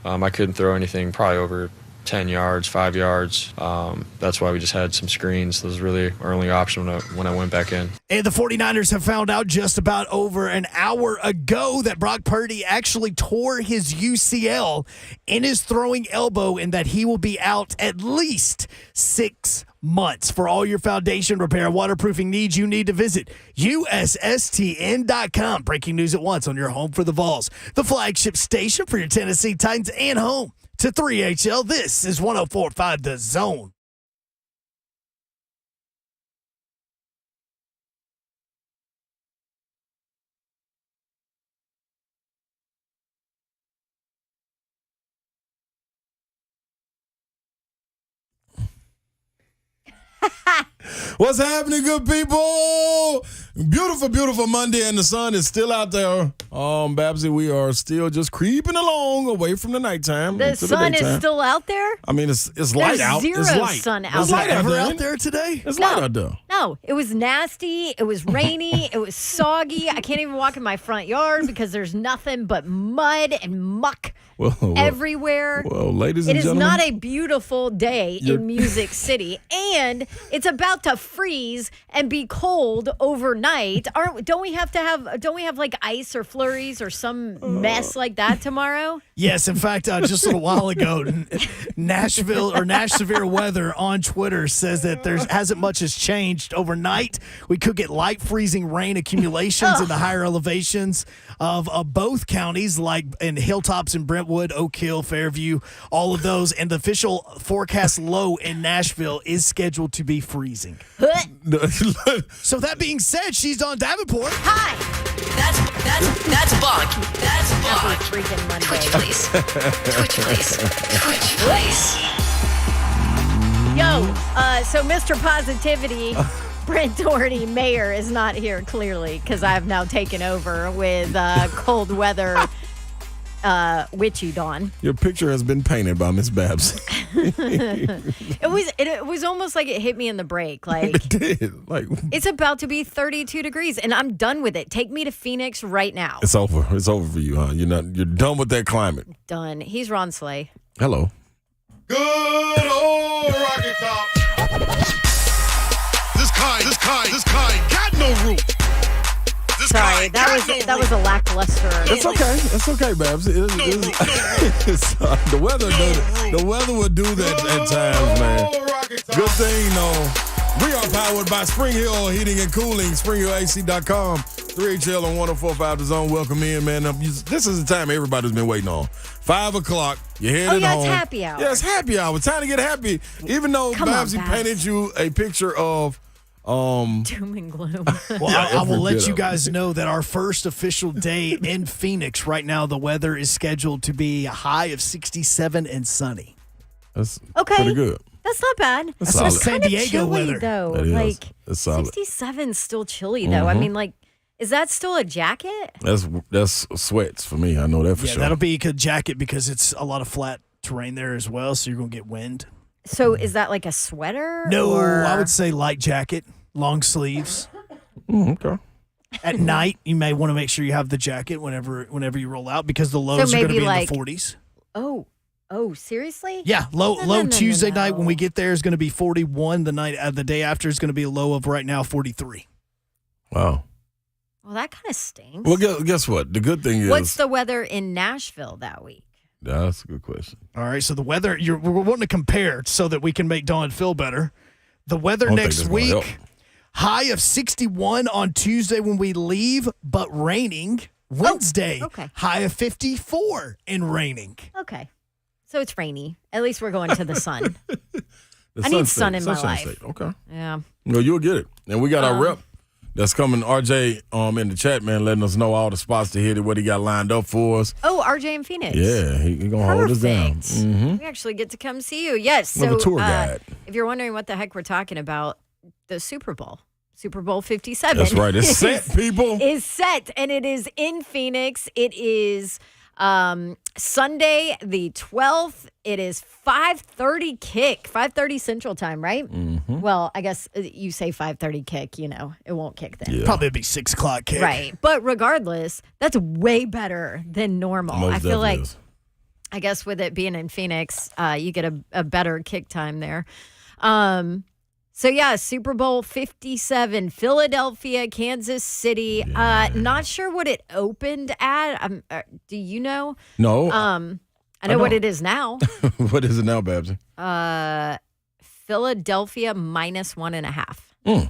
S6: I couldn't throw anything probably over 10 yards, 5 yards. That's why we just had some screens. That was really our only option when I went back in.
S1: And the 49ers have found out just about over an hour ago that Brock Purdy actually tore his UCL in his throwing elbow and that he will be out at least 6 months. For all your foundation repair and waterproofing needs, you need to visit USSTN.com. Breaking news at once on your home for the Vols, the flagship station for your Tennessee Titans, and home to 3HL. This is 104.5 The Zone.
S2: What's happening, good people? Beautiful, beautiful Monday, and the sun is still out there. Babsy, we are still just creeping along away from the nighttime.
S3: The sun is still out there?
S2: I mean, it's light out.
S3: Zero
S2: it's light.
S3: sun out
S2: It's
S3: there.
S2: light out there.
S1: Out there today?
S2: It's light out there.
S3: No, it was nasty. It was rainy. It was soggy. I can't even walk in my front yard because there's nothing but mud and muck everywhere.
S2: Well, ladies and
S3: It is
S2: gentlemen,
S3: not a beautiful day in Music City, and it's about to freeze and be cold overnight. Don't we have like ice or flurries or some mess like that tomorrow?
S1: Yes, in fact, just a little while ago, Nashville or Nash Severe Weather on Twitter says that there hasn't much has changed overnight. We could get light freezing rain accumulations in the higher elevations of both counties, like in Hilltops in Brentwood, Oak Hill, Fairview, all of those. And the official forecast low in Nashville is scheduled to be freezing. So that being said, she's on Davenport.
S4: Hi. That's Bonk. That's Bonk.
S3: Every freaking Monday.
S4: Twitch, please. Twitch, please. Twitch, please.
S3: Yo, so Mr. Positivity, Brent Doherty, mayor, is not here, clearly, because I have now taken over with cold weather witchy dawn.
S2: your picture has been painted by Miss Babs.
S3: It was almost like it hit me in the break. Like,
S2: It did. Like,
S3: it's about to be 32 degrees, and I'm done with it. Take me to Phoenix right now.
S2: it's over. It's over for you, huh? You're done with that climate.
S3: Done. He's Ron Slay.
S2: Hello.
S5: Good old Rocket Top. This kind got no roof. This
S3: Sorry,
S5: kind
S3: that
S5: got
S3: was a lackluster.
S2: It's okay. It's okay, Babs. The weather will do that at times, man. Good thing, though. We are powered by Spring Hill Heating and Cooling, SpringHillAC.com, 3HL on 104.5 The Zone. Welcome in, man. This is the time everybody's been waiting on. 5 o'clock, you're headed home.
S3: It's happy hour.
S2: Yeah, it's happy hour. Time to get happy. Even though
S3: Come on,
S2: Babsy
S3: Babs.
S2: painted you a picture of
S3: Doom and gloom.
S1: Well, I will let
S2: bit
S1: you
S2: of
S1: guys know that our first official day in Phoenix right now, the weather is scheduled to be a high of 67 and sunny.
S2: That's
S3: Okay.
S2: pretty good.
S3: That's not bad.
S2: That's
S3: It's
S2: solid.
S1: San
S3: kinda
S1: Diego
S3: chilly,
S1: weather.
S3: though.
S2: That is.
S3: Like,
S2: That's solid.
S3: 67 is still chilly, though. I mean, like, is that still a jacket?
S2: That's sweats for me. I know that for
S1: Yeah,
S2: sure.
S1: that'll be a jacket because it's a lot of flat terrain there as well, so you're going to get wind.
S3: So is that like a sweater?
S1: No,
S3: or-
S1: I would say light jacket, long sleeves.
S2: Okay.
S1: At night, you may want to make sure you have the jacket whenever you roll out because the lows are going to
S3: maybe
S1: be
S3: like-
S1: in the 40s.
S3: Oh, seriously?
S1: Yeah, low
S3: No.
S1: Tuesday night when we get there is going to be 41. The day after is going to be a low of right now 43.
S2: Wow.
S3: Well, that kind of stinks.
S2: Well, guess what? The good thing is,
S3: What's the weather in Nashville that week?
S2: that's a good question.
S1: All right, so the weather we're wanting to compare so that we can make Dawn feel better. The weather
S2: I don't think
S1: next
S2: that's gonna help.
S1: week, high of 61 on Tuesday when we leave, but raining. Wednesday,
S3: okay.
S1: high of 54 and raining.
S3: Okay. So it's rainy. At least we're going to the sun. I need sun in my life.
S2: State. Okay.
S3: Yeah.
S2: No, you'll get it. And we got our rep that's coming, RJ, in the chat, man, letting us know all the spots to hit it, what he got lined up for us.
S3: Oh, RJ in Phoenix.
S2: Yeah, he going to hold us down. Mm-hmm.
S3: We actually get to come see you. Yes.
S2: We have
S3: So
S2: a tour guide.
S3: If you're wondering what the heck we're talking about, the Super Bowl. Super Bowl 57.
S2: That's right. It's set, people.
S3: Is set, and it is in Phoenix. It is Sunday the 12th. It is 5:30 kick, 5:30 Central Time, right?
S2: Mm-hmm.
S3: Well, I guess you say 5:30 kick, it won't kick then.
S2: Yeah.
S1: Probably be 6 o'clock kick.
S3: Right. But regardless, that's way better than normal.
S2: Most
S3: I feel like,
S2: definitely is.
S3: I guess with it being in Phoenix, you get a better kick time there. So, yeah, Super Bowl 57, Philadelphia, Kansas City. Not sure what it opened at. Do you know?
S2: No.
S3: I know what it is now.
S2: What is it now, Babsy?
S3: Philadelphia -1.5.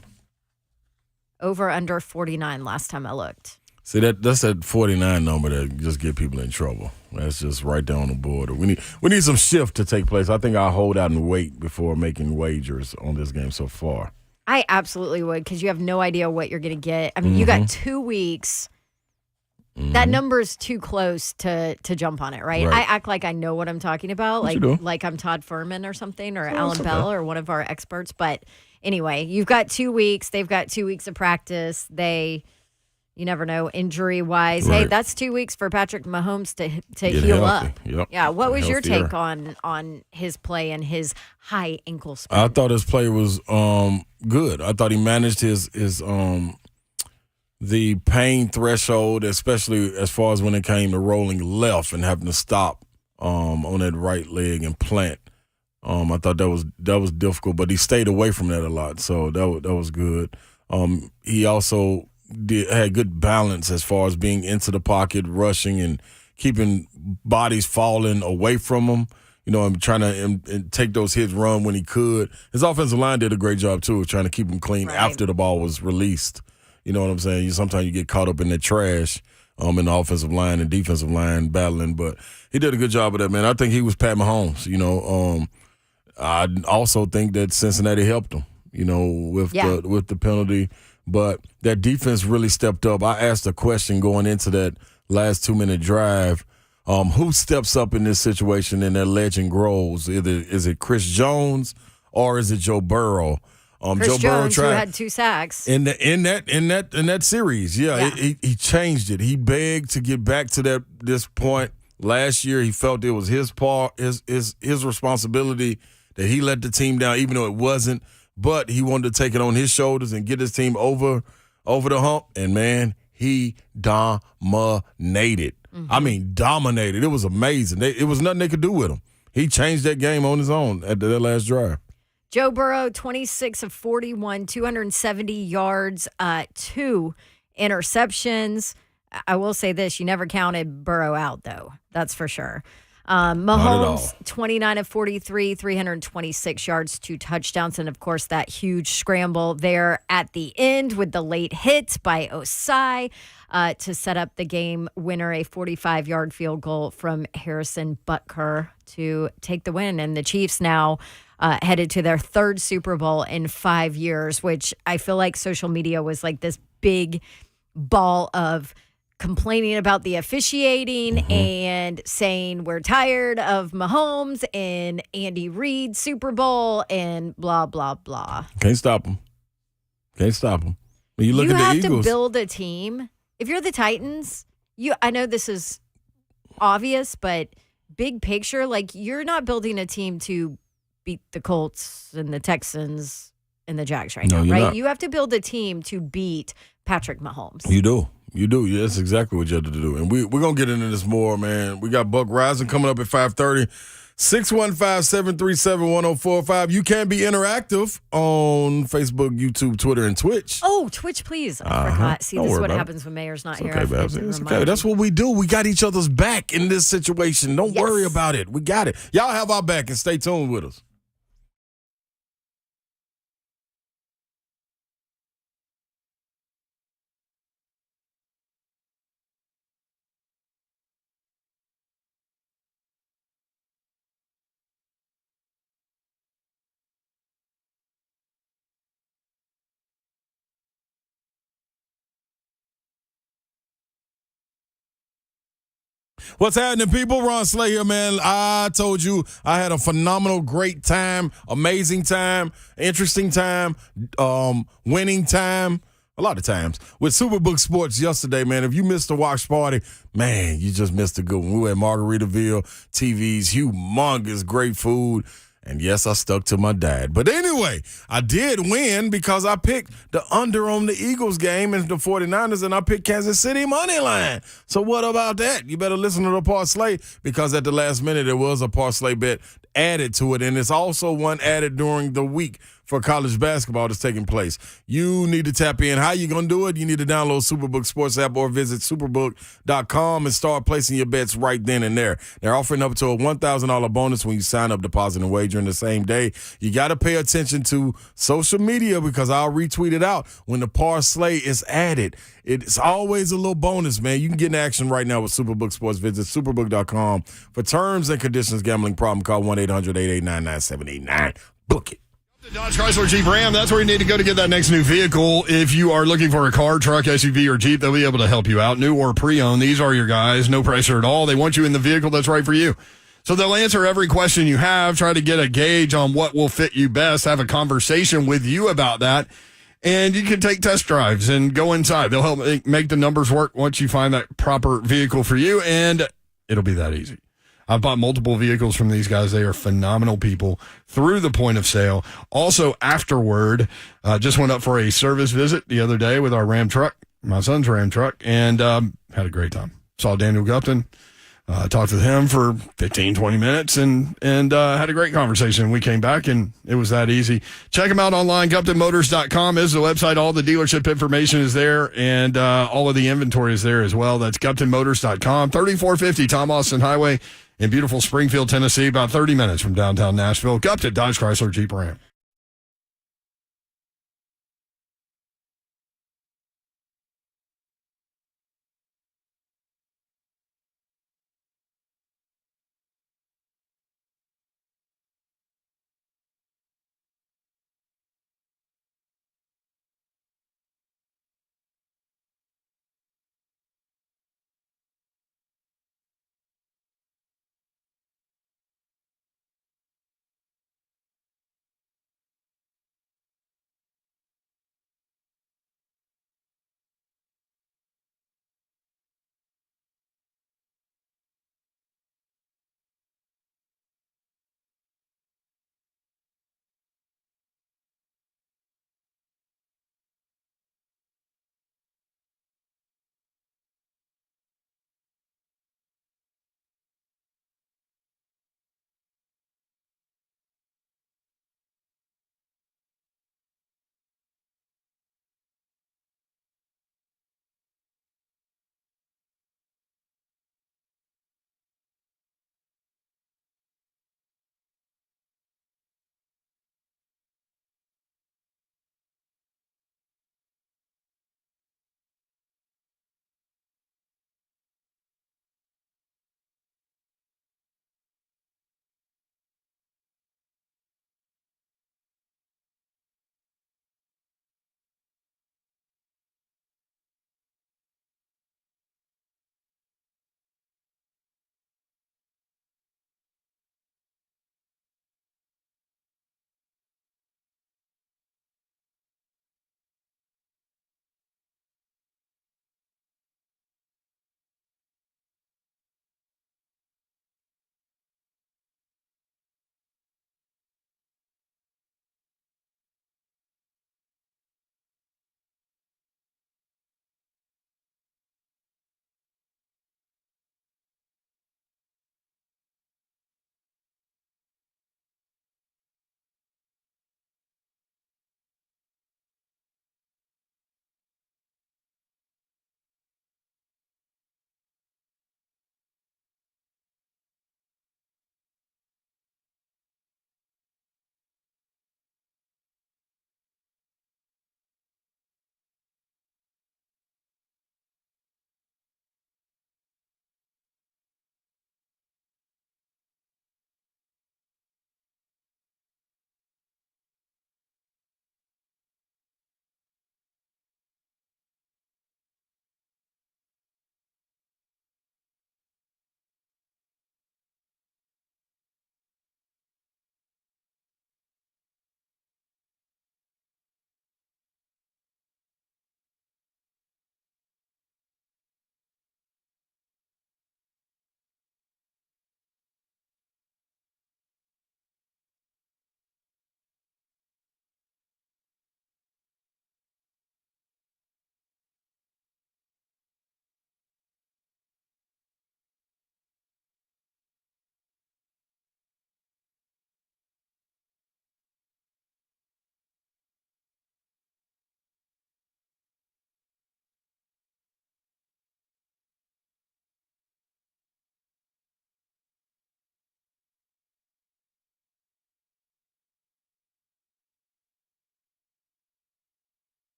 S3: Over under 49 last time I looked.
S2: See, that's that 49 number that just get people in trouble. That's just right there on the border. We need some shift to take place. I think I'll hold out and wait before making wagers on this game so far.
S3: I absolutely would, because you have no idea what you're going to get. I mean, you got 2 weeks. That number is too close to jump on it, right? I act like I know what I'm talking about, like I'm Todd Furman or something, or Alan Bell or one of our experts. But anyway, you've got 2 weeks. They've got 2 weeks of practice. You never know, injury-wise.
S2: Right.
S3: Hey, that's 2 weeks for Patrick Mahomes to
S2: Get
S3: heal
S2: healthy.
S3: up.
S2: Yep.
S3: Yeah, what was your
S2: Healthier.
S3: take on his play and his high ankle sprain?
S2: I thought his play was good. I thought he managed his the pain threshold, especially as far as when it came to rolling left and having to stop on that right leg and plant. I thought that was difficult, but he stayed away from that a lot, so that was good. He also had good balance as far as being into the pocket, rushing, and keeping bodies falling away from him. And trying to and take those hits, run when he could. His offensive line did a great job, too, of trying to keep him clean after the ball was released. You know what I'm saying? Sometimes you get caught up in the trash in the offensive line and defensive line battling, but he did a good job of that, man. I think he was Pat Mahomes. I also think that Cincinnati helped him, with the penalty. But that defense really stepped up. I asked a question going into that last 2-minute drive. Who steps up in this situation and their legend grows? Is it Chris Jones or is it Joe Burrow?
S3: Chris
S2: Joe Burrow
S3: Jones, who had 2 sacks
S2: in that series. Yeah. He changed it. He begged to get back to this point. Last year, he felt it was his part, his responsibility that he let the team down, even though it wasn't. But he wanted to take it on his shoulders and get his team over the hump. And, man, he dominated. I mean, dominated. It was amazing. It was nothing they could do with him. He changed that game on his own at that last drive.
S3: Joe Burrow, 26 of 41, 270 yards, 2 interceptions. I will say this, you never counted Burrow out, though. That's for sure. Mahomes, 29 of 43, 326 yards, 2 touchdowns, and, of course, that huge scramble there at the end with the late hit by Osai to set up the game winner, a 45-yard field goal from Harrison Butker to take the win. And the Chiefs now headed to their 3rd Super Bowl in 5 years, which I feel like social media was like this big ball of complaining about the officiating and saying we're tired of Mahomes and Andy Reid Super Bowl and blah, blah, blah.
S2: Can't stop him. When you look at the
S3: have
S2: Eagles.
S3: to build a team. If you're the Titans, I know this is obvious, but big picture, you're not building a team to beat the Colts and the Texans and the Jags now, right?
S2: Not.
S3: You have to build a team to beat Patrick Mahomes.
S2: You do. Yeah, that's exactly what you have to do. And we're going to get into this more, man. We got Buck Reising coming up at 5:30. 615-737-1045. You can be interactive on Facebook, YouTube, Twitter, and Twitch.
S3: Oh, Twitch, please. I forgot. See, this is what happens when Mayor's not here.
S2: Okay,
S3: I forget
S2: Babs.
S3: to
S2: It's
S3: remind
S2: okay.
S3: you.
S2: That's what we do. We got each other's back in this situation. Don't worry about it. We got it. Y'all have our back and stay tuned with us. What's happening, people? Ron Slay here, man. I told you I had a phenomenal, great time, amazing time, interesting time, winning time, a lot of times with Superbook Sports yesterday, man. If you missed the watch party, man, you just missed a good one. We were at Margaritaville, TVs, humongous, great food. And yes, I stuck to my diet. But anyway, I did win because I picked the under on the Eagles game and the 49ers, and I picked Kansas City money line. So what about that? You better listen to the parlay because at the last minute, there was a parlay bet added to it, and it's also one added during the week for college basketball that's taking place. You need to tap in. How you going to do it? You need to download Superbook Sports app or visit superbook.com and start placing your bets right then and there. They're offering up to a $1,000 bonus when you sign up, deposit, and wager in the same day. You got to pay attention to social media because I'll retweet it out when the parlay is added. It's always a little bonus, man. You can get in action right now with Superbook Sports. Visit superbook.com for terms and conditions. Gambling problem, call 1-800-889-9789. Book it.
S7: Dodge Chrysler Jeep Ram, that's where you need to go to get that next new vehicle. If you are looking for a car, truck, SUV, or Jeep, they'll be able to help you out. New or pre-owned, these are your guys. No pressure at all. They want you in the vehicle that's right for you. So they'll answer every question you have, try to get a gauge on what will fit you best, have a conversation with you about that. And you can take test drives and go inside. They'll help make the numbers work once you find that proper vehicle for you, and it'll be that easy. I've bought multiple vehicles from these guys. They are phenomenal people through the point of sale. Also, afterward, just went up for a service visit the other day with our Ram truck, my son's Ram truck, and had a great time. Saw Daniel Gupton, talked with him for 15, 20 minutes, and had a great conversation. We came back, and it was that easy. Check them out online. GuptonMotors.com is the website. All the dealership information is there, and all of the inventory is there as well. That's GuptonMotors.com, 3450 Tom Austin Highway in beautiful Springfield, Tennessee, about 30 minutes from downtown Nashville. Gupton, Dodge Chrysler Jeep Ram.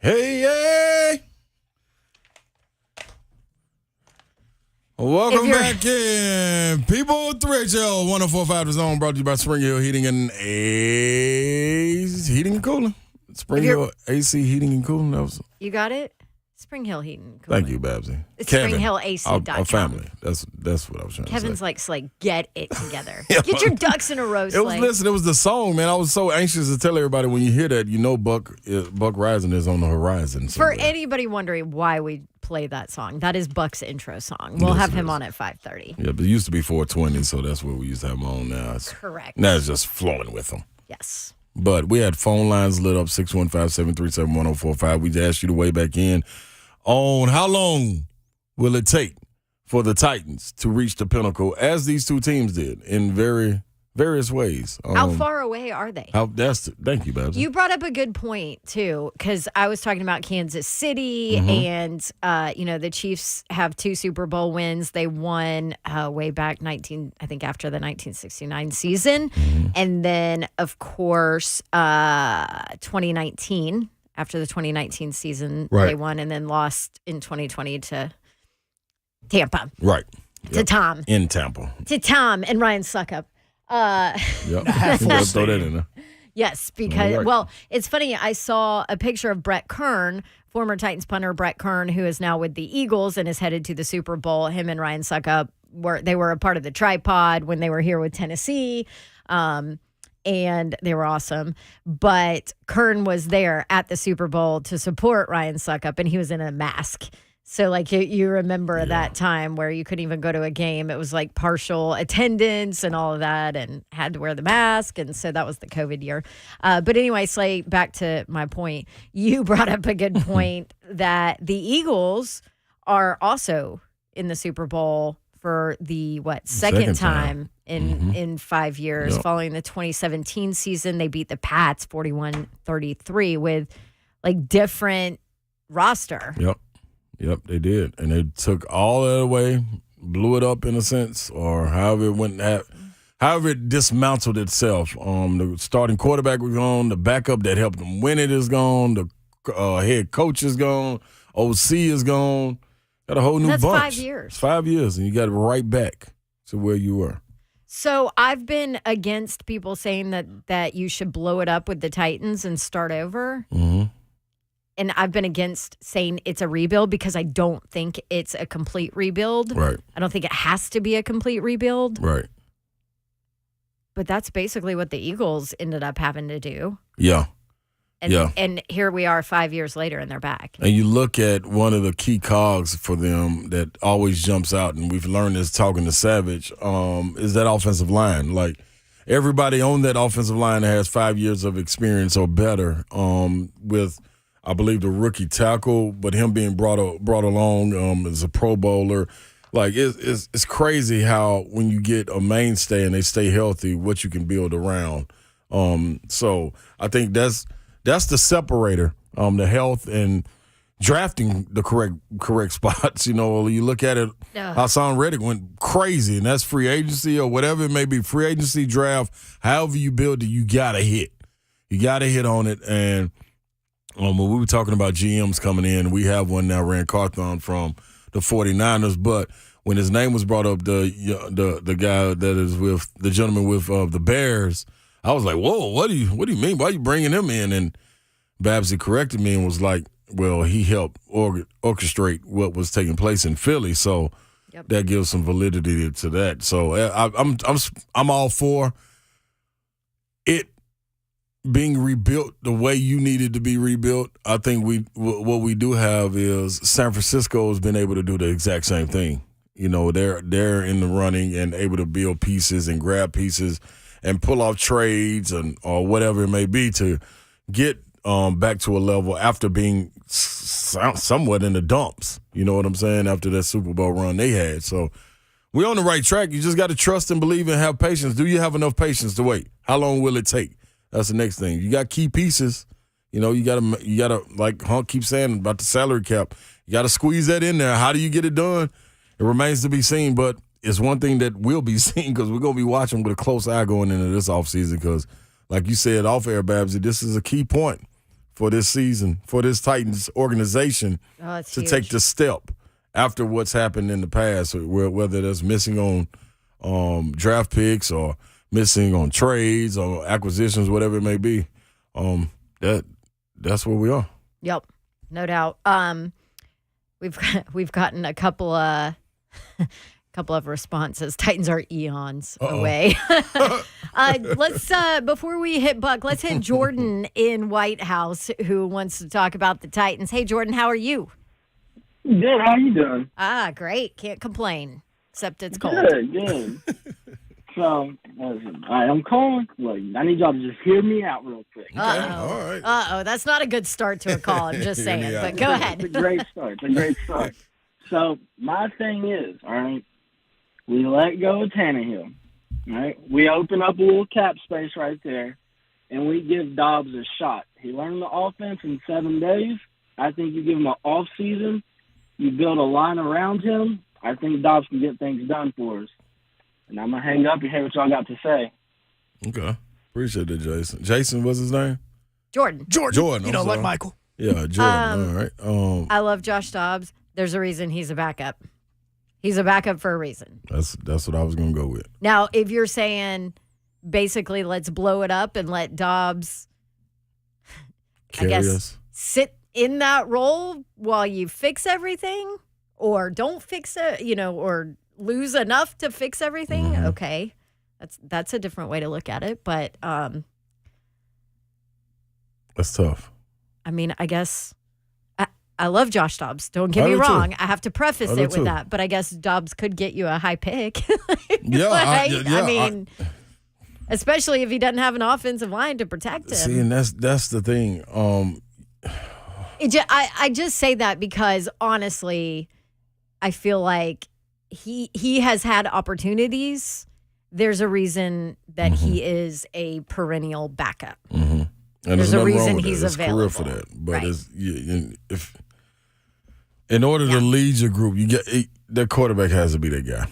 S2: Hey. Welcome back in. People, 3HL 104.5 The Zone, brought to you by Spring Hill Heating and Cooling. Spring Hill AC Heating and Cooling.
S3: You got it? Spring Hill Heating and Cooling.
S2: Thank you, Babsy.
S3: It's
S2: Kevin,
S3: SpringHillAC.com.
S2: Our family. That's what I was trying
S3: Kevin's
S2: to say.
S3: like, get it together. Get your ducks in a row, Slay.
S2: It was the song, man. I was so anxious to tell everybody when you hear that, you know Buck Rising is on the horizon.
S3: For anybody wondering why we play that song, that is Buck's intro song. We'll have him on at 5:30.
S2: Yeah, but it used to be 4:20, so that's what we used to have him on now.
S3: Correct.
S2: Now it's just flowing with them.
S3: Yes.
S2: But we had phone lines lit up, 615-737-1045. We asked you to weigh back in on how long will it take for the Titans to reach the pinnacle, as these two teams did in various ways.
S3: How far away are they?
S2: Thank you, Babs.
S3: You brought up a good point, too, because I was talking about Kansas City, and, the Chiefs have 2 Super Bowl wins. They won way back after the 1969 season. And then, of course, 2019, after the 2019 season, they won and then lost in 2020 to Tampa.
S2: Right.
S3: To Tom.
S2: In Tampa.
S3: To Tom and Ryan Suckup.
S2: Throw that in there.
S3: Yes, because, it's funny. I saw a picture of Brett Kern, former Titans punter Brett Kern, who is now with the Eagles and is headed to the Super Bowl. Him and Ryan Suckup were a part of the tripod when they were here with Tennessee. And they were awesome. But Kern was there at the Super Bowl to support Ryan Suckup, and he was in a mask. So, like, you remember that time where you couldn't even go to a game. It was, like, partial attendance and all of that, and had to wear the mask. And so that was the COVID year. But anyway, Slay, back to my point. You brought up a good point that the Eagles are also in the Super Bowl for the, second time in 5 years. Following the 2017 season, they beat the Pats 41-33 with, like, different roster.
S2: Yep, they did. And they took all that away, blew it up in a sense, or however it dismantled itself. The starting quarterback was gone, the backup that helped them win it is gone, the head coach is gone, OC is gone. Got a whole new bunch.
S3: That's 5 years.
S2: It's 5 years, and you got it right back to where you were.
S3: So I've been against people saying that you should blow it up with the Titans and start over. And I've been against saying it's a rebuild because I don't think it's a complete rebuild.
S2: Right.
S3: I don't think it has to be a complete rebuild.
S2: Right.
S3: But that's basically what the Eagles ended up having to do.
S2: Yeah.
S3: And here we are 5 years later, and they're back.
S2: And you look at one of the key cogs for them that always jumps out, and we've learned this talking to Savage, is that offensive line. Like, everybody on that offensive line has 5 years of experience or better with – I believe the rookie tackle, but him being brought along as a Pro Bowler, like it's crazy how when you get a mainstay and they stay healthy, what you can build around. So I think that's the separator, the health and drafting the correct spots. You look at it, Hassan Reddick went crazy, and that's free agency or whatever it may be, free agency, draft, however you build it, you gotta hit. You gotta hit on it. And when we were talking about GMs coming in, we have one now, Rand Carthon from the 49ers, but when his name was brought up, the guy that is with the gentleman with the Bears, I was like, whoa, what do you mean? Why are you bringing him in? And Babsy corrected me and was like, well, he helped orchestrate what was taking place in Philly, so that gives some validity to that. So I'm all for it being rebuilt the way you needed to be rebuilt. I think what we do have is San Francisco has been able to do the exact same thing. They're in the running and able to build pieces and grab pieces and pull off trades or whatever it may be to get back to a level after being somewhat in the dumps. You know what I'm saying? After that Super Bowl run they had. So we're on the right track. You just got to trust and believe and have patience. Do you have enough patience to wait? How long will it take? That's the next thing. You got key pieces. You gotta like Hunk keeps saying about the salary cap. You gotta squeeze that in there. How do you get it done? It remains to be seen, but it's one thing that will be seen because we're gonna be watching with a close eye going into this offseason because like you said off air, Babsy, this is a key point for this season, for this Titans organization to
S3: huge.
S2: take the step after what's happened in the past, whether that's missing on draft picks or missing on trades or acquisitions, whatever it may be. That's where we are.
S3: Yep, no doubt. We've gotten a couple of responses. Titans are eons away. Let's before we hit Buck, let's hit Jordan in White House, who wants to talk about the Titans. Hey, Jordan, how are you?
S11: Good. How you doing?
S3: Great. Can't complain. Except it's cold.
S11: Good. So, listen, I'm calling. Like, I need y'all to just hear me out real quick.
S2: All right.
S3: That's not a good start to a call. I'm just saying. But go ahead.
S11: It's a great start. So, my thing is, all right, we let go of Tannehill. All right, we open up a little cap space right there, and we give Dobbs a shot. He learned the offense in 7 days. I think you give him an off season. You build a line around him. I think Dobbs can get things done for us. And I'm going to hang up and hear what y'all got to say.
S2: Okay. Appreciate it, Jason. Jason, what's his name?
S3: Jordan.
S2: Jordan.
S1: Like Michael.
S2: Yeah, Jordan. All right.
S3: I love Josh Dobbs. There's a reason he's a backup. He's a backup for a reason.
S2: That's what I was going to go with.
S3: Now, if you're saying basically let's blow it up and let Dobbs,
S2: Carry us.
S3: sit in that role while you fix everything or don't fix it, or lose enough to fix everything,
S2: Mm-hmm.
S3: okay. That's a different way to look at it, but
S2: That's tough.
S3: I mean, I guess I love Josh Dobbs. Don't get me wrong. I have to preface it with that, but I guess Dobbs could get you a high pick.
S2: Yeah,
S3: right? I mean, especially if he doesn't have an offensive line to protect him.
S2: See, and that's the thing.
S3: I just say that because honestly, I feel like he has had opportunities. There's a reason that he is a perennial backup.
S2: Mm-hmm. And
S3: there's a reason
S2: wrong with
S3: he's
S2: that. It's
S3: available
S2: career for that. But
S3: right.
S2: if in order to lead your group, that quarterback has to be that guy.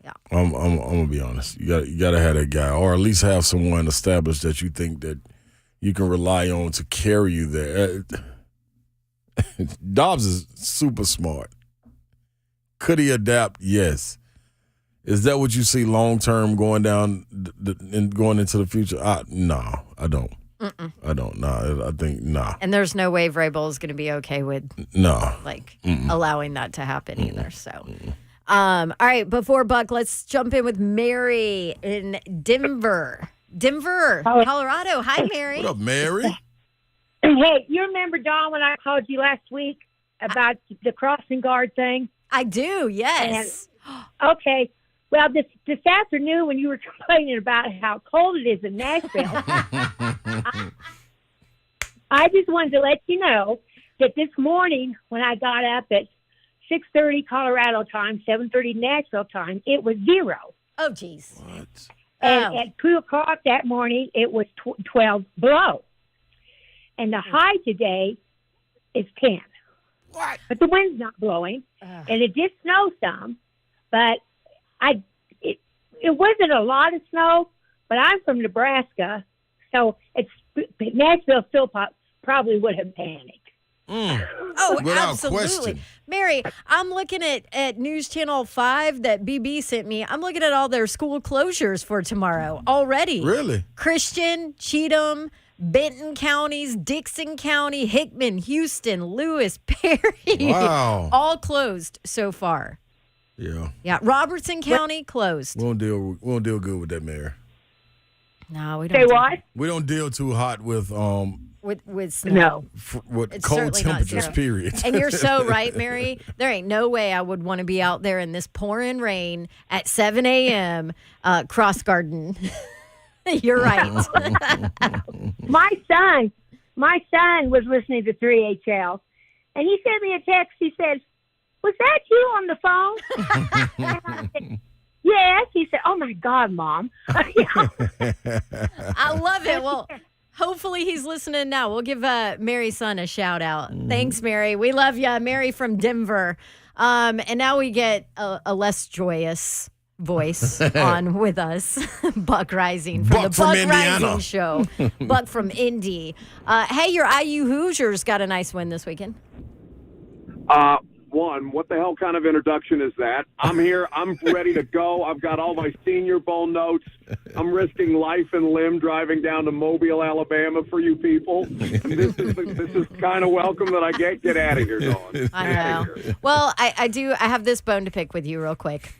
S3: Yeah,
S2: I'm gonna be honest. You got to have that guy, or at least have someone established that you think that you can rely on to carry you there. Dobbs is super smart. Could he adapt? Yes. Is that what you see long term going down and going into the future? No, I don't.
S3: Mm-mm.
S2: I don't. No, I think no.
S3: And there's no way Vrabel is going to be okay with allowing that to happen either. So, all right. Before Buck, let's jump in with Mary in Denver, Colorado. Hi, Mary.
S2: What up, Mary?
S12: Hey, you remember, Dawn, when I called you last week about the crossing guard thing?
S3: I do, yes.
S12: Okay. Well, this afternoon when you were complaining about how cold it is in Nashville, I just wanted to let you know that this morning when I got up at 6:30 Colorado time, 7:30 Nashville time, it was 0.
S3: Oh, geez.
S2: What?
S12: And at 2 o'clock that morning, it was 12 below. And the high today is 10.
S2: What?
S12: But the wind's not blowing. And it did snow some, but it wasn't a lot of snow, but I'm from Nebraska, so Nashville still probably would have panicked.
S3: Oh,
S2: without
S3: absolutely.
S2: question.
S3: Mary, I'm looking at News Channel 5 that BB sent me. I'm looking at all their school closures for tomorrow already.
S2: Really?
S3: Christian, Cheatham, Benton counties, Dixon County, Hickman, Houston, Lewis, Perry.
S2: Wow.
S3: All closed so far.
S2: Yeah.
S3: Yeah. Robertson County closed.
S2: We don't deal good with that, Mayor.
S3: No, we don't.
S12: Say what?
S2: We don't deal too hot with
S3: with snow.
S2: With
S3: It's
S2: cold
S3: certainly not
S2: temperatures.
S3: zero.
S2: Period.
S3: And you're so right, Mary. There ain't no way I would want to be out there in this pouring rain at 7 a.m. Cross garden. You're right.
S12: My son was listening to 3HL, and he sent me a text. He said, "Was that you on the phone?" And I said, "Yes." He said, "Oh my God, Mom."
S3: I love it. Well, hopefully he's listening now. We'll give Mary's son a shout out. Thanks, Mary. We love you, Mary from Denver. And now we get a less joyous voice on with us, Buck Reising from
S2: Buck
S3: the
S2: from
S3: Buck
S2: Indiana.
S3: Reising Show. Buck from Indy. Hey, your IU Hoosiers got a nice win this weekend.
S13: One, what the hell kind of introduction is that? I'm here. I'm ready to go. I've got all my Senior Bowl notes. I'm risking life and limb driving down to Mobile, Alabama for you people. And this is kind of welcome that I get out of here, Dawn.
S3: I know. Well, I have this bone to pick with you real quick.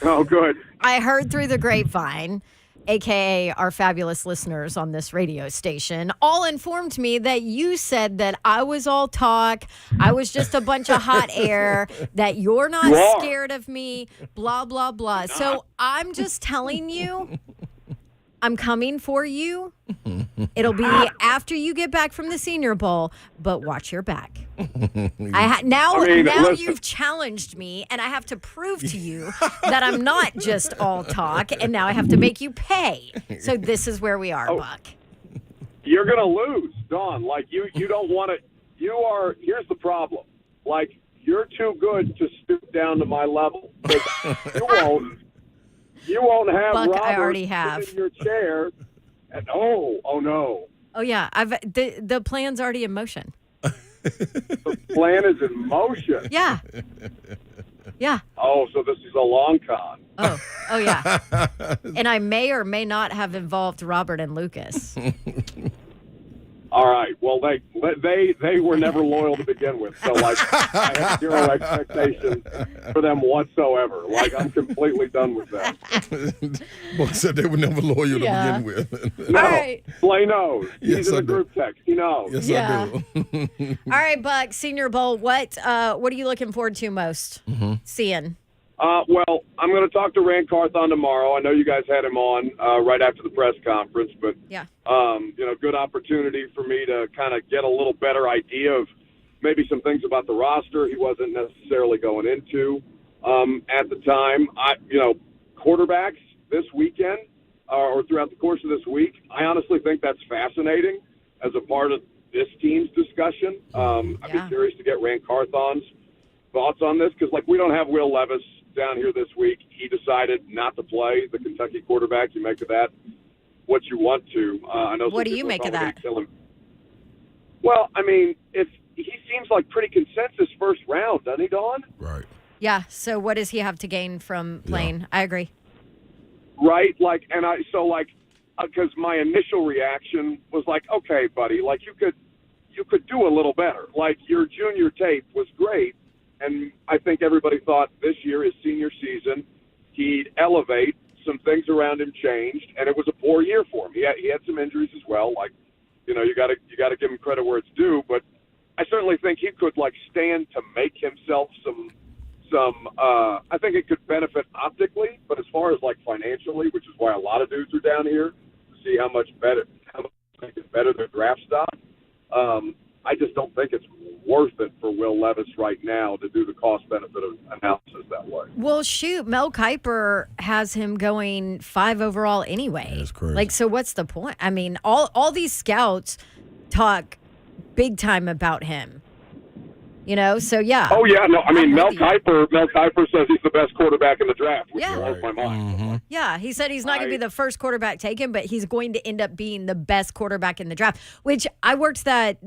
S13: Oh, good.
S3: I heard through the grapevine, AKA our fabulous listeners on this radio station, all informed me that you said that I was all talk, I was just a bunch of hot air, that you're not scared of me, blah, blah, blah. So I'm just telling you, I'm coming for you. It'll be after you get back from the Senior Bowl, but watch your back. Now you've challenged me, and I have to prove to you that I'm not just all talk, and now I have to make you pay. So this is where we are, Buck.
S13: You're going to lose, Dawn. Like, you don't want to – here's the problem. Like, you're too good to stoop down to my level. You won't have
S3: Buck,
S13: Robert
S3: I already have.
S13: sit in your chair. And oh no.
S3: Oh yeah, the plan's already in motion.
S13: The plan is in motion.
S3: Yeah. Yeah.
S13: Oh, so this is a long con.
S3: Oh yeah. And I may or may not have involved Robert and Lucas.
S13: All right. Well, they were never loyal to begin with, so like I have zero expectations for them whatsoever. Like I'm completely done with that.
S2: Buck said they were never loyal to begin with.
S13: No,
S3: All right.
S13: Slay knows.
S2: Yes,
S13: He's in
S2: I
S13: the
S2: do.
S13: group text. He knows.
S2: Yes,
S3: Yeah.
S2: I do.
S3: All right, Buck, Senior Bowl. What are you looking forward to most seeing?
S13: Well, I'm going to talk to Rand Carthon tomorrow. I know you guys had him on right after the press conference, but
S3: Yeah.
S13: Good opportunity for me to kind of get a little better idea of maybe some things about the roster he wasn't necessarily going into at the time. Quarterbacks this weekend or throughout the course of this week, I honestly think that's fascinating as a part of this team's discussion. I'd be curious to get Rand Carthon's thoughts on this because, we don't have Will Levis down here this week. He decided not to play the Kentucky quarterback. You make of that what you want to. I know.
S3: What do you make of that?
S13: Kill him. Well, I mean, if he seems like pretty consensus first round, doesn't he, Dawn?
S2: Right.
S3: Yeah. So what does he have to gain from playing? I agree.
S13: Right. Because my initial reaction was like, okay, buddy, you could do a little better. Like your junior tape was great. And I think everybody thought this year, his senior season, he'd elevate. Some things around him changed, and it was a poor year for him. He had some injuries as well. You got to give him credit where it's due. But I certainly think he could stand to make himself some. I think it could benefit optically, but as far as financially, which is why a lot of dudes are down here to see how much better their draft stock. I just don't think it's worth it for Will Levis right now to do the cost-benefit analysis that way.
S3: Well, shoot, Mel Kiper has him going 5 overall anyway.
S2: That's crazy.
S3: So what's the point? I mean, all these scouts talk big time about him. So yeah.
S13: Oh yeah, no, I mean Mel Kiper says he's the best quarterback in the draft, which blows my mind.
S2: Mm-hmm.
S3: Yeah, he said he's not going to be the first quarterback taken, but he's going to end up being the best quarterback in the draft. Which I worked that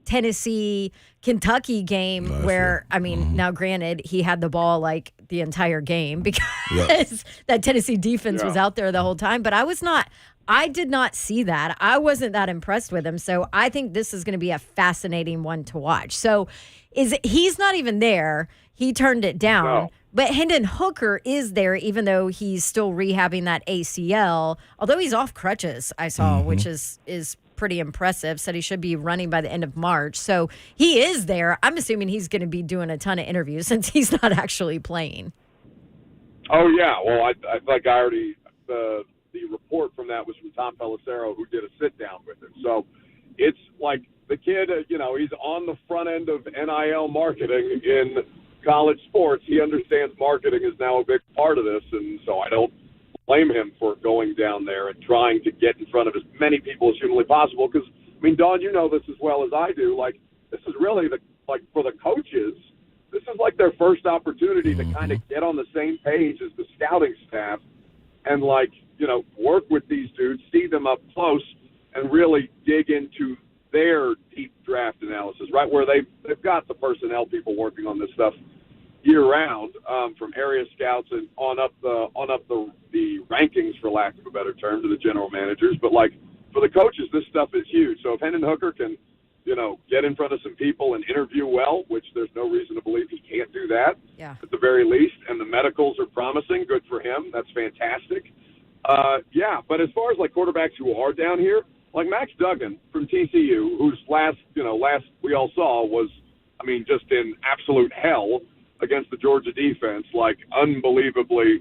S3: Tennessee Kentucky game where now granted he had the ball the entire game because that Tennessee defense was out there the whole time, but I did not see that. I wasn't that impressed with him. So I think this is going to be a fascinating one to watch. So he's not even there. He turned it down.
S13: No.
S3: But Hendon Hooker is there, even though he's still rehabbing that ACL. Although he's off crutches, I saw, which is pretty impressive. Said he should be running by the end of March. So he is there. I'm assuming he's going to be doing a ton of interviews since he's not actually playing.
S13: Oh yeah, well I think I already the report from that was from Tom Pelissero, who did a sit down with him. So it's the kid, he's on the front end of NIL marketing in college sports. He understands marketing is now a big part of this, and so I don't blame him for going down there and trying to get in front of as many people as humanly possible. Because Dawn, you know this as well as I do. This is really for the coaches, this is like their first opportunity to kind of get on the same page as the scouting staff and, like, you know, work with these dudes, see them up close, and really dig into their deep draft analysis, right, where they've got the personnel people working on this stuff year-round, from area scouts and on up the rankings, for lack of a better term, to the general managers. But, like, for the coaches, this stuff is huge. So if Hendon Hooker can, you know, get in front of some people and interview well, which there's no reason to believe he can't do that, at the very least, and the medicals are promising, good for him. That's fantastic. But as far as, like, quarterbacks who are down here, like Max Duggan from TCU, whose last we all saw was, I mean, just in absolute hell against the Georgia defense, like an unbelievably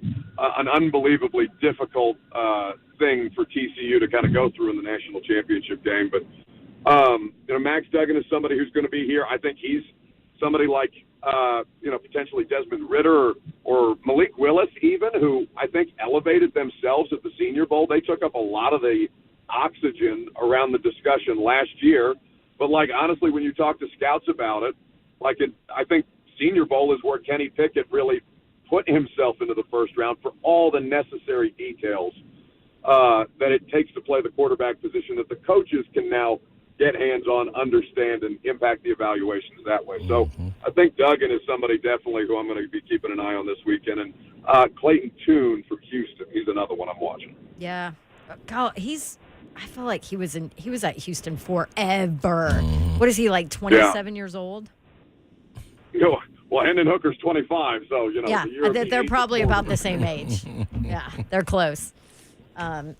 S13: difficult thing for TCU to kind of go through in the national championship game. But, you know, Max Duggan is somebody who's going to be here. I think he's somebody like, you know, potentially Desmond Ridder or Malik Willis even, who I think elevated themselves at the Senior Bowl. They took up a lot of the oxygen around the discussion last year. But, like, honestly, when you talk to scouts about it, I think Senior Bowl is where Kenny Pickett really put himself into the first round for all the necessary details that it takes to play the quarterback position that the coaches can now get hands-on, understand, and impact the evaluations that way. So I think Duggan is somebody definitely who I'm going to be keeping an eye on this weekend. And Clayton Tune from Houston, he's another one I'm watching.
S3: Yeah. God, I feel like he was at Houston forever. What is he, like 27 years old?
S13: You know, well, Hendon Hooker's 25, so, you know.
S3: Yeah, they're probably about the same age. Yeah, they're close.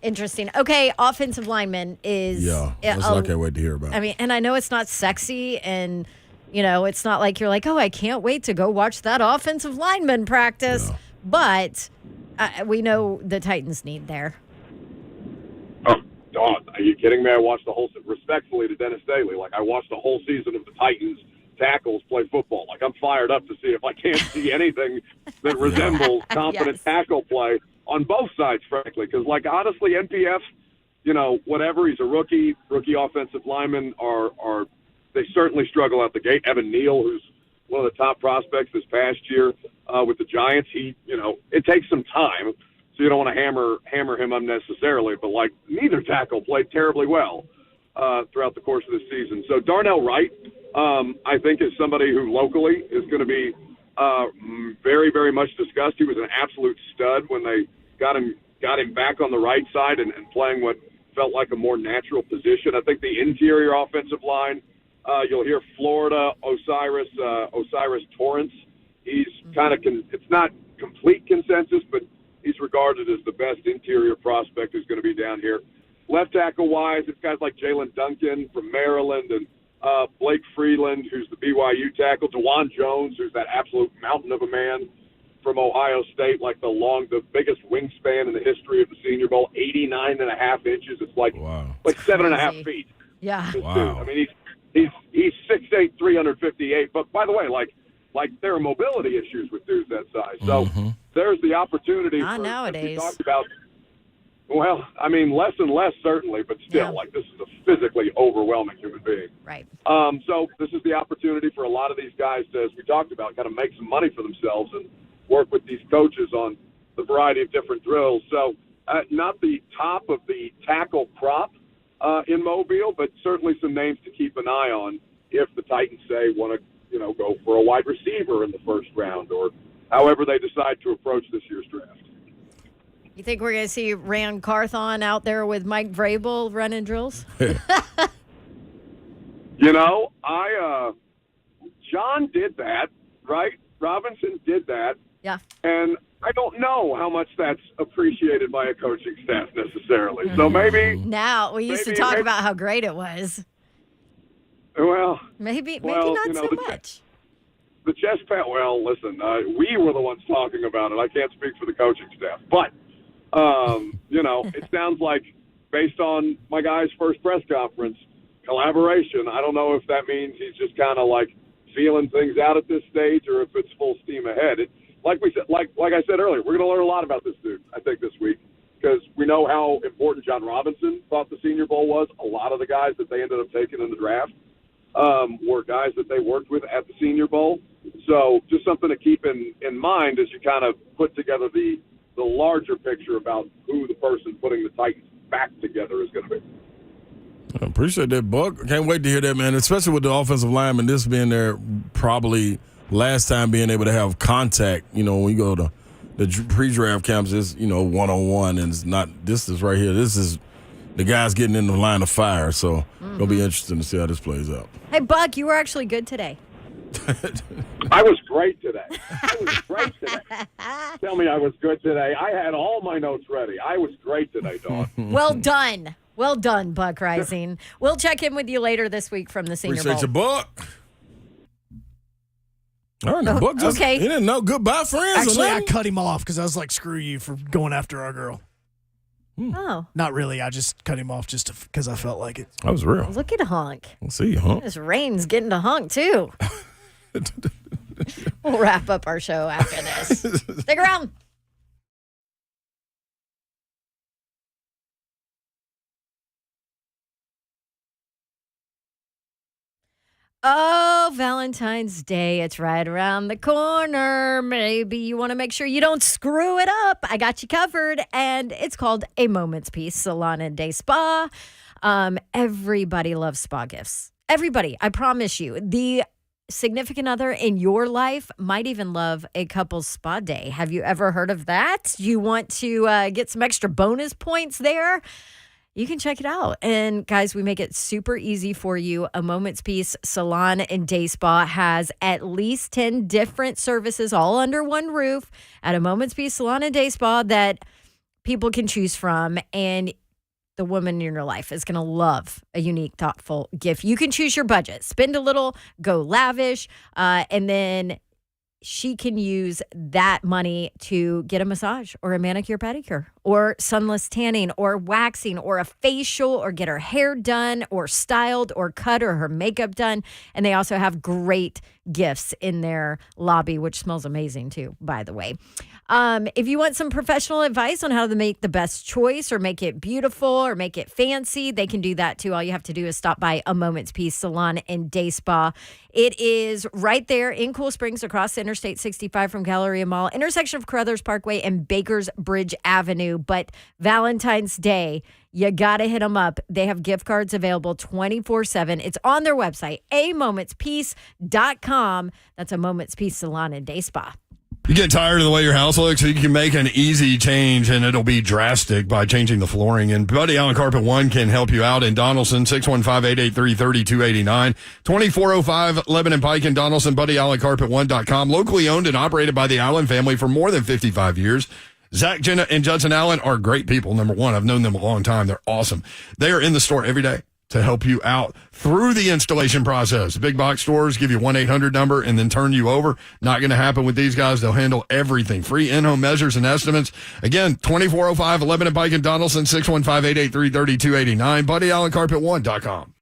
S3: Interesting. Okay, offensive lineman is...
S2: Yeah, that's what I can't wait to hear about.
S3: I mean, and I know it's not sexy, and, you know, it's not like you're like, oh, I can't wait to go watch that offensive lineman practice. Yeah. But we know the Titans need there.
S13: Oh, God, are you kidding me? I watched the whole... Respectfully to Dennis Daly, like, I watched the whole season of the Titans tackles play football. Like, I'm fired up to see if I can't see anything that resembles competent tackle play on both sides, frankly. Because, like, honestly, NPF, you know, whatever, he's a rookie offensive lineman, they certainly struggle out the gate. Evan Neal, who's one of the top prospects this past year with the Giants, it takes some time, so you don't want to hammer him unnecessarily. But, like, neither tackle played terribly well throughout the course of the season. So Darnell Wright, I think, is somebody who locally is going to be very, very much discussed. He was an absolute stud when they got him back on the right side and playing what felt like a more natural position. I think the interior offensive line, you'll hear Florida Osiris Torrance. He's kind of it's not complete consensus, but he's regarded as the best interior prospect who's going to be down here. Left tackle-wise, it's guys like Jalen Duncan from Maryland and Blake Freeland, who's the BYU tackle, DeJuan Jones, who's that absolute mountain of a man from Ohio State, like the biggest wingspan in the history of the Senior Bowl, 89.5 inches. It's like 7.5 feet.
S3: Yeah.
S2: Wow.
S13: I mean, he's 6'8", 358. But by the way, like there are mobility issues with dudes that size. So there's the opportunity.
S3: Not nowadays.
S13: We talked about. Well, I mean, less and less, certainly, but still, like, this is a physically overwhelming human being.
S3: Right.
S13: So this is the opportunity for a lot of these guys to, as we talked about, kind of make some money for themselves and work with these coaches on the variety of different drills. So not the top of the tackle crop in Mobile, but certainly some names to keep an eye on if the Titans, say, want to, go for a wide receiver in the first round or however they decide to approach this year's draft.
S3: You think we're going to see Rand Carthon out there with Mike Vrabel running drills?
S13: John did that, right? Robinson did that.
S3: Yeah.
S13: And I don't know how much that's appreciated by a coaching staff necessarily. So maybe...
S3: Now, we used to talk about how great it was.
S13: Well...
S3: Maybe not so much.
S13: The chest pat, well, listen, we were the ones talking about it. I can't speak for the coaching staff. But, it sounds like, based on my guy's first press conference, collaboration, I don't know if that means he's just kind of like feeling things out at this stage or if it's full steam ahead. Like I said earlier, we're going to learn a lot about this dude, I think, this week, because we know how important John Robinson thought the Senior Bowl was. A lot of the guys that they ended up taking in the draft were guys that they worked with at the Senior Bowl. So just something to keep in mind as you kind of put together the larger picture about who the person putting the Titans back together is going to be.
S2: I appreciate that, Buck. Can't wait to hear that, man, especially with the offensive lineman, this being their probably last time being able to have contact. You know, when you go to the pre-draft camps, it's, you know, one-on-one, and it's not – this is right here. This is the guys getting in the line of fire. So it'll be interesting to see how this plays out.
S3: Hey, Buck, you were actually good today.
S13: I was great today. Tell me I was good today. I had all my notes ready. I was great today, Dawn.
S3: Well done. Well done, Buck Reising. We'll check in with you later this week from the Senior
S2: Appreciate
S3: Bowl.
S2: you, Buck. All right, Buck just,
S3: okay.
S2: He didn't know goodbye friends.
S1: Actually,
S2: or
S1: I
S2: nothing.
S1: cut him off because I was like, screw you for going after our girl.
S3: Oh.
S1: Not really. I just cut him off just because I felt like it.
S2: That was real.
S3: Look at Hunk.
S2: We'll see you, Hunk.
S3: This rain's getting to Hunk, too. We'll wrap up our show after this. Stick around. Oh, Valentine's Day. It's right around the corner. Maybe you want to make sure you don't screw it up. I got you covered. And it's called A Moment's Peace Salon and Day Spa. Everybody loves spa gifts. Everybody. I promise you. The significant other in your life might even love a couple's spa day. Have you ever heard of that? You want to get some extra bonus points there? You can check it out. And guys, we make it super easy for you. A Moment's Peace Salon and Day Spa has at least 10 different services all under one roof at A Moment's Peace Salon and Day Spa that people can choose from. And the woman in your life is going to love a unique, thoughtful gift. You can choose your budget. Spend a little, go lavish, and then she can use that money to get a massage or a manicure pedicure or sunless tanning or waxing or a facial or get her hair done or styled or cut or her makeup done. And they also have great gifts in their lobby, which smells amazing too, by the way. If you want some professional advice on how to make the best choice or make it beautiful or make it fancy, they can do that too. All you have to do is stop by A Moment's Peace Salon and Day Spa. It is right there in Cool Springs across Interstate 65 from Galleria Mall, intersection of Carruthers Parkway and Bakers Bridge Avenue. But Valentine's Day, you got to hit them up. They have gift cards available 24/7. It's on their website, amomentspeace.com. That's A Moment's Peace Salon and Day Spa.
S7: You get tired of the way your house looks, you can make an easy change, and it'll be drastic by changing the flooring. And Buddy Allen Carpet One can help you out in Donaldson, 615-883-3289, 2405 Lebanon Pike in Donaldson, BuddyAllenCarpet1.com. Locally owned and operated by the Allen family for more than 55 years. Zach, Jenna, and Judson Allen are great people. Number one, I've known them a long time. They're awesome. They are in the store every day to help you out through the installation process. Big box stores give you 1-800 number and then turn you over. Not going to happen with these guys. They'll handle everything. Free in-home measures and estimates. Again, 2405 Lebanon Pike in Donaldson, 615-883-3289, BuddyAllenCarpet1.com.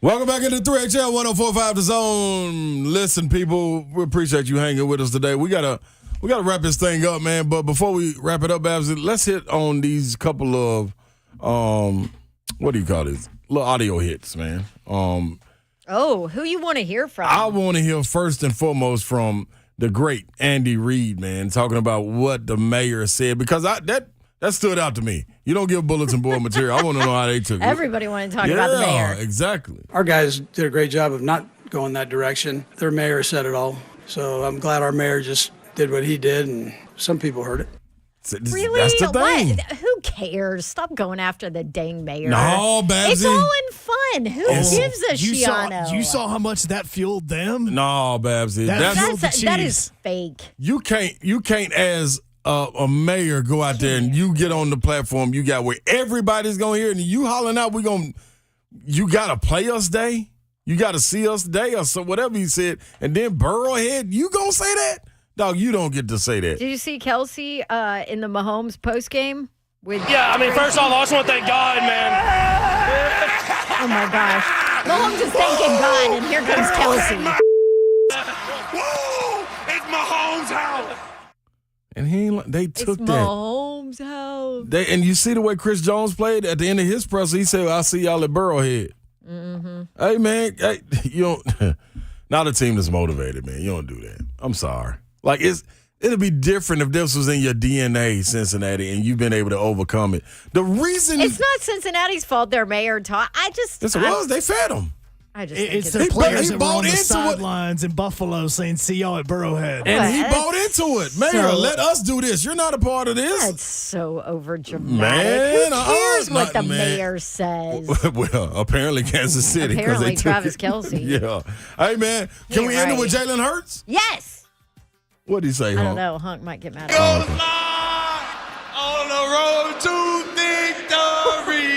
S2: Welcome back into 3HL 104.5 The Zone. Listen, people, we appreciate you hanging with us today. We gotta wrap this thing up, man. But before we wrap it up, Babs, let's hit on these couple of what do you call these? Little audio hits, man.
S3: Who you want to hear from?
S2: I want to hear first and foremost from the great Andy Reid, man, talking about what the mayor said, because that stood out to me. You don't give bulletin board material. I want to know how they took it.
S3: Everybody wanted to talk about the mayor.
S2: Yeah, exactly.
S14: Our guys did a great job of not going that direction. Their mayor said it all. So I'm glad our mayor just did what he did, and some people heard it.
S3: Really?
S2: That's the thing.
S3: What? Who cares? Stop going after the dang mayor.
S2: No, Babsy.
S3: It's all in fun. Who gives a shiano?
S1: You saw how much that fueled them?
S2: No, Babsy.
S3: That is fake.
S2: You can't as a mayor go out there and you get on the platform you got where everybody's gonna hear it and you hollering out, you gotta play us day, you gotta see us day, or so whatever he said, and then Burrowhead, you gonna say that? Dog, you don't get to say that.
S3: Did you see Kelsey in the Mahomes postgame?
S15: Yeah, I mean, first off, I just want to thank God, man.
S3: Oh my gosh. Mahomes is thanking God, and here comes Kelsey.
S5: Woo! It's Mahomes' house.
S2: And they took
S3: it's
S2: that.
S3: Mahomes' house.
S2: And you see the way Chris Jones played at the end of his presser. He said, "I'll see y'all at Burrowhead." Mm-hmm. Hey man, you don't. Not a team that's motivated, man. You don't do that. I'm sorry. Like it'll be different if this was in your DNA, Cincinnati, and you've been able to overcome it. The reason
S3: it's not Cincinnati's fault their mayor taught.
S2: Yes, it was. They fed them.
S3: I just think
S1: it's the players that were on the sidelines in Buffalo saying, "See y'all at Burrowhead,"
S2: and he bought into it. Mayor, let us do this. You're not a part of this.
S3: That's so over dramatic.
S2: Man,
S3: who cares what the mayor says?
S2: Well, apparently Kansas City.
S3: Apparently
S2: they
S3: Travis
S2: took it.
S3: Kelce.
S2: Yeah. Hey man, can we end it with Jalen Hurts?
S3: Yes.
S2: What did he say,
S3: I
S2: Hunk?
S3: don't know. Hunk might get mad at me.
S5: On the road to victory.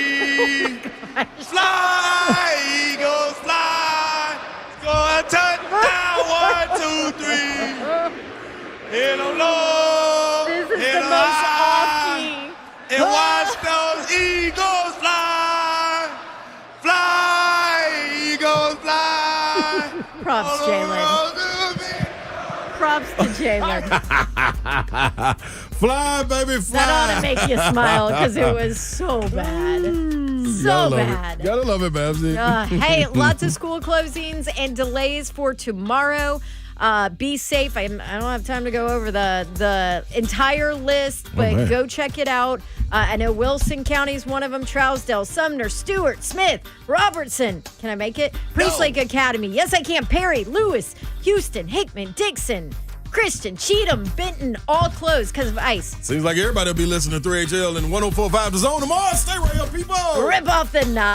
S5: Fly, Eagles, fly. Score a touchdown, 1, 2, 3. Hit 'em low.
S3: This is
S5: hit
S3: the
S5: 'em
S3: most
S5: high,
S3: off-key.
S5: and watch those Eagles fly. Fly, Eagles, fly.
S3: Props, Jalen. Props to Jalen.
S2: Fly, baby, fly.
S3: That ought to make you smile because it was so bad. So bad.
S2: Gotta love it, Babsy.
S3: Hey, lots of school closings and delays for tomorrow. Be safe. I don't have time to go over the entire list, but go check it out. I know Wilson County is one of them. Trousdale, Sumner, Stewart, Smith, Robertson. Can I make it? Priest Lake Academy. Yes, I can. Perry, Lewis, Houston, Hickman, Dixon, Christian, Cheatham, Benton, all closed because of ice.
S2: Seems like everybody will be listening to 3HL and 104.5 The Zone tomorrow. Stay right up, people.
S3: Rip off the knob.